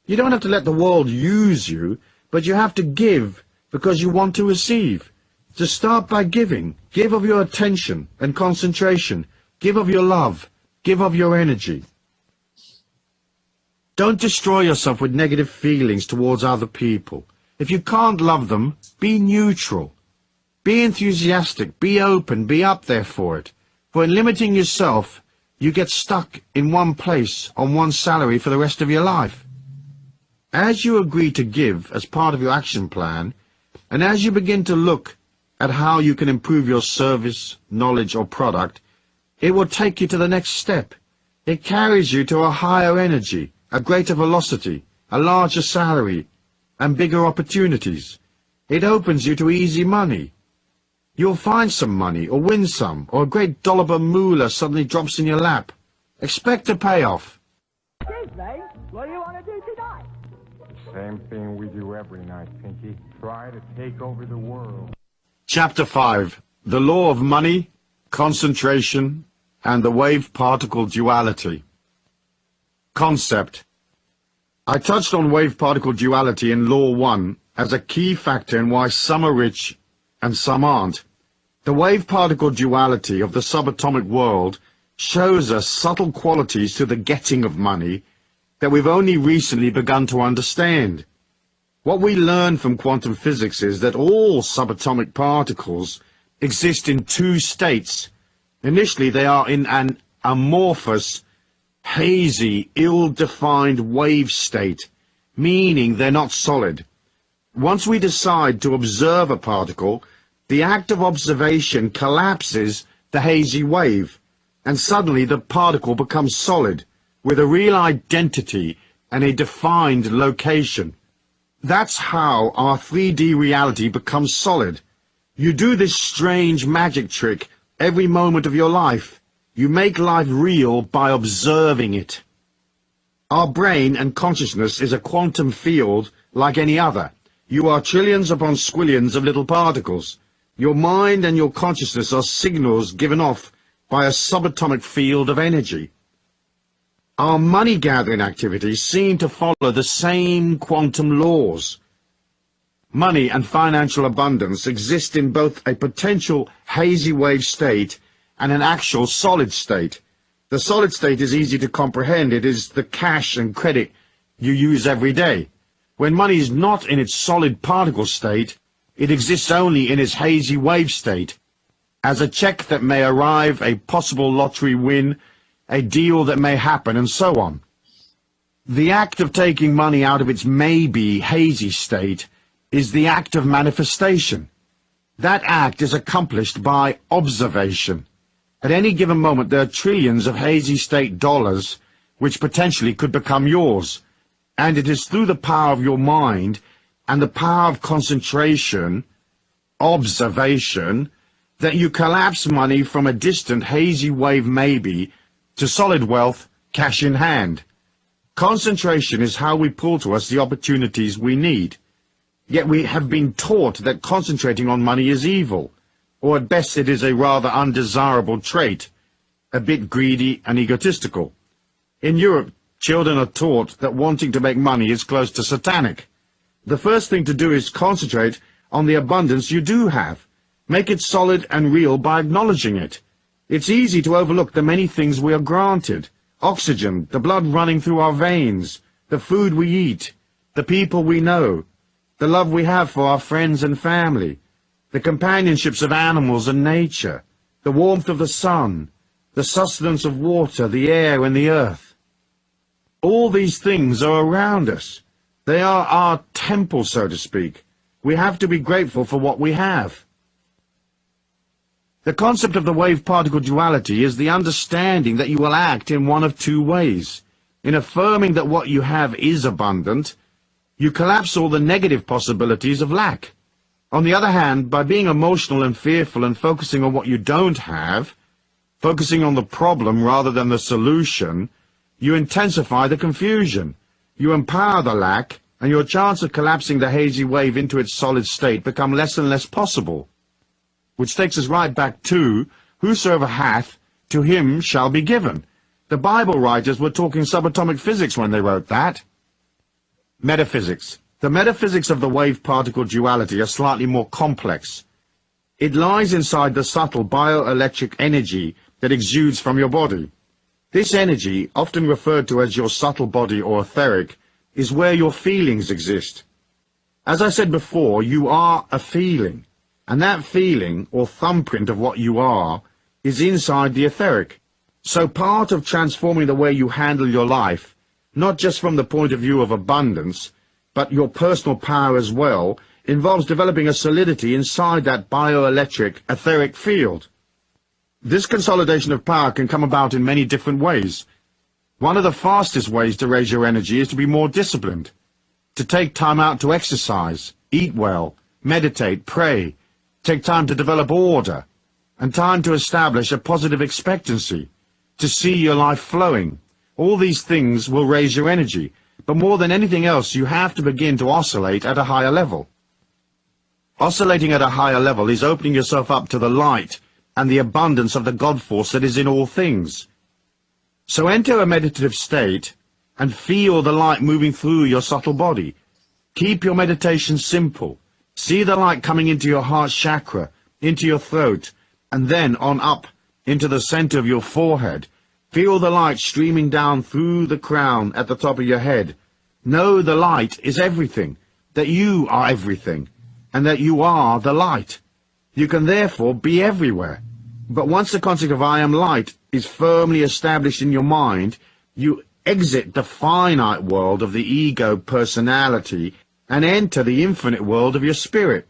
You don't have to let the world use you, but you have to give because you want to receive. To start by giving, give of your attention and concentration, give of your love, give of your energy. Don't destroy yourself with negative feelings towards other people. If you can't love them, be neutral. Be enthusiastic, be open, be up there for it. For in limiting yourself, you get stuck in one place on one salary for the rest of your life. As you agree to give as part of your action plan, and as you begin to look at how you can improve your service, knowledge, or product, it will take you to the next step. It carries you to a higher energy, a greater velocity, a larger salary, and bigger opportunities. It opens you to easy money. You'll find some money, or win some, or a great dollop of moolah suddenly drops in your lap. Expect a payoff. Excuse me, what do you want to do tonight? Same thing we do every night, Pinky. Try to take over the world. Chapter 5. The Law of Money, Concentration, and the Wave-Particle Duality. Concept. I touched on wave-particle duality in Law 1 as a key factor in why some are rich and some aren't. The wave-particle duality of the subatomic world shows us subtle qualities to the getting of money that we've only recently begun to understand. What we learn from quantum physics is that all subatomic particles exist in 2 states. Initially, they are in an amorphous, hazy, ill-defined wave state, meaning they're not solid. Once we decide to observe a particle, the act of observation collapses the hazy wave, and suddenly the particle becomes solid, with a real identity and a defined location. That's how our 3D reality becomes solid. You do this strange magic trick every moment of your life. You make life real by observing it. Our brain and consciousness is a quantum field like any other. You are trillions upon squillions of little particles. Your mind and your consciousness are signals given off by a subatomic field of energy. Our money-gathering activities seem to follow the same quantum laws. Money and financial abundance exist in both a potential hazy wave state and an actual solid state. The solid state is easy to comprehend. It is the cash and credit you use every day. When money is not in its solid particle state, it exists only in its hazy wave state, as a check that may arrive, a possible lottery win, a deal that may happen, and so on. The act of taking money out of its maybe hazy state is the act of manifestation. That act is accomplished by observation. At any given moment, there are trillions of hazy state dollars which potentially could become yours, and it is through the power of your mind and the power of concentration, observation, that you collapse money from a distant hazy wave maybe to solid wealth, cash in hand. Concentration is how we pull to us the opportunities we need. Yet we have been taught that concentrating on money is evil, or at best it is a rather undesirable trait, a bit greedy and egotistical. In Europe, children are taught that wanting to make money is close to satanic. The first thing to do is concentrate on the abundance you do have. Make it solid and real by acknowledging it. It's easy to overlook the many things we are granted. Oxygen, the blood running through our veins, the food we eat, the people we know, the love we have for our friends and family, the companionships of animals and nature, the warmth of the sun, the sustenance of water, the air and the earth. All these things are around us. They are our temple, so to speak. We have to be grateful for what we have. The concept of the wave-particle duality is the understanding that you will act in one of two ways. In affirming that what you have is abundant, you collapse all the negative possibilities of lack. On the other hand, by being emotional and fearful and focusing on what you don't have, focusing on the problem rather than the solution, you intensify the confusion. You empower the lack, and your chance of collapsing the hazy wave into its solid state become less and less possible. Which takes us right back to, whosoever hath, to him shall be given. The Bible writers were talking subatomic physics when they wrote that. Metaphysics. The metaphysics of the wave-particle duality are slightly more complex. It lies inside the subtle bioelectric energy that exudes from your body. This energy, often referred to as your subtle body or etheric, is where your feelings exist. As I said before, you are a feeling. And that feeling, or thumbprint of what you are, is inside the etheric. So part of transforming the way you handle your life, not just from the point of view of abundance, but your personal power as well, involves developing a solidity inside that bioelectric etheric field. This consolidation of power can come about in many different ways. One of the fastest ways to raise your energy is to be more disciplined, to take time out to exercise, eat well, meditate, pray, take time to develop order, and time to establish a positive expectancy, to see your life flowing. All these things will raise your energy, but more than anything else, you have to begin to oscillate at a higher level. Oscillating at a higher level is opening yourself up to the light and the abundance of the God force that is in all things. So enter a meditative state and feel the light moving through your subtle body. Keep your meditation simple. See the light coming into your heart chakra, into your throat, and then on up into the center of your forehead. Feel the light streaming down through the crown at the top of your head. Know the light is everything, that you are everything, and that you are the light. You can therefore be everywhere. But once the concept of I am light is firmly established in your mind, you exit the finite world of the ego personality and enter the infinite world of your spirit.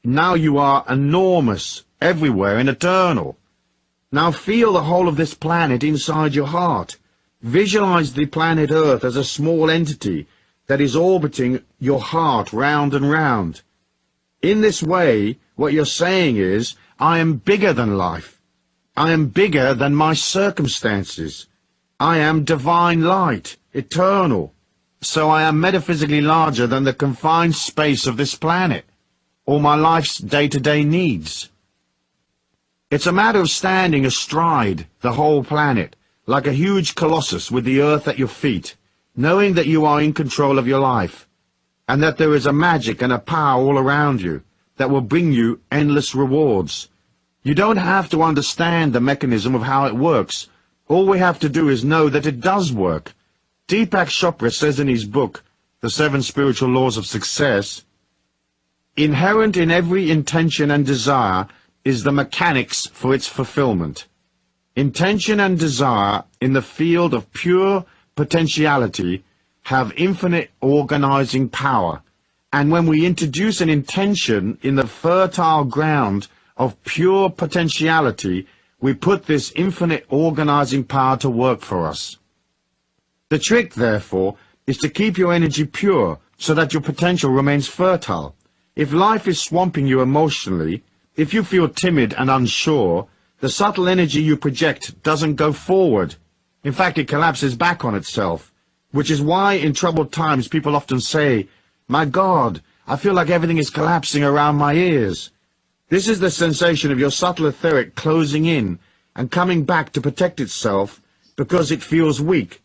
Now you are enormous, everywhere and eternal. Now feel the whole of this planet inside your heart. Visualize the planet Earth as a small entity that is orbiting your heart round and round. In this way, what you're saying is, I am bigger than life. I am bigger than my circumstances. I am divine light, eternal. So I am metaphysically larger than the confined space of this planet, or my life's day-to-day needs. It's a matter of standing astride the whole planet, like a huge colossus with the earth at your feet, knowing that you are in control of your life, and that there is a magic and a power all around you that will bring you endless rewards. You don't have to understand the mechanism of how it works. All we have to do is know that it does work. Deepak Chopra says in his book, The 7 Spiritual Laws of Success, inherent in every intention and desire is the mechanics for its fulfillment. Intention and desire in the field of pure potentiality have infinite organizing power, and when we introduce an intention in the fertile ground of pure potentiality, we put this infinite organizing power to work for us. The trick, therefore, is to keep your energy pure so that your potential remains fertile. If life is swamping you emotionally, if you feel timid and unsure, the subtle energy you project doesn't go forward. In fact, it collapses back on itself, which is why in troubled times people often say, "My God, I feel like everything is collapsing around my ears." This is the sensation of your subtle etheric closing in and coming back to protect itself because it feels weak,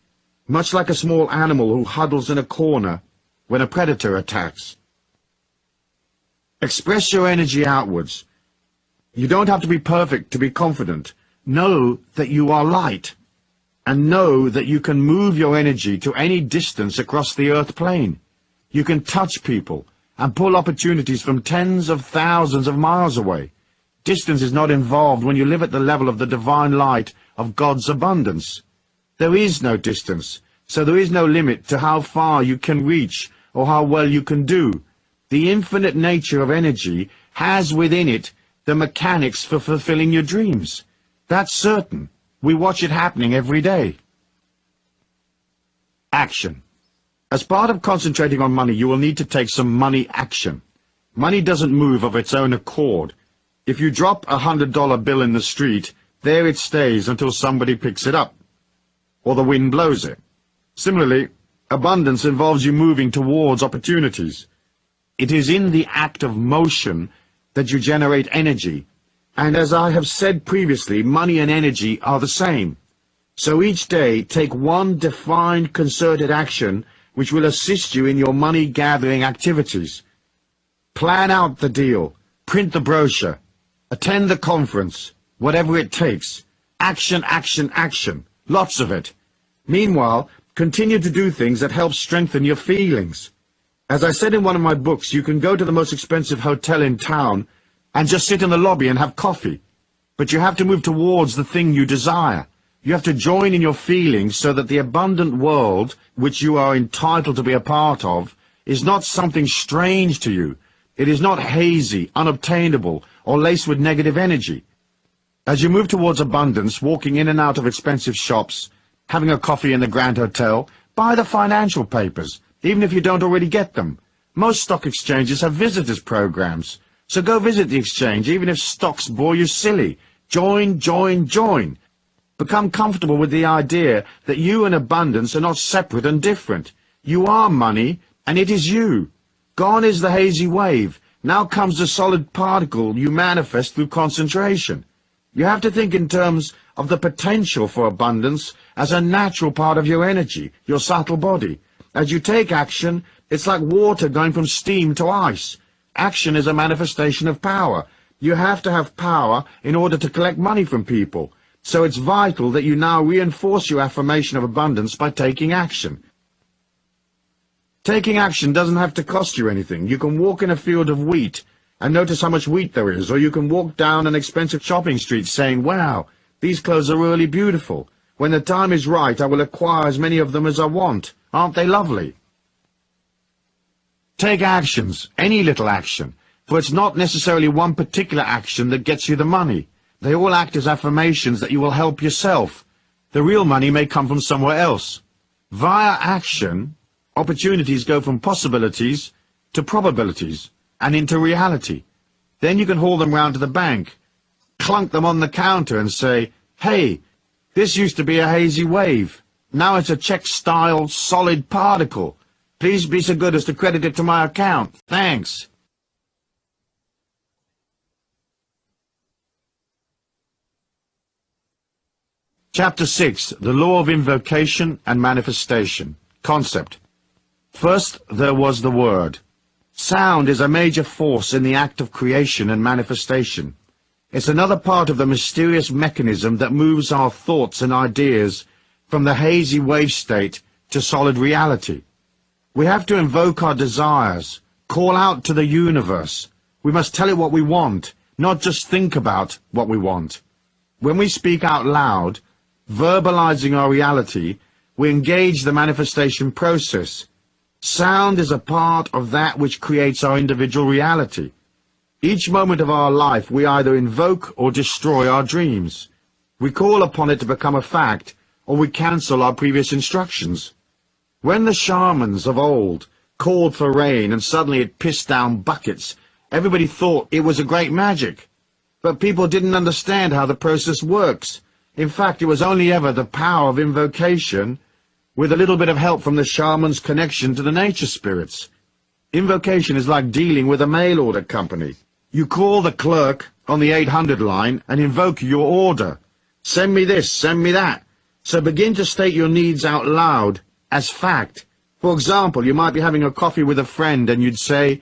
much like a small animal who huddles in a corner when a predator attacks. Express your energy outwards. You don't have to be perfect to be confident. Know that you are light, and know that you can move your energy to any distance across the earth plane. You can touch people and pull opportunities from tens of thousands of miles away. Distance is not involved when you live at the level of the divine light of God's abundance. There is no distance. so there is no limit to how far you can reach or how well you can do. The infinite nature of energy has within it the mechanics for fulfilling your dreams. That's certain. We watch it happening every day. Action. As part of concentrating on money, you will need to take some money action. Money doesn't move of its own accord. If you drop a $100 bill in the street, there it stays until somebody picks it up, or the wind blows it. Similarly, abundance involves you moving towards opportunities. It is in the act of motion that you generate energy, and as I have said previously, money and energy are the same. So each day, take one defined, concerted action which will assist you in your money-gathering activities. Plan out the deal, print the brochure, attend the conference, whatever it takes. Action, action, action. Lots of it. Meanwhile, continue to do things that help strengthen your feelings. As I said in one of my books, you can go to the most expensive hotel in town and just sit in the lobby and have coffee. But you have to move towards the thing you desire. You have to join in your feelings so that the abundant world, which you are entitled to be a part of, is not something strange to you. It is not hazy, unobtainable, or laced with negative energy. As you move towards abundance, walking in and out of expensive shops, having a coffee in the Grand Hotel, buy the financial papers, even if you don't already get them. Most stock exchanges have visitors programs, so go visit the exchange, even if stocks bore you silly. Join, join, join. Become comfortable with the idea that you and abundance are not separate and different. You are money, and it is you. Gone is the hazy wave. Now comes the solid particle you manifest through concentration. You have to think in terms of the potential for abundance as a natural part of your energy, your subtle body. As you take action, it's like water going from steam to ice. Action is a manifestation of power. You have to have power in order to collect money from people. So it's vital that you now reinforce your affirmation of abundance by taking action. Taking action doesn't have to cost you anything. You can walk in a field of wheat and notice how much wheat there is, or you can walk down an expensive shopping street saying, "Wow, these clothes are really beautiful. When the time is right, I will acquire as many of them as I want. Aren't they lovely?" Take actions, any little action, for it's not necessarily one particular action that gets you the money. They all act as affirmations that you will help yourself. The real money may come from somewhere else. Via action, opportunities go from possibilities to probabilities and into reality. Then you can haul them round to the bank, clunk them on the counter and say, "Hey, this used to be a hazy wave. Now it's a check-style solid particle. Please be so good as to credit it to my account. Thanks." Chapter 6. The Law of Invocation and Manifestation. Concept. First, there was the Word. Sound is a major force in the act of creation and manifestation. It's another part of the mysterious mechanism that moves our thoughts and ideas from the hazy wave state to solid reality. We have to invoke our desires, call out to the universe. We must tell it what we want, not just think about what we want. When we speak out loud, verbalizing our reality, we engage the manifestation process. Sound is a part of that which creates our individual reality. Each moment of our life we either invoke or destroy our dreams. We call upon it to become a fact, or we cancel our previous instructions. When the shamans of old called for rain and suddenly it pissed down buckets, everybody thought it was a great magic. But people didn't understand how the process works. In fact, it was only ever the power of invocation with a little bit of help from the shaman's connection to the nature spirits. Invocation is like dealing with a mail order company. You call the clerk on the 800 line and invoke your order. Send me this, send me that. So begin to state your needs out loud as fact. For example, you might be having a coffee with a friend and you'd say,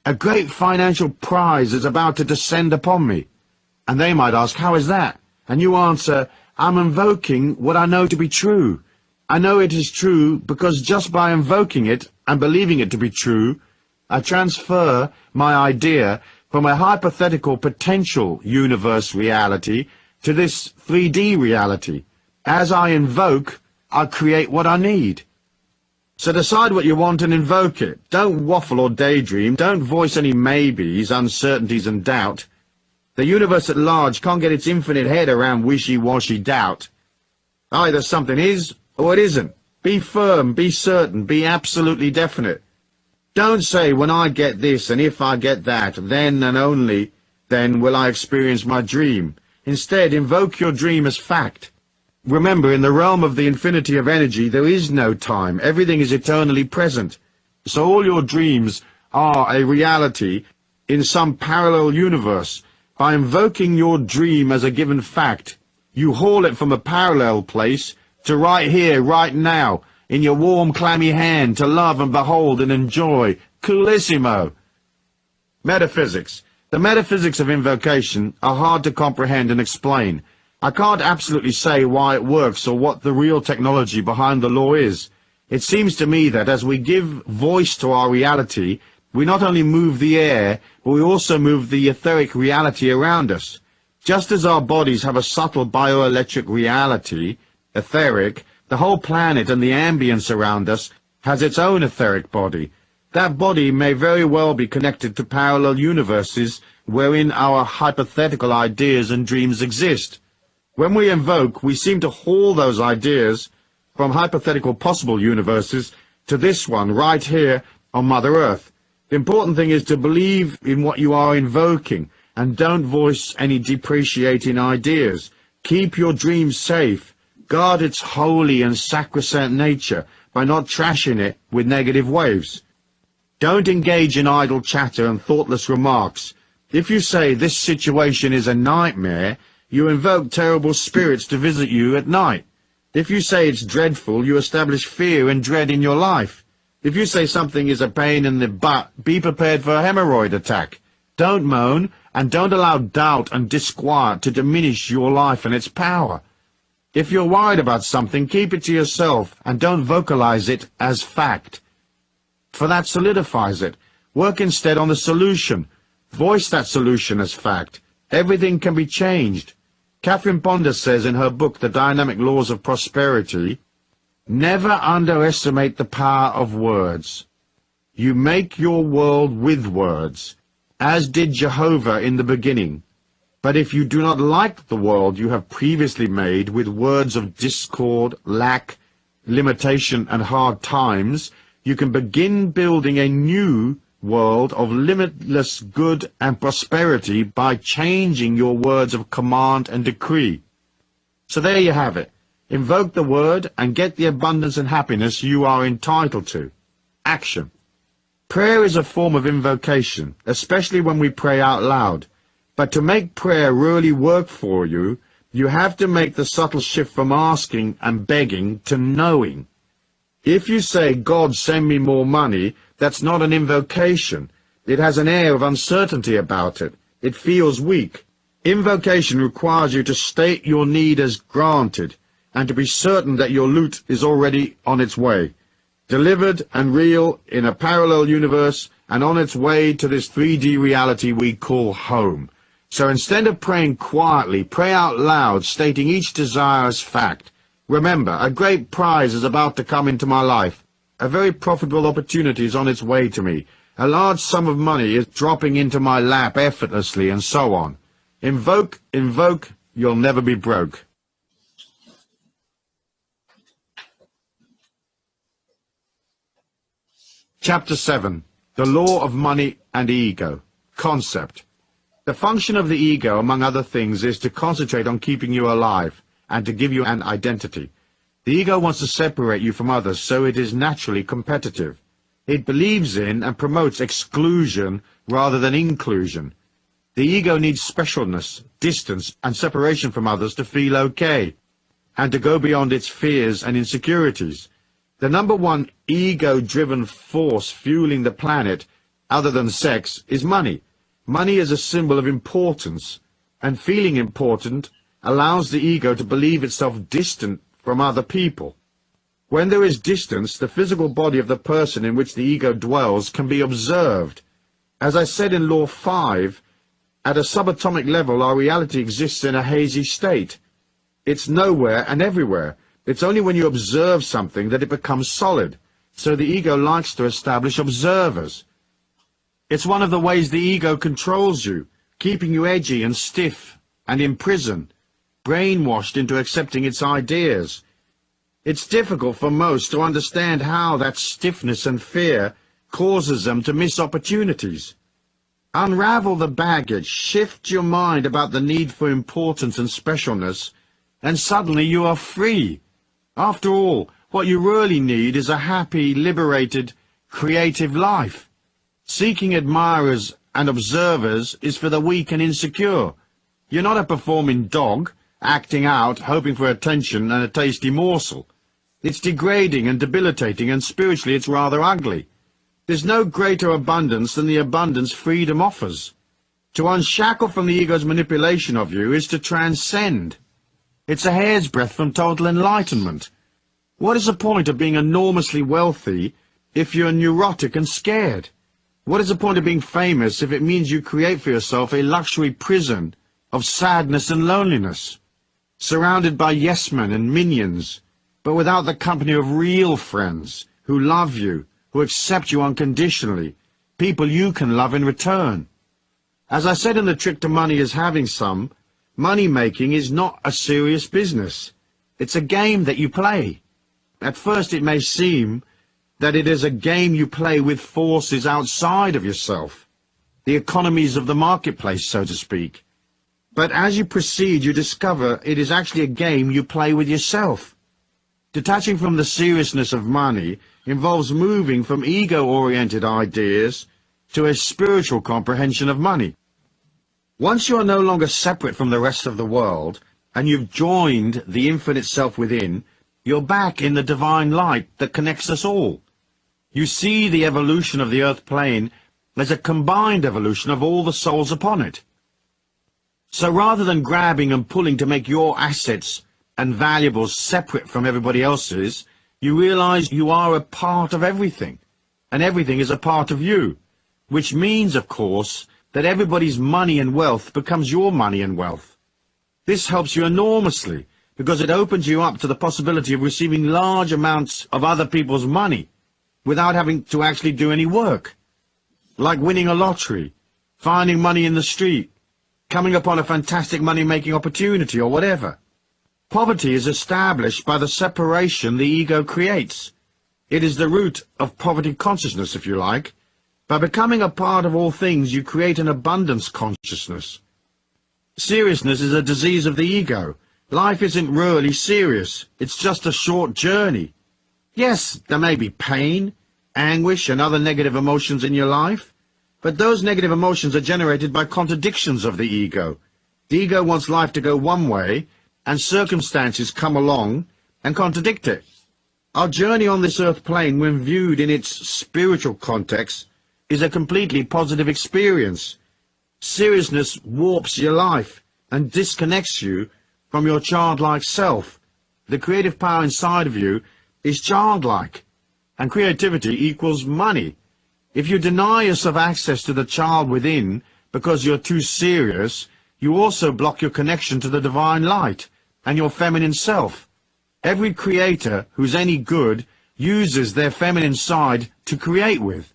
"A great financial prize is about to descend upon me." And they might ask, "How is that?" And you answer, "I'm invoking what I know to be true. I know it is true because just by invoking it and believing it to be true, I transfer my idea from a hypothetical potential universe reality to this 3D reality. As I invoke, I create what I need. So decide what you want and invoke it. Don't waffle or daydream. Don't voice any maybes, uncertainties and doubt. The universe at large can't get its infinite head around wishy-washy doubt. Either something is or it isn't. Be firm, be certain, be absolutely definite. Don't say, when I get this and if I get that, then and only then will I experience my dream. Instead, invoke your dream as fact. Remember, in the realm of the infinity of energy, there is no time. Everything is eternally present. So all your dreams are a reality in some parallel universe. By invoking your dream as a given fact, you haul it from a parallel place to right here, right now, in your warm, clammy hand, to love and behold and enjoy. Coolissimo! Metaphysics. The metaphysics of invocation are hard to comprehend and explain. I can't absolutely say why it works or what the real technology behind the law is. It seems to me that as we give voice to our reality, we not only move the air, but we also move the etheric reality around us. Just as our bodies have a subtle bioelectric reality, etheric, the whole planet and the ambience around us has its own etheric body. That body may very well be connected to parallel universes wherein our hypothetical ideas and dreams exist. When we invoke, we seem to haul those ideas from hypothetical possible universes to this one right here on Mother Earth. The important thing is to believe in what you are invoking and don't voice any depreciating ideas. Keep your dreams safe. Guard its holy and sacrosanct nature by not trashing it with negative waves. Don't engage in idle chatter and thoughtless remarks. If you say this situation is a nightmare, you invoke terrible spirits to visit you at night. If you say it's dreadful, you establish fear and dread in your life. If you say something is a pain in the butt, be prepared for a hemorrhoid attack. Don't moan, and don't allow doubt and disquiet to diminish your life and its power. If you're worried about something, keep it to yourself, and don't vocalize it as fact, for that solidifies it. Work instead on the solution. Voice that solution as fact. Everything can be changed. Catherine Ponder says in her book, The Dynamic Laws of Prosperity, never underestimate the power of words. You make your world with words, as did Jehovah in the beginning. But if you do not like the world you have previously made with words of discord, lack, limitation, and hard times, you can begin building a new world of limitless good and prosperity by changing your words of command and decree. So there you have it. Invoke the word and get the abundance and happiness you are entitled to. Action. Prayer is a form of invocation, especially when we pray out loud. But to make prayer really work for you, you have to make the subtle shift from asking and begging to knowing. If you say, God, send me more money, that's not an invocation. It has an air of uncertainty about it. It feels weak. Invocation requires you to state your need as granted, and to be certain that your loot is already on its way, delivered and real in a parallel universe, and on its way to this 3D reality we call home. So instead of praying quietly, pray out loud, stating each desire as fact. Remember, a great prize is about to come into my life. A very profitable opportunity is on its way to me. A large sum of money is dropping into my lap effortlessly, and so on. Invoke, invoke, you'll never be broke. Chapter 7. The Law of Money and Ego. Concept. The function of the ego, among other things, is to concentrate on keeping you alive and to give you an identity. The ego wants to separate you from others, so it is naturally competitive. It believes in and promotes exclusion rather than inclusion. The ego needs specialness, distance, and separation from others to feel okay, and to go beyond its fears and insecurities. The number one ego-driven force fueling the planet, other than sex, is money. Money is a symbol of importance, and feeling important allows the ego to believe itself distant from other people. When there is distance, the physical body of the person in which the ego dwells can be observed. As I said in Law 5, at a subatomic level our reality exists in a hazy state. It's nowhere and everywhere, It's only when you observe something that it becomes solid. So the ego likes to establish observers. It's one of the ways the ego controls you, keeping you edgy and stiff and in prison, brainwashed into accepting its ideas. It's difficult for most to understand how that stiffness and fear causes them to miss opportunities. Unravel the baggage, shift your mind about the need for importance and specialness, and suddenly you are free. After all, what you really need is a happy, liberated, creative life. Seeking admirers and observers is for the weak and insecure. You're not a performing dog, acting out, hoping for attention and a tasty morsel. It's degrading and debilitating, and spiritually it's rather ugly. There's no greater abundance than the abundance freedom offers. To unshackle from the ego's manipulation of you is to transcend. It's a hair's breadth from total enlightenment. What is the point of being enormously wealthy if you're neurotic and scared? What is the point of being famous if it means you create for yourself a luxury prison of sadness and loneliness, surrounded by yes-men and minions, but without the company of real friends who love you, who accept you unconditionally, people you can love in return? As I said in The Trick to Money is Having Some, money-making is not a serious business. It's a game that you play. At first it may seem that it is a game you play with forces outside of yourself, the economies of the marketplace, so to speak. But as you proceed, you discover it is actually a game you play with yourself. Detaching from the seriousness of money involves moving from ego-oriented ideas to a spiritual comprehension of money. Once you are no longer separate from the rest of the world, and you've joined the infinite self within, you're back in the divine light that connects us all. You see the evolution of the earth plane as a combined evolution of all the souls upon it. So rather than grabbing and pulling to make your assets and valuables separate from everybody else's, you realize you are a part of everything, and everything is a part of you, which means, of course, that everybody's money and wealth becomes your money and wealth. This helps you enormously, because it opens you up to the possibility of receiving large amounts of other people's money without having to actually do any work, like winning a lottery, finding money in the street, coming upon a fantastic money-making opportunity or whatever. Poverty is established by the separation the ego creates. It is the root of poverty consciousness, if you like. By becoming a part of all things, you create an abundance consciousness. Seriousness is a disease of the ego. Life isn't really serious. It's just a short journey. Yes, there may be pain, anguish, and other negative emotions in your life, but those negative emotions are generated by contradictions of the ego. The ego wants life to go one way, and circumstances come along and contradict it. Our journey on this earth plane, when viewed in its spiritual context, is a completely positive experience. Seriousness warps your life and disconnects you from your childlike self. The creative power inside of you is childlike, and creativity equals money. If you deny yourself access to the child within because you're too serious, you also block your connection to the divine light and your feminine self. Every creator who's any good uses their feminine side to create with.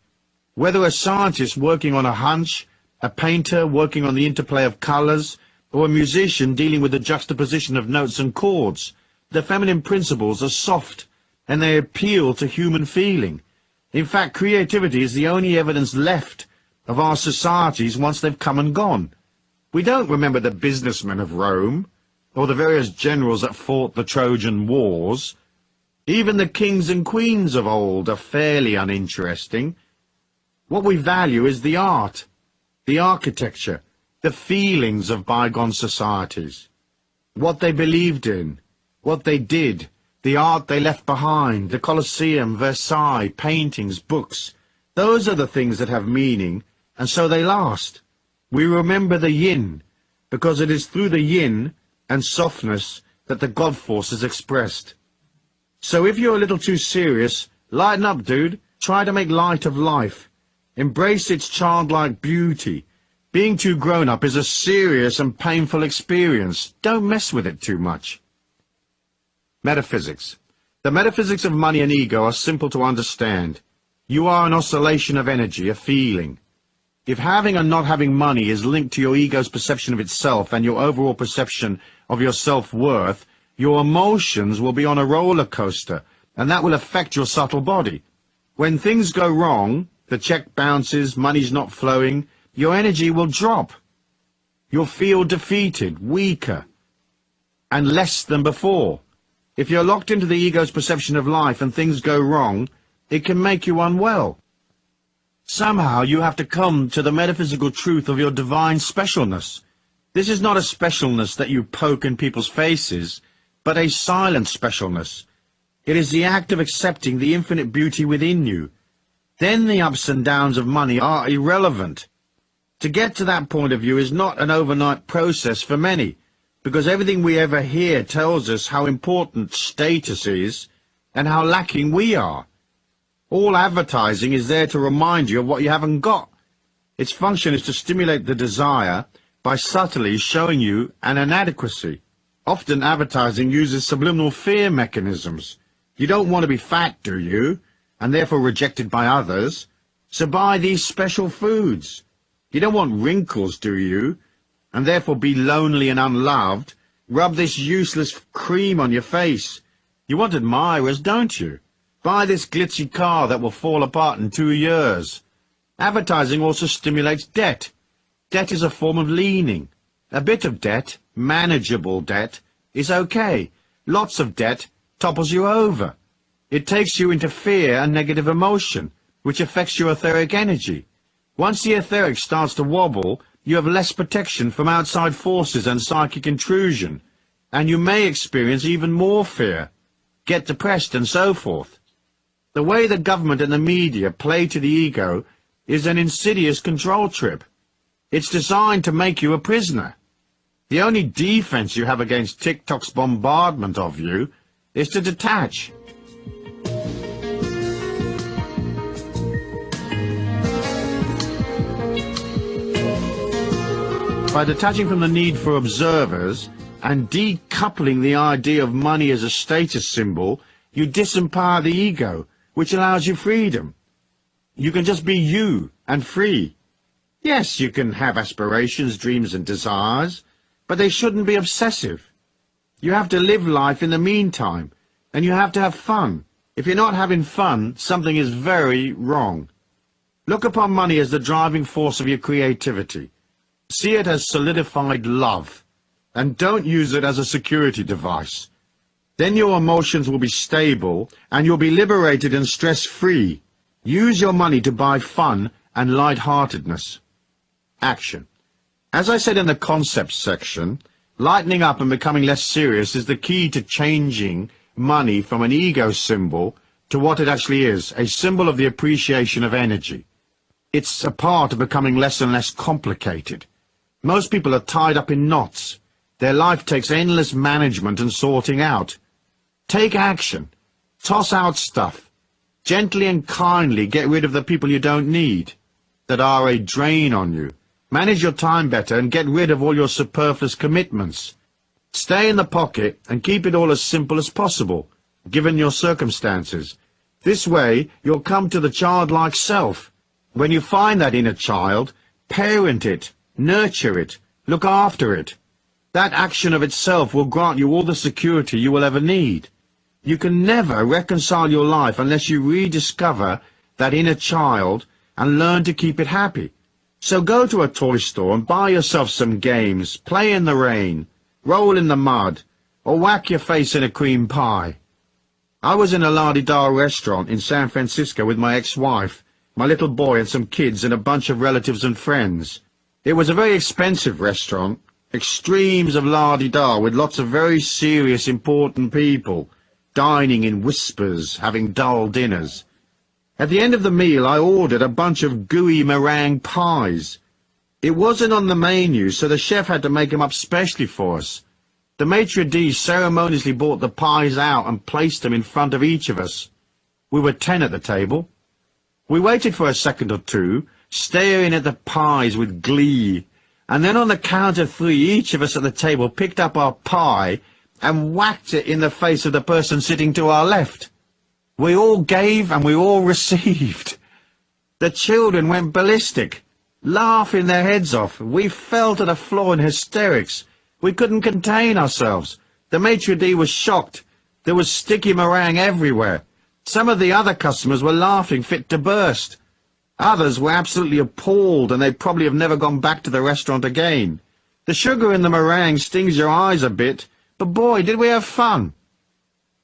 Whether a scientist working on a hunch, a painter working on the interplay of colors, or a musician dealing with the juxtaposition of notes and chords, the feminine principles are soft and they appeal to human feeling. In fact, creativity is the only evidence left of our societies once they've come and gone. We don't remember the businessmen of Rome, or the various generals that fought the Trojan Wars. Even the kings and queens of old are fairly uninteresting. What we value is the art, the architecture, the feelings of bygone societies, what they believed in, what they did, the art they left behind, the Colosseum, Versailles, paintings, books. Those are the things that have meaning, and so they last. We remember the yin, because it is through the yin and softness that the God force is expressed. So if you're a little too serious, lighten up, dude. Try to make light of life. Embrace its childlike beauty. Being too grown-up is a serious and painful experience. Don't mess with it too much. Metaphysics. The metaphysics of money and ego are simple to understand. You are an oscillation of energy, a feeling. If having and not having money is linked to your ego's perception of itself and your overall perception of your self-worth, your emotions will be on a roller coaster, and that will affect your subtle body. When things go wrong, the check bounces, money's not flowing, your energy will drop. You'll feel defeated, weaker, and less than before. If you're locked into the ego's perception of life and things go wrong, it can make you unwell. Somehow you have to come to the metaphysical truth of your divine specialness. This is not a specialness that you poke in people's faces, but a silent specialness. It is the act of accepting the infinite beauty within you. Then the ups and downs of money are irrelevant. To get to that point of view is not an overnight process for many, because everything we ever hear tells us how important status is and how lacking we are. All advertising is there to remind you of what you haven't got. Its function is to stimulate the desire by subtly showing you an inadequacy. Often advertising uses subliminal fear mechanisms. You don't want to be fat, do you? And therefore rejected by others. So buy these special foods. You don't want wrinkles, do you? And therefore be lonely and unloved. Rub this useless cream on your face. You want admirers, don't you? Buy this glitzy car that will fall apart in 2 years. Advertising also stimulates debt. Debt is a form of leaning. A bit of debt, manageable debt, is okay. Lots of debt topples you over. It takes you into fear and negative emotion, which affects your etheric energy. Once the etheric starts to wobble, you have less protection from outside forces and psychic intrusion, and you may experience even more fear, get depressed and so forth. The way the government and the media play to the ego is an insidious control trip. It's designed to make you a prisoner. The only defense you have against TikTok's bombardment of you is to detach. By detaching from the need for observers and decoupling the idea of money as a status symbol, you disempower the ego, which allows you freedom. You can just be you and free. Yes, you can have aspirations, dreams and desires, but they shouldn't be obsessive. You have to live life in the meantime, and you have to have fun. If you're not having fun, something is very wrong. Look upon money as the driving force of your creativity. See it as solidified love, and don't use it as a security device. Then your emotions will be stable, and you'll be liberated and stress-free. Use your money to buy fun and light-heartedness. Action. As I said in the concepts section, lightening up and becoming less serious is the key to changing money from an ego symbol to what it actually is, a symbol of the appreciation of energy. It's a part of becoming less and less complicated. Most people are tied up in knots. Their life takes endless management and sorting out. Take action. Toss out stuff. Gently and kindly get rid of the people you don't need, that are a drain on you. Manage your time better and get rid of all your superfluous commitments. Stay in the pocket and keep it all as simple as possible, given your circumstances. This way, you'll come to the childlike self. When you find that inner child, parent it, nurture it, look after it. That action of itself will grant you all the security you will ever need. You can never reconcile your life unless you rediscover that inner child and learn to keep it happy. So go to a toy store and buy yourself some games, play in the rain, roll in the mud, or whack your face in a cream pie. I was in a la-di-da restaurant in San Francisco with my ex-wife, my little boy and some kids and a bunch of relatives and friends. It was a very expensive restaurant, extremes of la-di-da with lots of very serious, important people, dining in whispers, having dull dinners. At the end of the meal, I ordered a bunch of gooey meringue pies. It wasn't on the menu, so the chef had to make them up specially for us. The maitre d' ceremoniously brought the pies out and placed them in front of each of us. We were 10 at the table. We waited for a second or two, staring at the pies with glee, and then on the count of 3, each of us at the table picked up our pie and whacked it in the face of the person sitting to our left. We all gave and we all received. The children went ballistic, laughing their heads off. We fell to the floor in hysterics. We couldn't contain ourselves. The maitre d' was shocked. There was sticky meringue everywhere. Some of the other customers were laughing fit to burst. Others were absolutely appalled, and they probably have never gone back to the restaurant again. The sugar in the meringue stings your eyes a bit, but boy, did we have fun.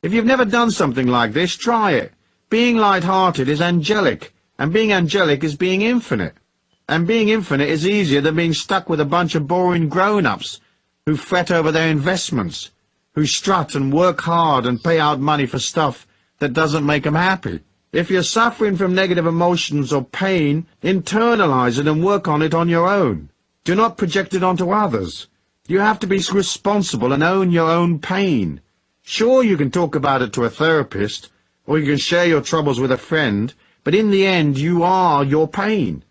If you've never done something like this, try it. Being light-hearted is angelic, and being angelic is being infinite. And being infinite is easier than being stuck with a bunch of boring grown-ups who fret over their investments, who strut and work hard and pay out money for stuff that doesn't make them happy. If you're suffering from negative emotions or pain, internalize it and work on it on your own. Do not project it onto others. You have to be responsible and own your own pain. Sure, you can talk about it to a therapist, or you can share your troubles with a friend, but in the end, you are your pain.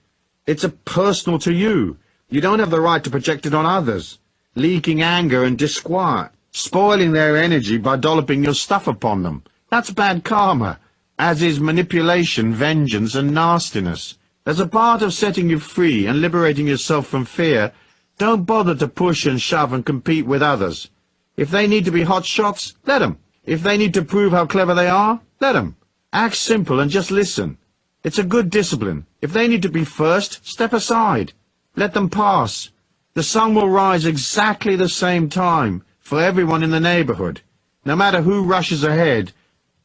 It's personal to you. You don't have the right to project it on others, leaking anger and disquiet, spoiling their energy by dolloping your stuff upon them. That's bad karma, as is manipulation, vengeance, and nastiness. As a part of setting you free and liberating yourself from fear, don't bother to push and shove and compete with others. If they need to be hot shots, let them. If they need to prove how clever they are, let them. Act simple and just listen. It's a good discipline. If they need to be first, step aside. Let them pass. The sun will rise exactly the same time for everyone in the neighborhood, no matter who rushes ahead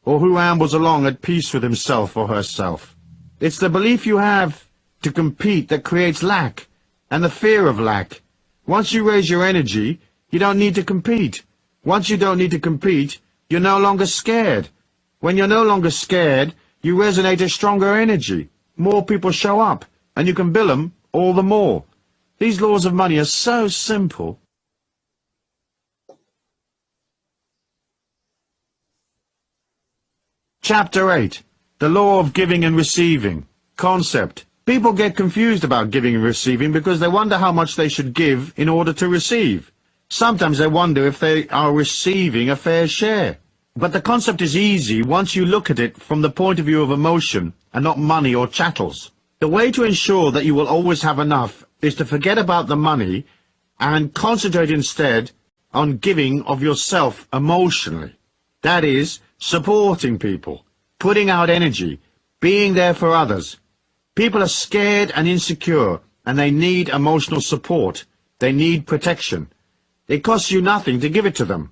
or who ambles along at peace with himself or herself. It's the belief you have to compete that creates lack, and the fear of lack. Once you raise your energy, you don't need to compete. Once you don't need to compete, you're no longer scared. When you're no longer scared, you resonate a stronger energy. More people show up, and you can bill them all the more. These laws of money are so simple. Chapter 8. The Law of Giving and Receiving. Concept. People get confused about giving and receiving because they wonder how much they should give in order to receive. Sometimes they wonder if they are receiving a fair share. But the concept is easy once you look at it from the point of view of emotion and not money or chattels. The way to ensure that you will always have enough is to forget about the money and concentrate instead on giving of yourself emotionally. That is, supporting people, putting out energy, being there for others. People are scared and insecure, and they need emotional support. They need protection. It costs you nothing to give it to them.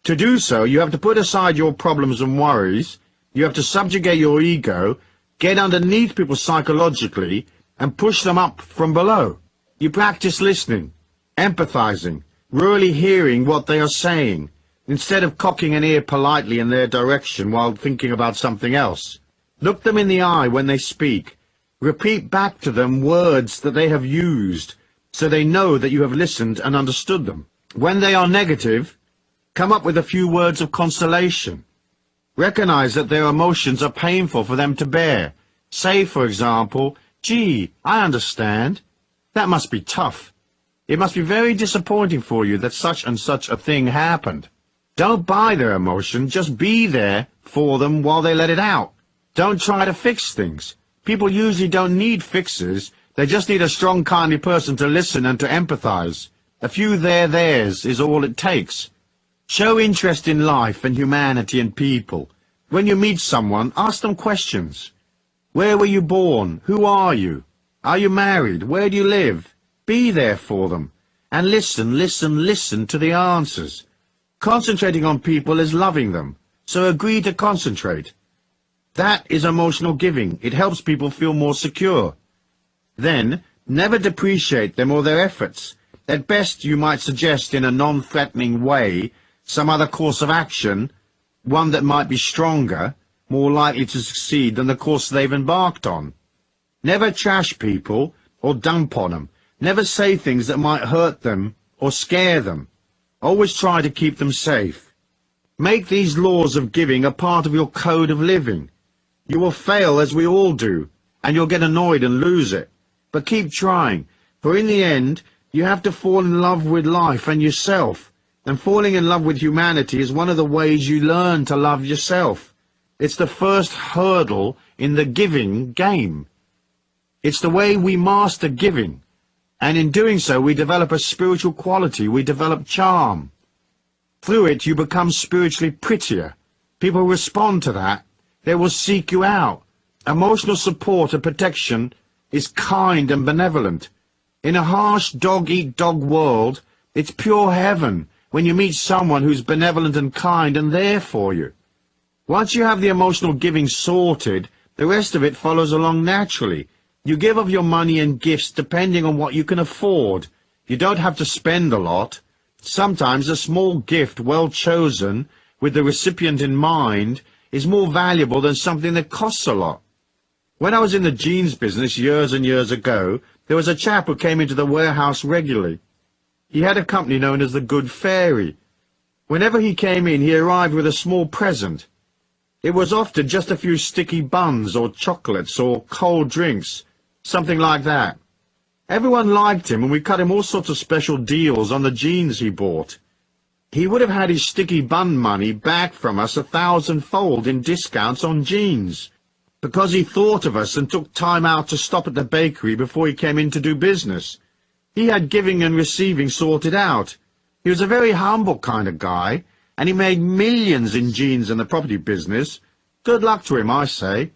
To do so, you have to put aside your problems and worries. You have to subjugate your ego, get underneath people psychologically, and push them up from below. You practice listening, empathizing, really hearing what they are saying, instead of cocking an ear politely in their direction while thinking about something else. Look them in the eye when they speak. Repeat back to them words that they have used, so they know that you have listened and understood them. When they are negative, come up with a few words of consolation. Recognize that their emotions are painful for them to bear. Say, for example, "Gee, I understand. That must be tough. It must be very disappointing for you that such and such a thing happened." Don't buy their emotion, just be there for them while they let it out. Don't try to fix things. People usually don't need fixes, they just need a strong, kindly person to listen and to empathize. A few theirs is all it takes. Show interest in life and humanity and people. When you meet someone, ask them questions. Where were you born? Who are you? Are you married? Where do you live? Be there for them. And listen, listen, listen to the answers. Concentrating on people is loving them, so agree to concentrate. That is emotional giving. It helps people feel more secure. Then, never depreciate them or their efforts. At best, you might suggest in a non-threatening way some other course of action, one that might be stronger, more likely to succeed than the course they've embarked on. Never trash people or dump on them. Never say things that might hurt them or scare them. Always try to keep them safe. Make these laws of giving a part of your code of living. You will fail, as we all do, and you'll get annoyed and lose it. But keep trying, for in the end, you have to fall in love with life and yourself. And falling in love with humanity is one of the ways you learn to love yourself. It's the first hurdle in the giving game. It's the way we master giving. And in doing so, we develop a spiritual quality. We develop charm. Through it, you become spiritually prettier. People respond to that. They will seek you out. Emotional support and protection is kind and benevolent. In a harsh dog-eat-dog world, it's pure heaven when you meet someone who's benevolent and kind and there for you. Once you have the emotional giving sorted, the rest of it follows along naturally. You give of your money and gifts depending on what you can afford. You don't have to spend a lot. Sometimes a small gift, well chosen, with the recipient in mind, is more valuable than something that costs a lot. When I was in the jeans business years and years ago, there was a chap who came into the warehouse regularly. He had a company known as the Good Fairy. Whenever he came in, he arrived with a small present. It was often just a few sticky buns or chocolates or cold drinks, something like that. Everyone liked him, and we cut him all sorts of special deals on the jeans he bought. He would have had his sticky bun money back from us 1,000-fold in discounts on jeans, because he thought of us and took time out to stop at the bakery before he came in to do business. He had giving and receiving sorted out. He was a very humble kind of guy, and he made millions in jeans and the property business. Good luck to him, I say.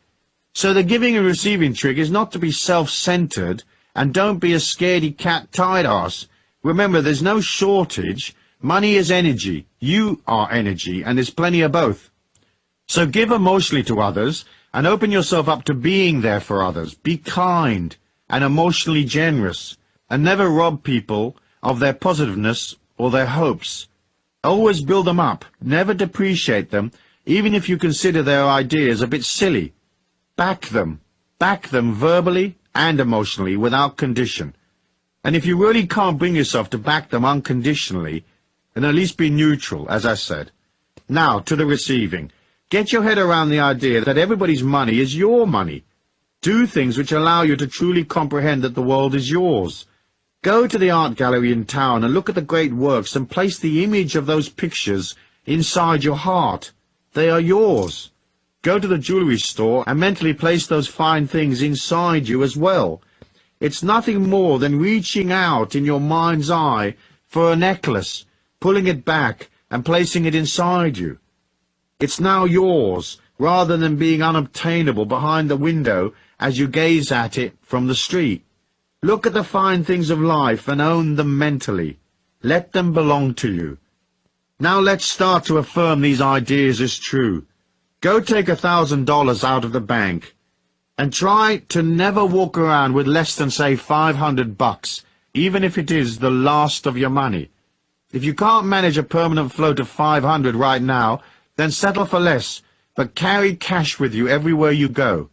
So the giving and receiving trick is not to be self-centered, and don't be a scaredy-cat tight-ass. Remember, there's no shortage. Money is energy. You are energy, and there's plenty of both. So give emotionally to others, and open yourself up to being there for others. Be kind and emotionally generous, and never rob people of their positiveness or their hopes. Always build them up. Never depreciate them, even if you consider their ideas a bit silly. Back them. Back them verbally and emotionally without condition. And if you really can't bring yourself to back them unconditionally, then at least be neutral, as I said. Now, to the receiving. Get your head around the idea that everybody's money is your money. Do things which allow you to truly comprehend that the world is yours. Go to the art gallery in town and look at the great works and place the image of those pictures inside your heart. They are yours. Go to the jewelry store and mentally place those fine things inside you as well. It's nothing more than reaching out in your mind's eye for a necklace, pulling it back and placing it inside you. It's now yours, rather than being unobtainable behind the window as you gaze at it from the street. Look at the fine things of life and own them mentally. Let them belong to you. Now let's start to affirm these ideas as true. Go take $1,000 out of the bank and try to never walk around with less than, say, $500, even if it is the last of your money. If you can't manage a permanent float of 500 right now, then settle for less, but carry cash with you everywhere you go.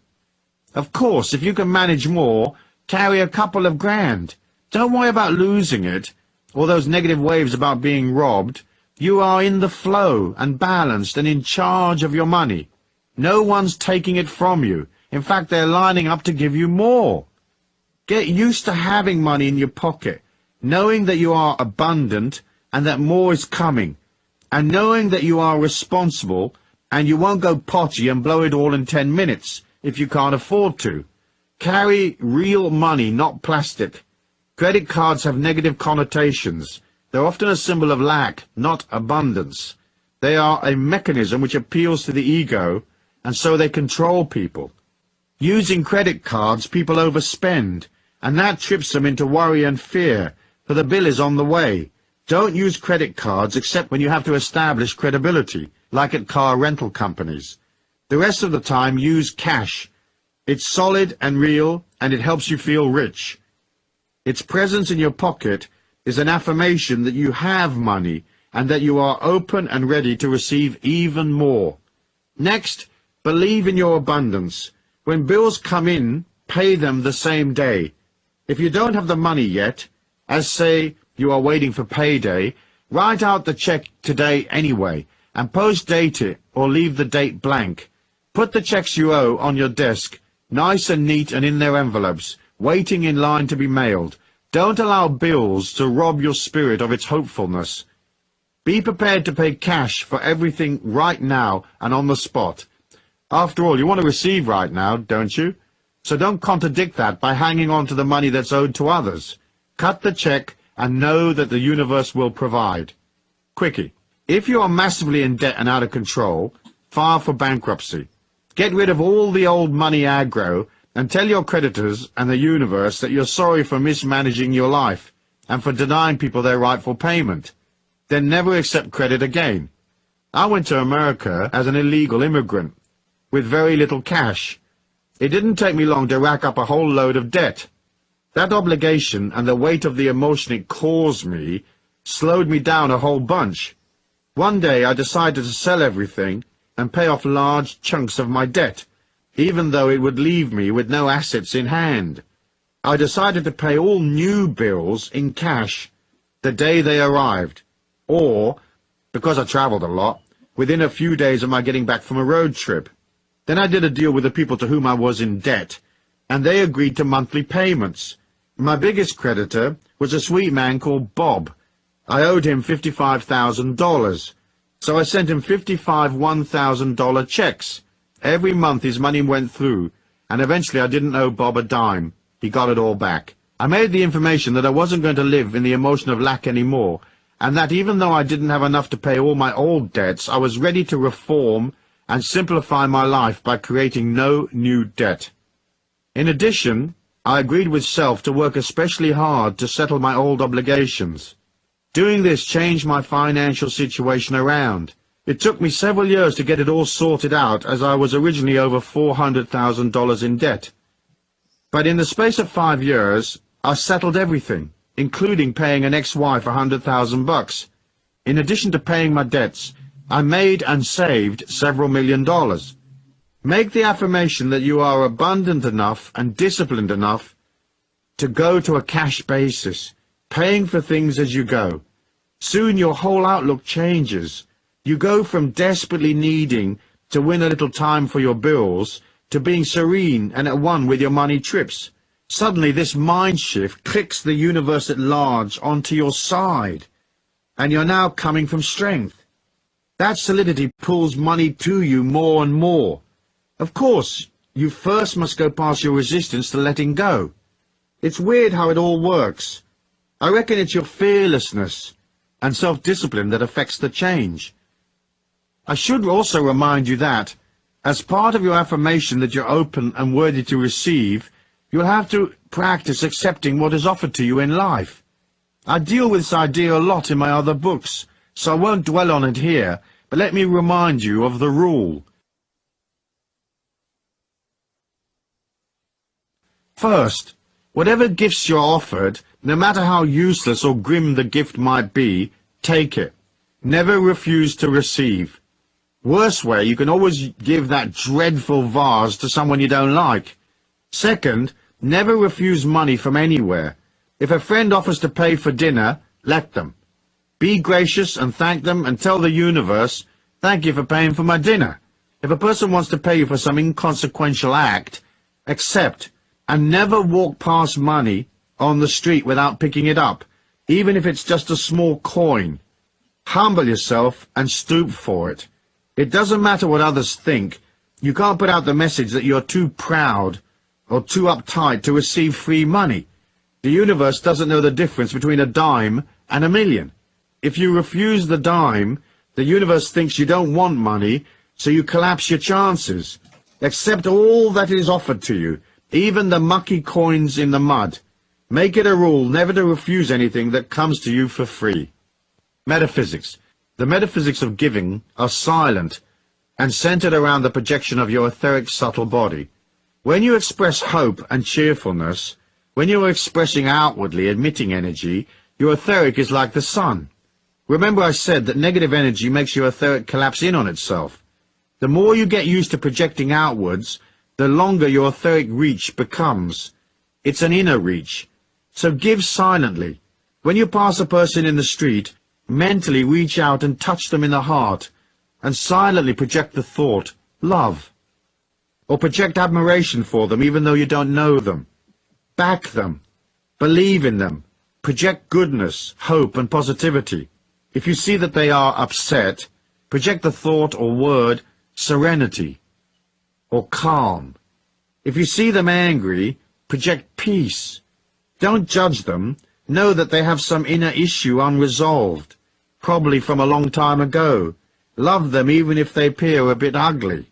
Of course, if you can manage more, carry a couple of grand. Don't worry about losing it, or those negative waves about being robbed. You are in the flow and balanced and in charge of your money. No one's taking it from you. In fact, they're lining up to give you more. Get used to having money in your pocket, knowing that you are abundant and that more is coming, and knowing that you are responsible and you won't go potty and blow it all in 10 minutes if you can't afford to. Carry real money, not plastic. Credit cards have negative connotations. They're often a symbol of lack, not abundance. They are a mechanism which appeals to the ego, and so they control people. Using credit cards, people overspend, and that trips them into worry and fear, for the bill is on the way. Don't use credit cards except when you have to establish credibility, like at car rental companies. The rest of the time, use cash. It's solid and real, and it helps you feel rich. Its presence in your pocket is an affirmation that you have money and that you are open and ready to receive even more. Next, believe in your abundance. When bills come in, pay them the same day. If you don't have the money yet, as say you are waiting for payday, write out the check today anyway and post-date it or leave the date blank. Put the checks you owe on your desk, nice and neat and in their envelopes, waiting in line to be mailed. Don't allow bills to rob your spirit of its hopefulness. Be prepared to pay cash for everything right now and on the spot. After all, you want to receive right now, don't you? So don't contradict that by hanging on to the money that's owed to others. Cut the check and know that the universe will provide. Quickie. If you are massively in debt and out of control, file for bankruptcy. Get rid of all the old money aggro and tell your creditors and the universe that you're sorry for mismanaging your life and for denying people their rightful payment. Then never accept credit again. I went to America as an illegal immigrant with very little cash. It didn't take me long to rack up a whole load of debt. That obligation and the weight of the emotion it caused me slowed me down a whole bunch. One day I decided to sell everything and pay off large chunks of my debt, even though it would leave me with no assets in hand. I decided to pay all new bills in cash the day they arrived, or, because I traveled a lot, within a few days of my getting back from a road trip. Then I did a deal with the people to whom I was in debt, and they agreed to monthly payments. My biggest creditor was a sweet man called Bob. I owed him $55,000, so I sent him 55 $1,000 checks. Every month his money went through, and eventually I didn't owe Bob a dime. He got it all back. I made the information that I wasn't going to live in the emotion of lack anymore, and that even though I didn't have enough to pay all my old debts, I was ready to reform and simplify my life by creating no new debt. In addition, I agreed with self to work especially hard to settle my old obligations. Doing this changed my financial situation around. It took me several years to get it all sorted out, as I was originally over $400,000 in debt. But in the space of 5 years, I settled everything, including paying an ex-wife $100,000. In addition to paying my debts, I made and saved several $1,000,000. Make the affirmation that you are abundant enough and disciplined enough to go to a cash basis, paying for things as you go. Soon your whole outlook changes. You go from desperately needing to win a little time for your bills to being serene and at one with your money trips. Suddenly this mind shift clicks the universe at large onto your side, and you're now coming from strength. That solidity pulls money to you more and more. Of course, you first must go past your resistance to letting go. It's weird how it all works. I reckon it's your fearlessness and self-discipline that affects the change. I should also remind you that, as part of your affirmation that you're open and worthy to receive, you'll have to practice accepting what is offered to you in life. I deal with this idea a lot in my other books, so I won't dwell on it here, but let me remind you of the rule. First, whatever gifts you're offered, no matter how useless or grim the gift might be, take it. Never refuse to receive. Worst way, you can always give that dreadful vase to someone you don't like. Second, never refuse money from anywhere. If a friend offers to pay for dinner, let them. Be gracious and thank them and tell the universe, thank you for paying for my dinner. If a person wants to pay you for some inconsequential act, accept, and never walk past money on the street without picking it up, even if it's just a small coin. Humble yourself and stoop for it. It doesn't matter what others think. You can't put out the message that you're too proud or too uptight to receive free money. The universe doesn't know the difference between a dime and a million. If you refuse the dime, the universe thinks you don't want money, so you collapse your chances. Accept all that is offered to you, even the mucky coins in the mud. Make it a rule never to refuse anything that comes to you for free. Metaphysics. The metaphysics of giving are silent and centered around the projection of your etheric subtle body. When you express hope and cheerfulness, when you are expressing outwardly emitting energy, your etheric is like the sun. Remember I said that negative energy makes your etheric collapse in on itself. The more you get used to projecting outwards, the longer your etheric reach becomes. It's an inner reach. So give silently. When you pass a person in the street, mentally reach out and touch them in the heart, and silently project the thought, love. Or project admiration for them even though you don't know them. Back them. Believe in them. Project goodness, hope and positivity. If you see that they are upset, project the thought or word serenity or calm. If you see them angry, project peace. Don't judge them. Know that they have some inner issue unresolved, probably from a long time ago. Love them even if they appear a bit ugly.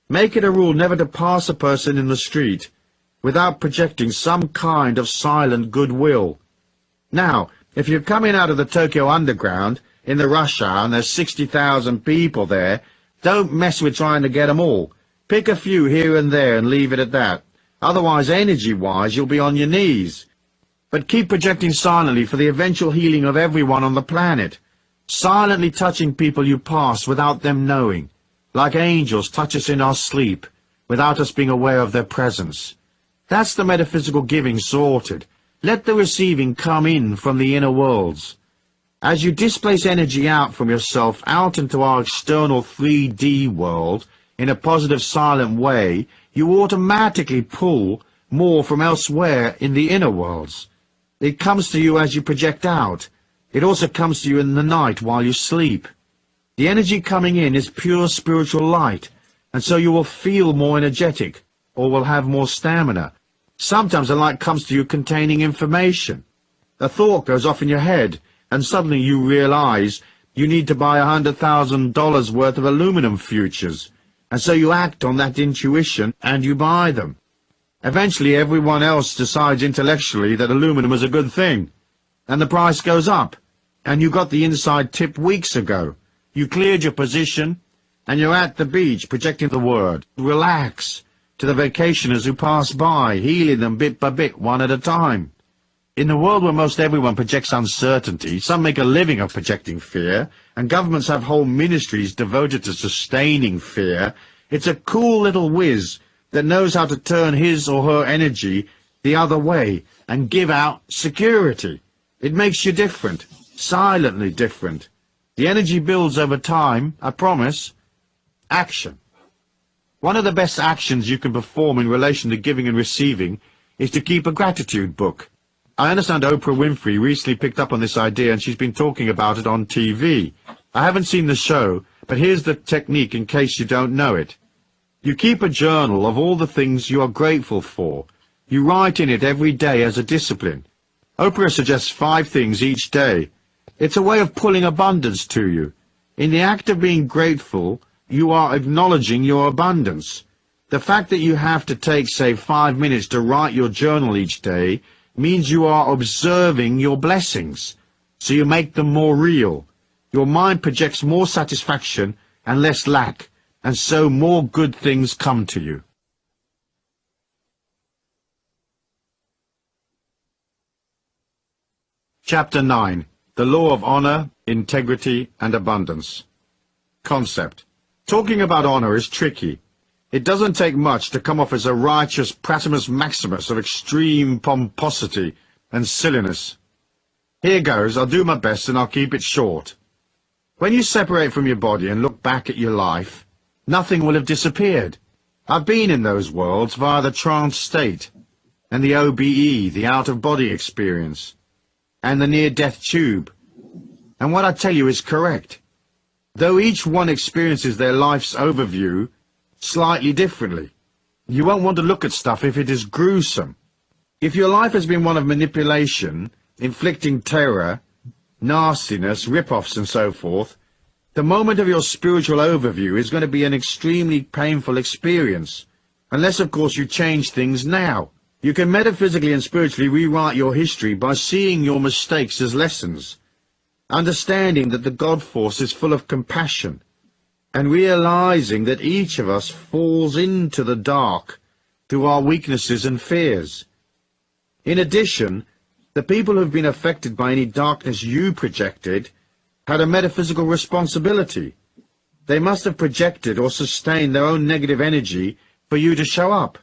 Make it a rule never to pass a person in the street without projecting some kind of silent goodwill. Now, if you're coming out of the Tokyo Underground in the rush hour and there's 60,000 people there, don't mess with trying to get them all. Pick a few here and there and leave it at that. Otherwise, energy-wise, you'll be on your knees. But keep projecting silently for the eventual healing of everyone on the planet, silently touching people you pass without them knowing, like angels touch us in our sleep, without us being aware of their presence. That's the metaphysical giving sorted. Let the receiving come in from the inner worlds. As you displace energy out from yourself out into our external 3D world in a positive silent way, you automatically pull more from elsewhere in the inner worlds. It comes to you as you project out. It also comes to you in the night while you sleep. The energy coming in is pure spiritual light, and so you will feel more energetic, or will have more stamina. Sometimes the light comes to you containing information. A thought goes off in your head, and suddenly you realize you need to buy $100,000 worth of aluminum futures, and so you act on that intuition and you buy them. Eventually everyone else decides intellectually that aluminum is a good thing, and the price goes up, and you got the inside tip weeks ago. You cleared your position, and you're at the beach projecting the word relax to the vacationers who pass by, healing them bit by bit, one at a time. In the world where most everyone projects uncertainty, some make a living of projecting fear, and governments have whole ministries devoted to sustaining fear, it's a cool little whiz that knows how to turn his or her energy the other way and give out security. It makes you different, silently different. The energy builds over time, I promise. Action. One of the best actions you can perform in relation to giving and receiving is to keep a gratitude book. I understand Oprah Winfrey recently picked up on this idea and she's been talking about it on TV. I haven't seen the show, but here's the technique in case you don't know it. You keep a journal of all the things you are grateful for. You write in it every day as a discipline. Oprah suggests 5 things each day. It's a way of pulling abundance to you. In the act of being grateful, you are acknowledging your abundance. The fact that you have to take, say, 5 minutes to write your journal each day means you are observing your blessings, so you make them more real. Your mind projects more satisfaction and less lack, and so more good things come to you. Chapter 9. The Law of Honor, Integrity, and Abundance. Concept. Talking about honor is tricky. It doesn't take much to come off as a righteous Pratimus Maximus of extreme pomposity and silliness. Here goes, I'll do my best and I'll keep it short. When you separate from your body and look back at your life, nothing will have disappeared. I've been in those worlds via the trance state, and the OBE, the out-of-body experience, and the near-death tube. And what I tell you is correct. Though each one experiences their life's overview slightly differently, you won't want to look at stuff if it is gruesome. If your life has been one of manipulation, inflicting terror, nastiness, rip-offs and so forth, the moment of your spiritual overview is going to be an extremely painful experience, unless of course you change things now. You can metaphysically and spiritually rewrite your history by seeing your mistakes as lessons, understanding that the God force is full of compassion, and realizing that each of us falls into the dark through our weaknesses and fears. In addition, the people who have been affected by any darkness you projected had a metaphysical responsibility. They must have projected or sustained their own negative energy for you to show up.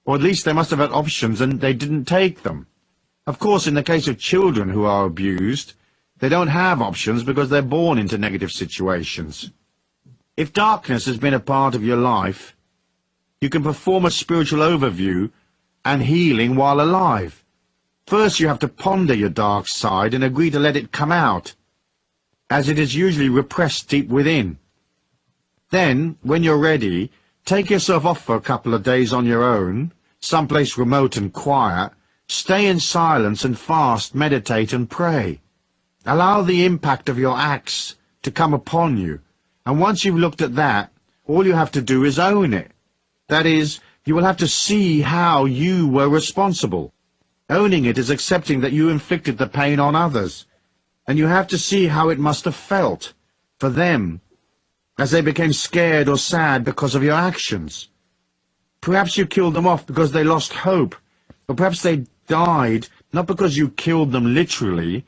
Or at least they must have had options and they didn't take them. Of course, in the case of children who are abused, they don't have options because they're born into negative situations. If darkness has been a part of your life, you can perform a spiritual overview and healing while alive. First, you have to ponder your dark side and agree to let it come out. as it is usually repressed deep within. Then, when you're ready, take yourself off for a couple of days on your own, someplace remote and quiet, stay in silence and fast, meditate and pray. Allow the impact of your acts to come upon you, and once you've looked at that, all you have to do is own it. That is, you will have to see how you were responsible. Owning it is accepting that you inflicted the pain on others, and you have to see how it must have felt for them as they became scared or sad because of your actions. Perhaps you killed them off because they lost hope, or perhaps they died not because you killed them literally,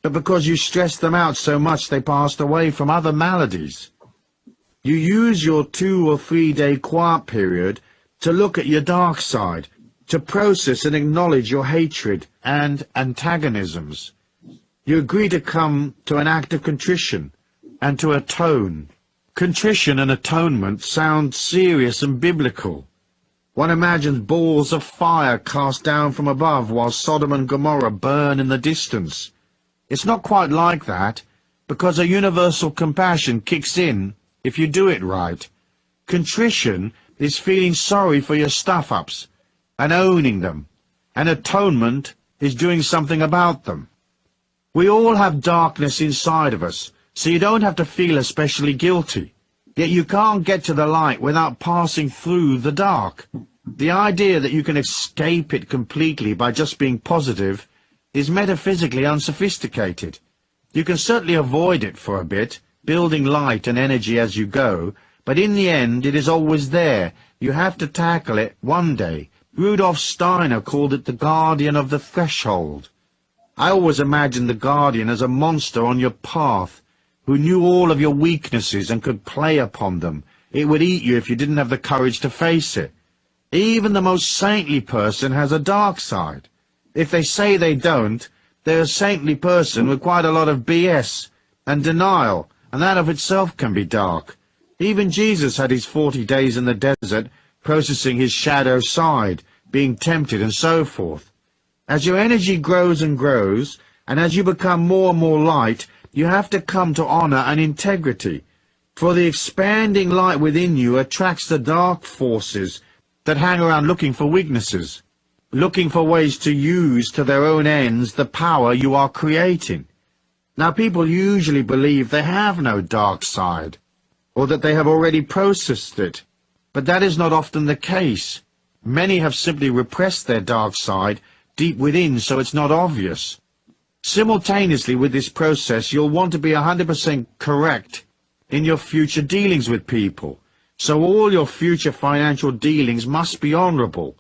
but because you stressed them out so much they passed away from other maladies. You use your 2 or 3 day quiet period to look at your dark side, to process and acknowledge your hatred and antagonisms. You agree to come to an act of contrition and to atone. Contrition and atonement sound serious and biblical. One imagines balls of fire cast down from above while Sodom and Gomorrah burn in the distance. It's not quite like that, because a universal compassion kicks in if you do it right. Contrition is feeling sorry for your stuff-ups and owning them, and atonement is doing something about them. We all have darkness inside of us, so you don't have to feel especially guilty. Yet you can't get to the light without passing through the dark. The idea that you can escape it completely by just being positive is metaphysically unsophisticated. You can certainly avoid it for a bit, building light and energy as you go, but in the end it is always there. You have to tackle it one day. Rudolf Steiner called it the guardian of the threshold. I always imagined the guardian as a monster on your path, who knew all of your weaknesses and could play upon them. It would eat you if you didn't have the courage to face it. Even the most saintly person has a dark side. If they say they don't, they're a saintly person with quite a lot of BS and denial, and that of itself can be dark. Even Jesus had his 40 days in the desert, processing his shadow side, being tempted and so forth. As your energy grows and grows, and as you become more and more light, you have to come to honor and integrity, for the expanding light within you attracts the dark forces that hang around looking for weaknesses, looking for ways to use to their own ends the power you are creating. Now, people usually believe they have no dark side, or that they have already processed it, but that is not often the case. Many have simply repressed their dark side deep within so it's not obvious. Simultaneously with this process, you'll want to be 100% correct in your future dealings with people, so all your future financial dealings must be honorable.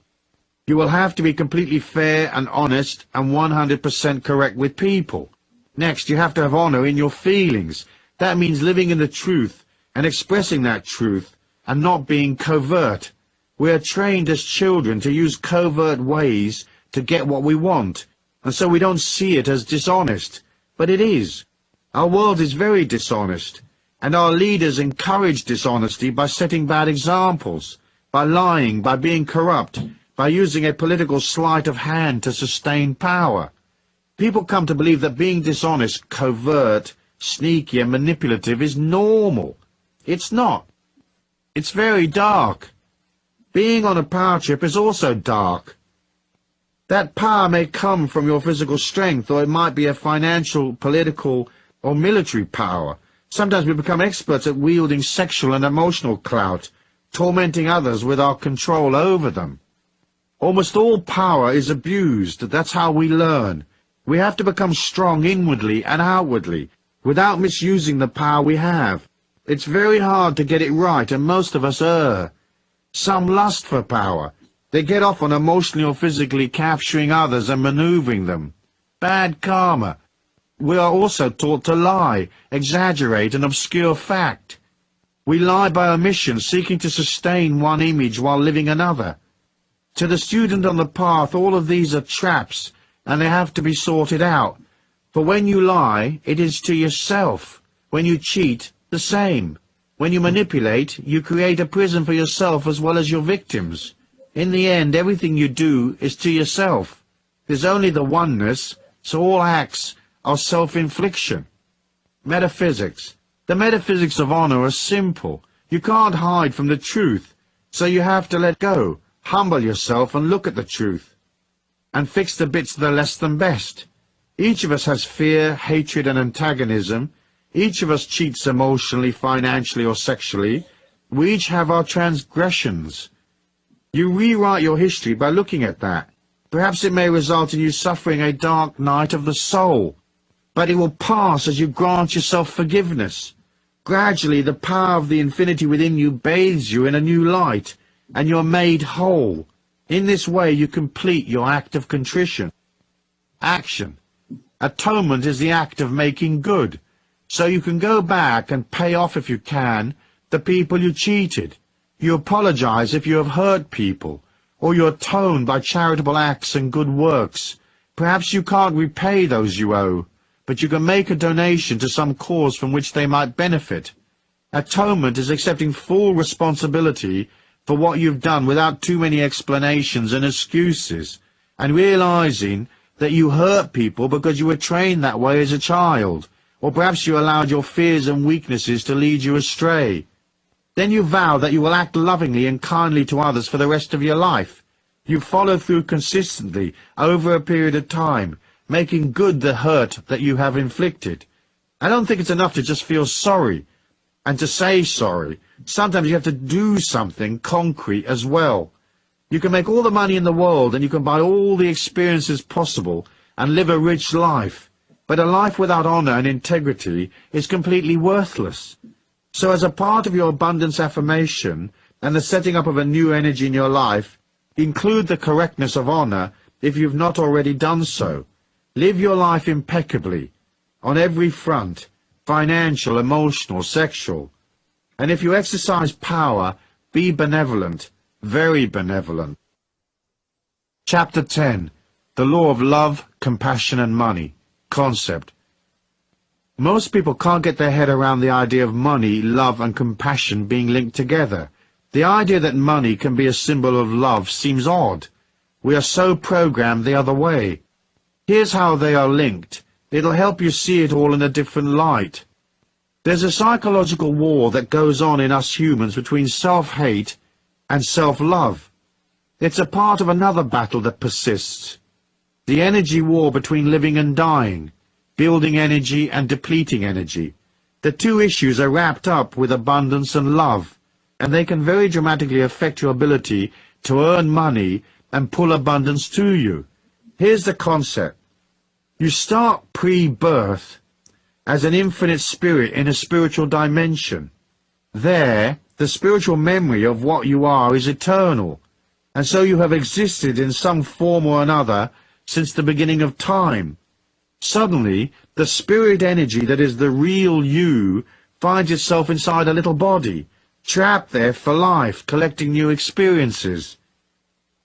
You will have to be completely fair and honest and 100% correct with people. Next, you have to have honor in your feelings. That means living in the truth and expressing that truth and not being covert. We are trained as children to use covert ways to get what we want, and so we don't see it as dishonest, but it is. Our world is very dishonest, and our leaders encourage dishonesty by setting bad examples, by lying, by being corrupt, by using a political sleight of hand to sustain power. People come to believe that being dishonest, covert, sneaky and manipulative is normal. It's not. It's very dark. Being on a power trip is also dark. That power may come from your physical strength, or it might be a financial, political, or military power. Sometimes we become experts at wielding sexual and emotional clout, tormenting others with our control over them. Almost all power is abused. That's how we learn. We have to become strong inwardly and outwardly, without misusing the power we have. It's very hard to get it right, and most of us err. Some lust for power. They get off on emotionally or physically capturing others and maneuvering them. Bad karma. We are also taught to lie, exaggerate, and obscure fact. We lie by omission, seeking to sustain one image while living another. To the student on the path, all of these are traps, and they have to be sorted out. For when you lie, it is to yourself. When you cheat, the same. When you manipulate, you create a prison for yourself as well as your victims. In the end, everything you do is to yourself. There's only the oneness, so all acts are self-infliction. Metaphysics. The metaphysics of honor are simple. You can't hide from the truth, so you have to let go, humble yourself and look at the truth, and fix the bits that are less than best. Each of us has fear, hatred, and antagonism. Each of us cheats emotionally, financially, or sexually. We each have our transgressions. You rewrite your history by looking at that. Perhaps it may result in you suffering a dark night of the soul, but it will pass as you grant yourself forgiveness. Gradually, the power of the infinity within you bathes you in a new light, and you're made whole. In this way, you complete your act of contrition. Action. Atonement is the act of making good. So you can go back and pay off, if you can, the people you cheated. You apologize if you have hurt people, or you atone by charitable acts and good works. Perhaps you can't repay those you owe, but you can make a donation to some cause from which they might benefit. Atonement is accepting full responsibility for what you've done without too many explanations and excuses, and realizing that you hurt people because you were trained that way as a child, or perhaps you allowed your fears and weaknesses to lead you astray. Then you vow that you will act lovingly and kindly to others for the rest of your life. You follow through consistently over a period of time, making good the hurt that you have inflicted. I don't think it's enough to just feel sorry and to say sorry. Sometimes you have to do something concrete as well. You can make all the money in the world and you can buy all the experiences possible and live a rich life, but a life without honor and integrity is completely worthless. So as a part of your abundance affirmation and the setting up of a new energy in your life, include the correctness of honor if you've not already done so. Live your life impeccably, on every front, financial, emotional, sexual. And if you exercise power, be benevolent, very benevolent. Chapter 10. The Law of Love, Compassion and Money. Concept. Most people can't get their head around the idea of money, love and compassion being linked together. The idea that money can be a symbol of love seems odd. We are so programmed the other way. Here's how they are linked. It'll help you see it all in a different light. There's a psychological war that goes on in us humans between self-hate and self-love. It's a part of another battle that persists. The energy war between living and dying, building energy and depleting energy. The two issues are wrapped up with abundance and love, and they can very dramatically affect your ability to earn money and pull abundance to you. Here's the concept. You start pre-birth as an infinite spirit in a spiritual dimension. There, the spiritual memory of what you are is eternal, and so you have existed in some form or another since the beginning of time. Suddenly, the spirit energy that is the real you finds itself inside a little body, trapped there for life, collecting new experiences.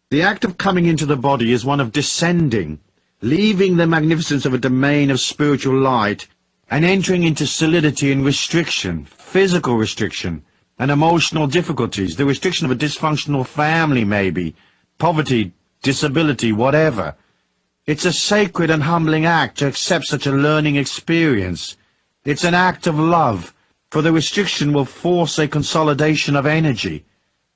The act of coming into the body is one of descending, leaving the magnificence of a domain of spiritual light and entering into solidity and restriction, physical restriction, and emotional difficulties, the restriction of a dysfunctional family maybe, poverty, disability, whatever. It's a sacred and humbling act to accept such a learning experience. It's an act of love, for the restriction will force a consolidation of energy.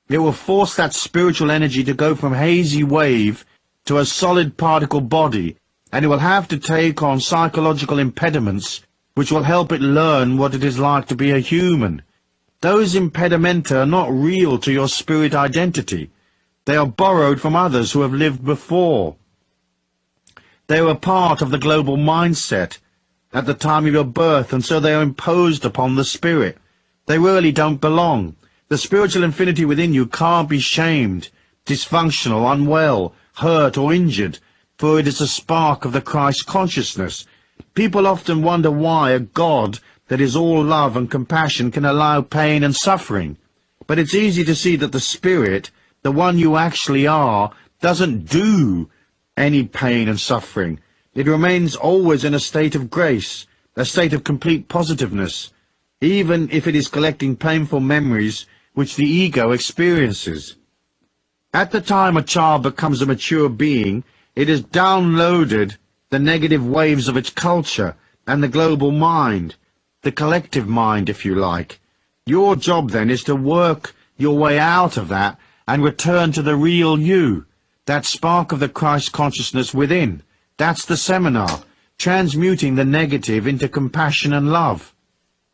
It will force that spiritual energy to go from hazy wave to a solid particle body, and it will have to take on psychological impediments which will help it learn what it is like to be a human. Those impedimenta are not real to your spirit identity. They are borrowed from others who have lived before. They were part of the global mindset at the time of your birth, and so they are imposed upon the spirit. They really don't belong. The spiritual infinity within you can't be shamed, dysfunctional, unwell, hurt or injured, for it is a spark of the Christ consciousness. People often wonder why a God that is all love and compassion can allow pain and suffering. But it's easy to see that the spirit, the one you actually are, doesn't do any pain and suffering. It remains always in a state of grace, a state of complete positiveness, even if it is collecting painful memories which the ego experiences. At the time a child becomes a mature being, it has downloaded the negative waves of its culture and the global mind. the collective mind, if you like. Your job then is to work your way out of that and return to the real you, that spark of the Christ consciousness within. That's the seminar, transmuting the negative into compassion and love.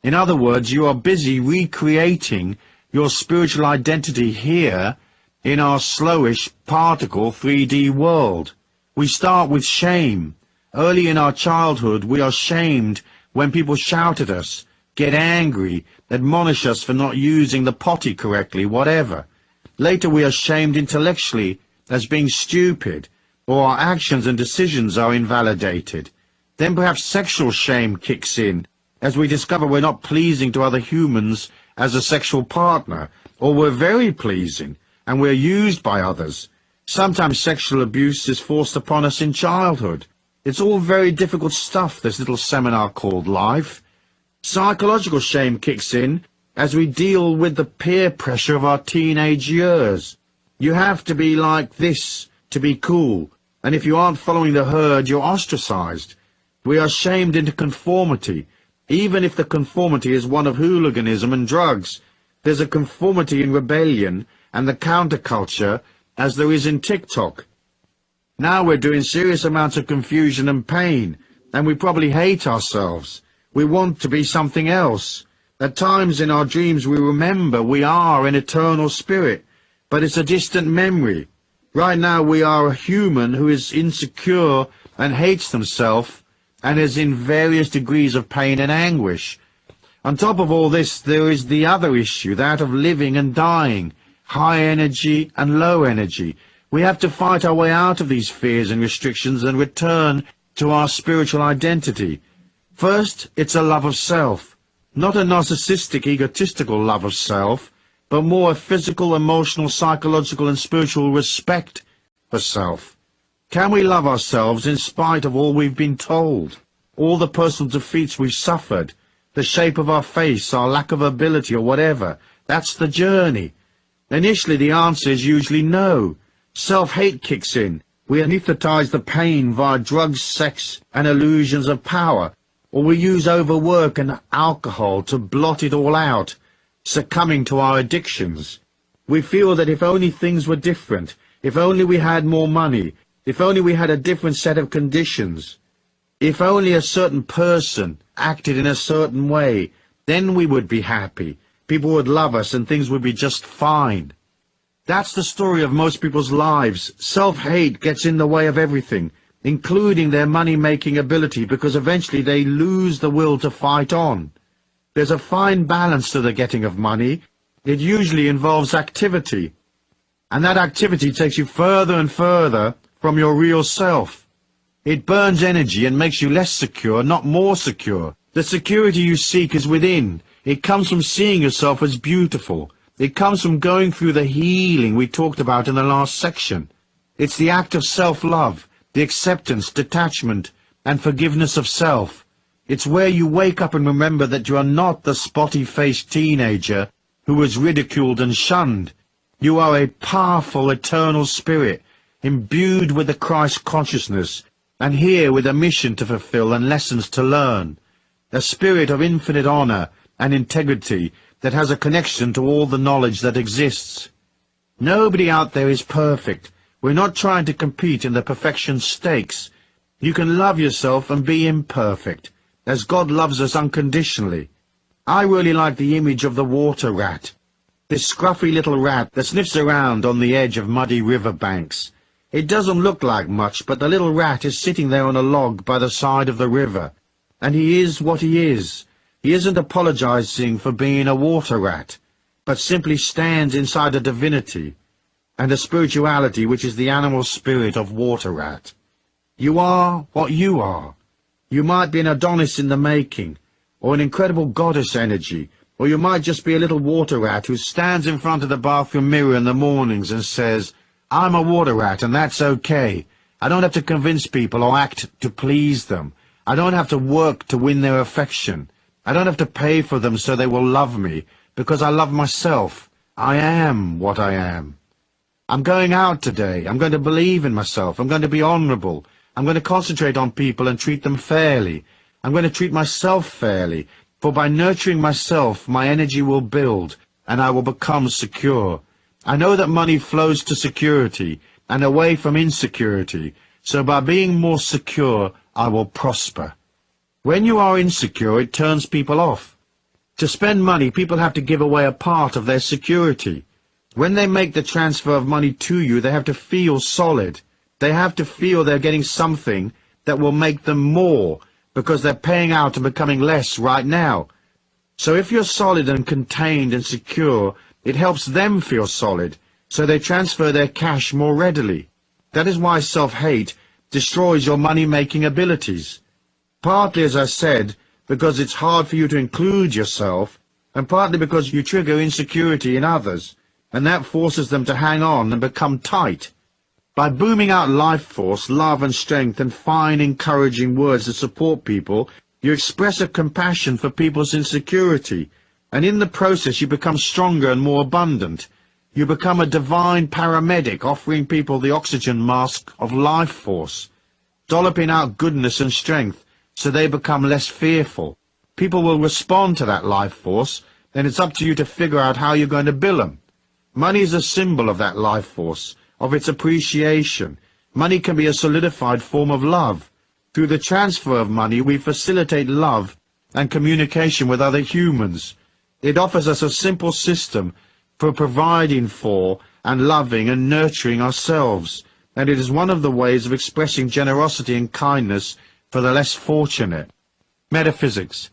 In other words, you are busy recreating your spiritual identity here in our slowish particle 3D world. We start with shame. Early in our childhood, we are shamed when people shout at us, get angry, admonish us for not using the potty correctly, whatever. Later we are shamed intellectually as being stupid, or our actions and decisions are invalidated. Then perhaps sexual shame kicks in, as we discover we're not pleasing to other humans as a sexual partner, or we're very pleasing, and we're used by others. Sometimes sexual abuse is forced upon us in childhood. It's all very difficult stuff, this little seminar called life. Psychological shame kicks in as we deal with the peer pressure of our teenage years. You have to be like this to be cool, and if you aren't following the herd, you're ostracized. We are shamed into conformity, even if the conformity is one of hooliganism and drugs. There's a conformity in rebellion and the counterculture as there is in TikTok. Now we're doing serious amounts of confusion and pain, and we probably hate ourselves. We want to be something else. At times in our dreams we remember we are an eternal spirit, but it's a distant memory. Right now we are a human who is insecure and hates themselves and is in various degrees of pain and anguish. On top of all this, there is the other issue, that of living and dying, high energy and low energy. We have to fight our way out of these fears and restrictions and return to our spiritual identity. First, it's a love of self, not a narcissistic, egotistical love of self, but more a physical, emotional, psychological and spiritual respect for self. Can we love ourselves in spite of all we've been told, all the personal defeats we've suffered, the shape of our face, our lack of ability or whatever? That's the journey. Initially the answer is usually no. Self-hate kicks in. We anesthetize the pain via drugs, sex and illusions of power, or we use overwork and alcohol to blot it all out, succumbing to our addictions. We feel that if only things were different, if only we had more money, if only we had a different set of conditions, if only a certain person acted in a certain way, then we would be happy, people would love us and things would be just fine. That's the story of most people's lives. Self-hate gets in the way of everything, including their money-making ability, because eventually they lose the will to fight on. There's a fine balance to the getting of money. It usually involves activity, and that activity takes you further and further from your real self. It burns energy and makes you less secure, not more secure. The security you seek is within. It comes from seeing yourself as beautiful. It comes from going through the healing we talked about in the last section. It's the act of self-love, the acceptance, detachment, and forgiveness of self. It's where you wake up and remember that you are not the spotty-faced teenager who was ridiculed and shunned. You are a powerful, eternal spirit, imbued with the Christ consciousness, and here with a mission to fulfill and lessons to learn. A spirit of infinite honor and integrity that has a connection to all the knowledge that exists. Nobody out there is perfect. We're not trying to compete in the perfection stakes. You can love yourself and be imperfect, as God loves us unconditionally. I really like the image of the water rat, this scruffy little rat that sniffs around on the edge of muddy river banks. It doesn't look like much, but the little rat is sitting there on a log by the side of the river, and he is what he is. He isn't apologizing for being a water rat, but simply stands inside a divinity and a spirituality which is the animal spirit of water rat. You are what you are. You might be an Adonis in the making, or an incredible goddess energy, or you might just be a little water rat who stands in front of the bathroom mirror in the mornings and says, "I'm a water rat and that's okay. I don't have to convince people or act to please them. I don't have to work to win their affection. I don't have to pay for them so they will love me, because I love myself. I am what I am. I'm going out today. I'm going to believe in myself. I'm going to be honorable. I'm going to concentrate on people and treat them fairly. I'm going to treat myself fairly. For by nurturing myself, my energy will build, and I will become secure. I know that money flows to security, and away from insecurity, so by being more secure, I will prosper. When you are insecure, it turns people off. To spend money, people have to give away a part of their security. When they make the transfer of money to you, they have to feel solid. They have to feel they're getting something that will make them more, because they're paying out and becoming less right now. So if you're solid and contained and secure, it helps them feel solid, so they transfer their cash more readily. That is why self-hate destroys your money-making abilities. Partly, as I said, because it's hard for you to include yourself, and partly because you trigger insecurity in others, and that forces them to hang on and become tight. By booming out life force, love and strength and fine encouraging words that support people, you express a compassion for people's insecurity, and in the process you become stronger and more abundant. You become a divine paramedic offering people the oxygen mask of life force, dolloping out goodness and strength so they become less fearful. People will respond to that life force, then it's up to you to figure out how you're going to bill them. Money is a symbol of that life force, of its appreciation. Money can be a solidified form of love. Through the transfer of money, we facilitate love and communication with other humans. It offers us a simple system for providing for and loving and nurturing ourselves, and it is one of the ways of expressing generosity and kindness for the less fortunate. Metaphysics.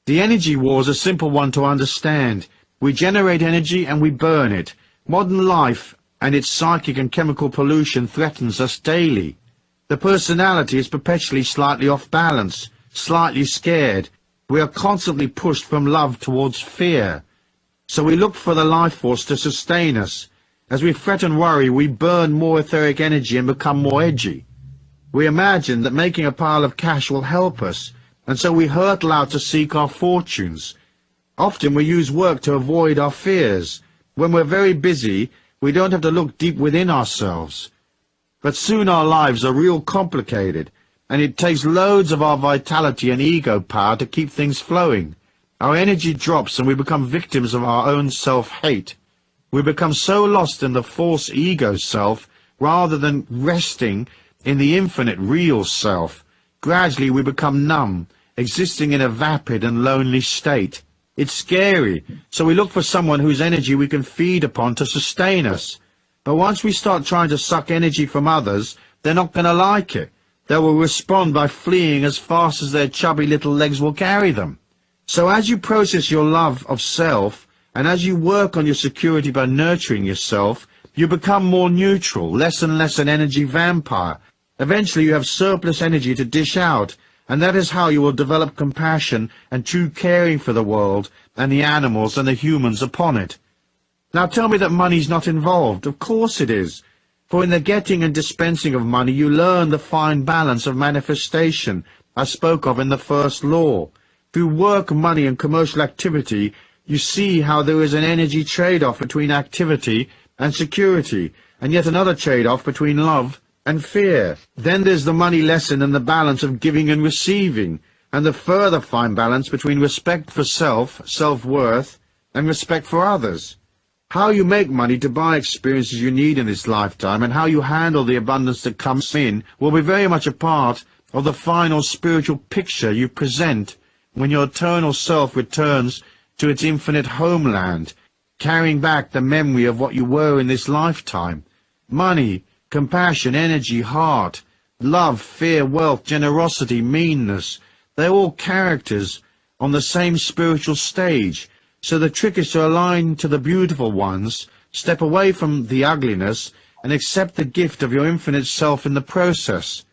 The energy war is a simple one to understand. We generate energy and we burn it. Modern life and its psychic and chemical pollution threatens us daily. The personality is perpetually slightly off balance, slightly scared. We are constantly pushed from love towards fear. So we look for the life force to sustain us. As we fret and worry, we burn more etheric energy and become more edgy. We imagine that making a pile of cash will help us, and so we hurtle out to seek our fortunes. Often we use work to avoid our fears. When we're very busy, we don't have to look deep within ourselves. But soon our lives are real complicated, and it takes loads of our vitality and ego power to keep things flowing. Our energy drops and we become victims of our own self-hate. We become so lost in the false ego self rather than resting in the infinite real self. Gradually we become numb, existing in a vapid and lonely state. It's scary, so we look for someone whose energy we can feed upon to sustain us. But once we start trying to suck energy from others, they're not going to like it. They will respond by fleeing as fast as their chubby little legs will carry them. So as you process your love of self, and as you work on your security by nurturing yourself, you become more neutral, less and less an energy vampire. Eventually you have surplus energy to dish out, and that is how you will develop compassion and true caring for the world and the animals and the humans upon it. Now tell me that money's not involved. Of course it is. For in the getting and dispensing of money you learn the fine balance of manifestation I spoke of in the first law. Through work, money and commercial activity you see how there is an energy trade-off between activity and security, and yet another trade-off between love and fear. Then there's the money lesson and the balance of giving and receiving, and the further fine balance between respect for self, self-worth, and respect for others. How you make money to buy experiences you need in this lifetime, and how you handle the abundance that comes in, will be very much a part of the final spiritual picture you present when your eternal self returns to its infinite homeland, carrying back the memory of what you were in this lifetime. Money, compassion, energy, heart, love, fear, wealth, generosity, meanness, they're all characters on the same spiritual stage. So the trick is to align to the beautiful ones, step away from the ugliness, and accept the gift of your infinite self in the process.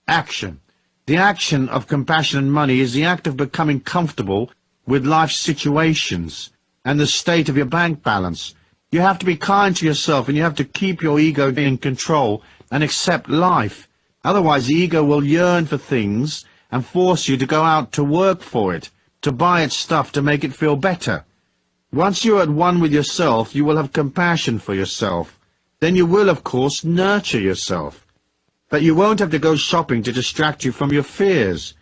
Action. The action of compassion and money is the act of becoming comfortable with life's situations and the state of your bank balance. You have to be kind to yourself, and you have to keep your ego in control and accept life. Otherwise the ego will yearn for things and force you to go out to work for it, to buy its stuff to make it feel better. Once you're at one with yourself, you will have compassion for yourself. Then you will, of course, nurture yourself. But you won't have to go shopping to distract you from your fears.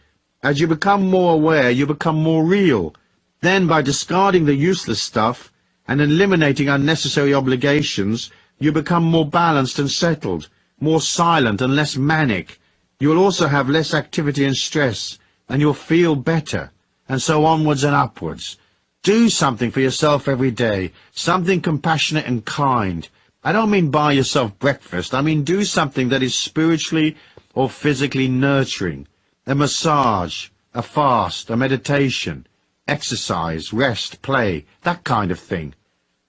As you become more aware, you become more real. Then, by discarding the useless stuff and eliminating unnecessary obligations, you become more balanced and settled, more silent and less manic. You will also have less activity and stress, and you'll feel better, and so onwards and upwards. Do something for yourself every day, something compassionate and kind. I don't mean buy yourself breakfast, I mean do something that is spiritually or physically nurturing. A massage, a fast, a meditation, exercise, rest, play, that kind of thing.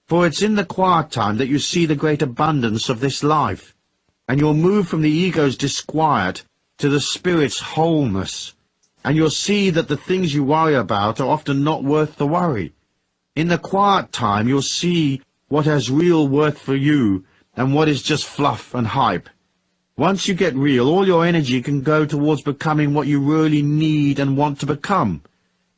For it's in the quiet time that you see the great abundance of this life, and you'll move from the ego's disquiet to the spirit's wholeness, and you'll see that the things you worry about are often not worth the worry. In the quiet time you'll see what has real worth for you and what is just fluff and hype. Once you get real, all your energy can go towards becoming what you really need and want to become.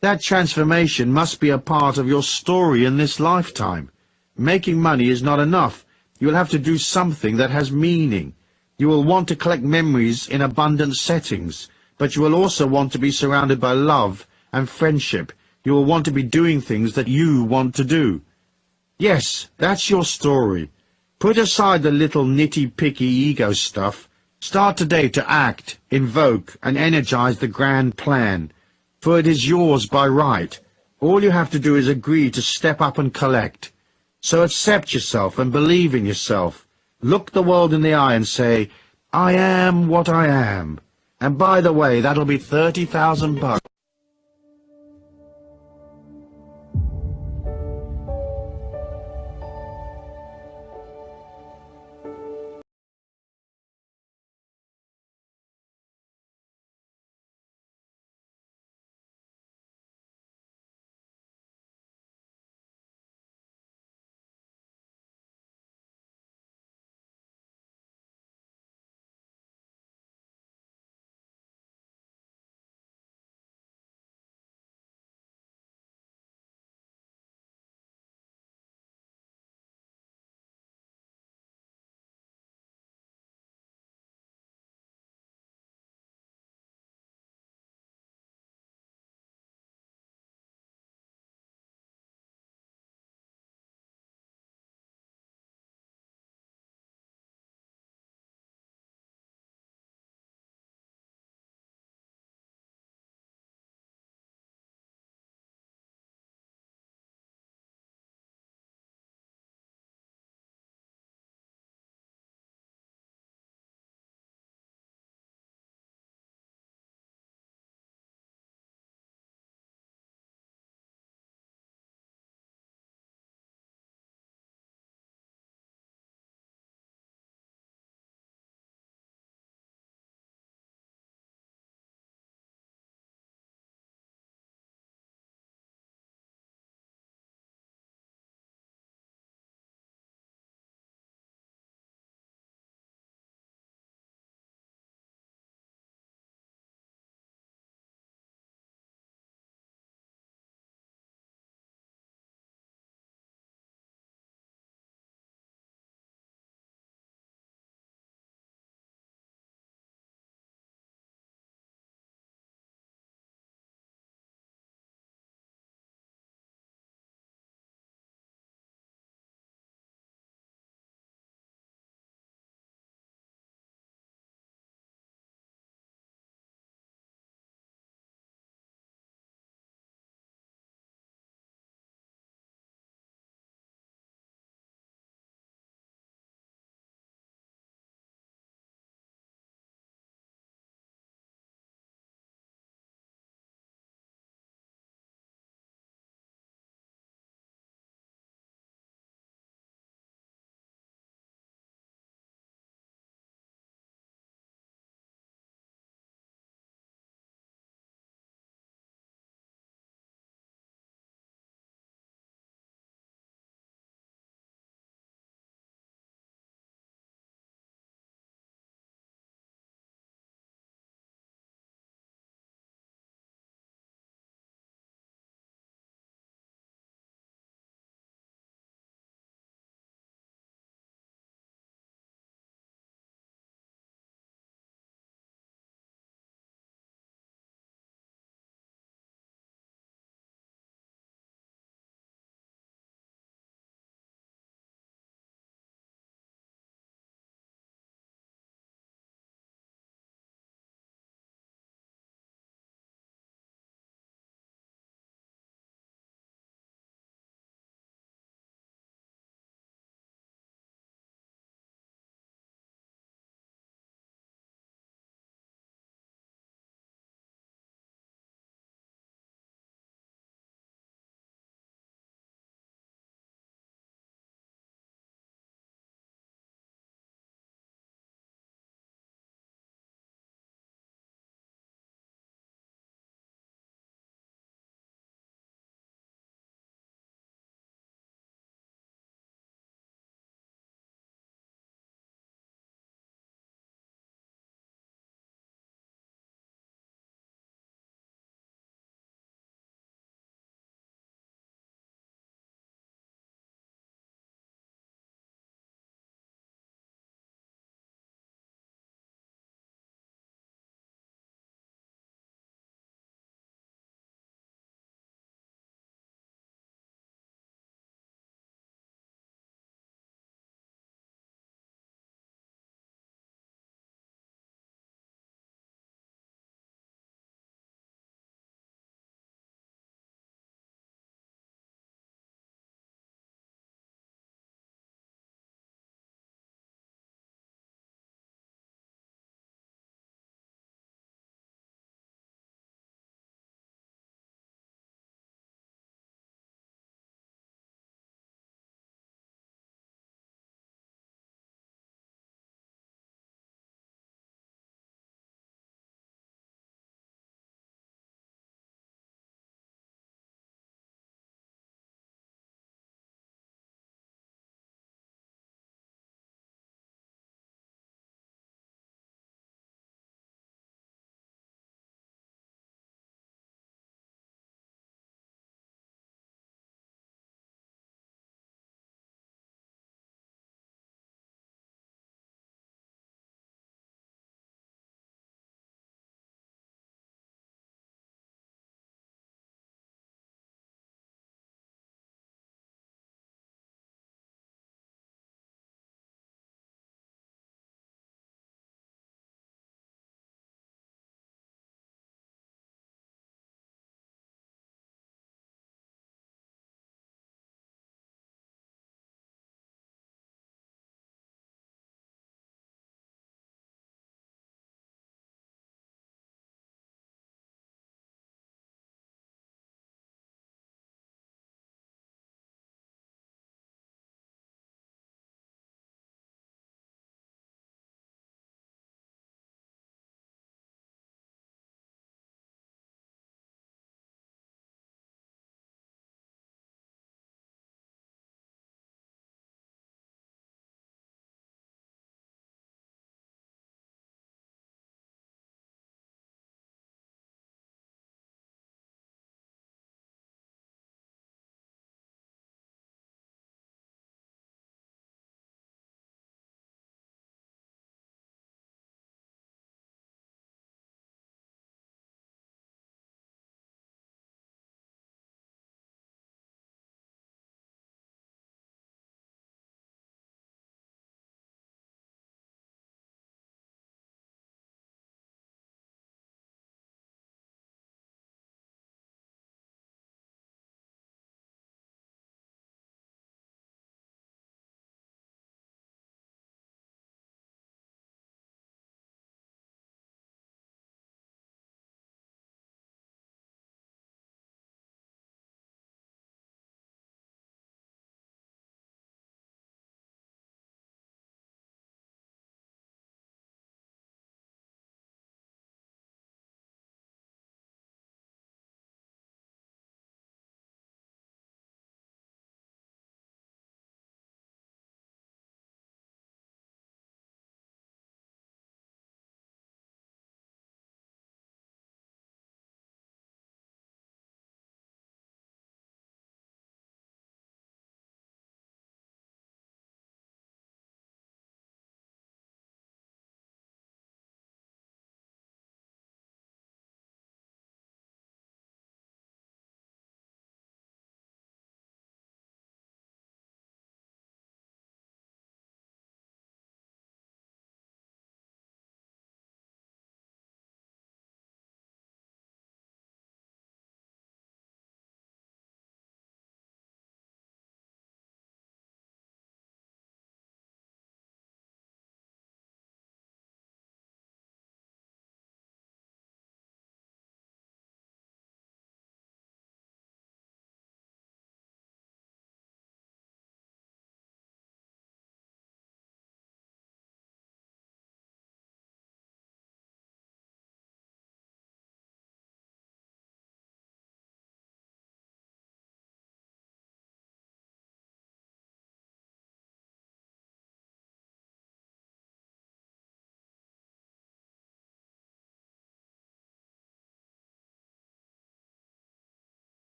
That transformation must be a part of your story in this lifetime. Making money is not enough. You will have to do something that has meaning. You will want to collect memories in abundant settings, but you will also want to be surrounded by love and friendship. You will want to be doing things that you want to do. Yes, that's your story. Put aside the little nitty-picky ego stuff. Start today to act, invoke, and energize the grand plan, for it is yours by right. All you have to do is agree to step up and collect. So accept yourself and believe in yourself. Look the world in the eye and say, I am what I am. And by the way, that'll be $30,000.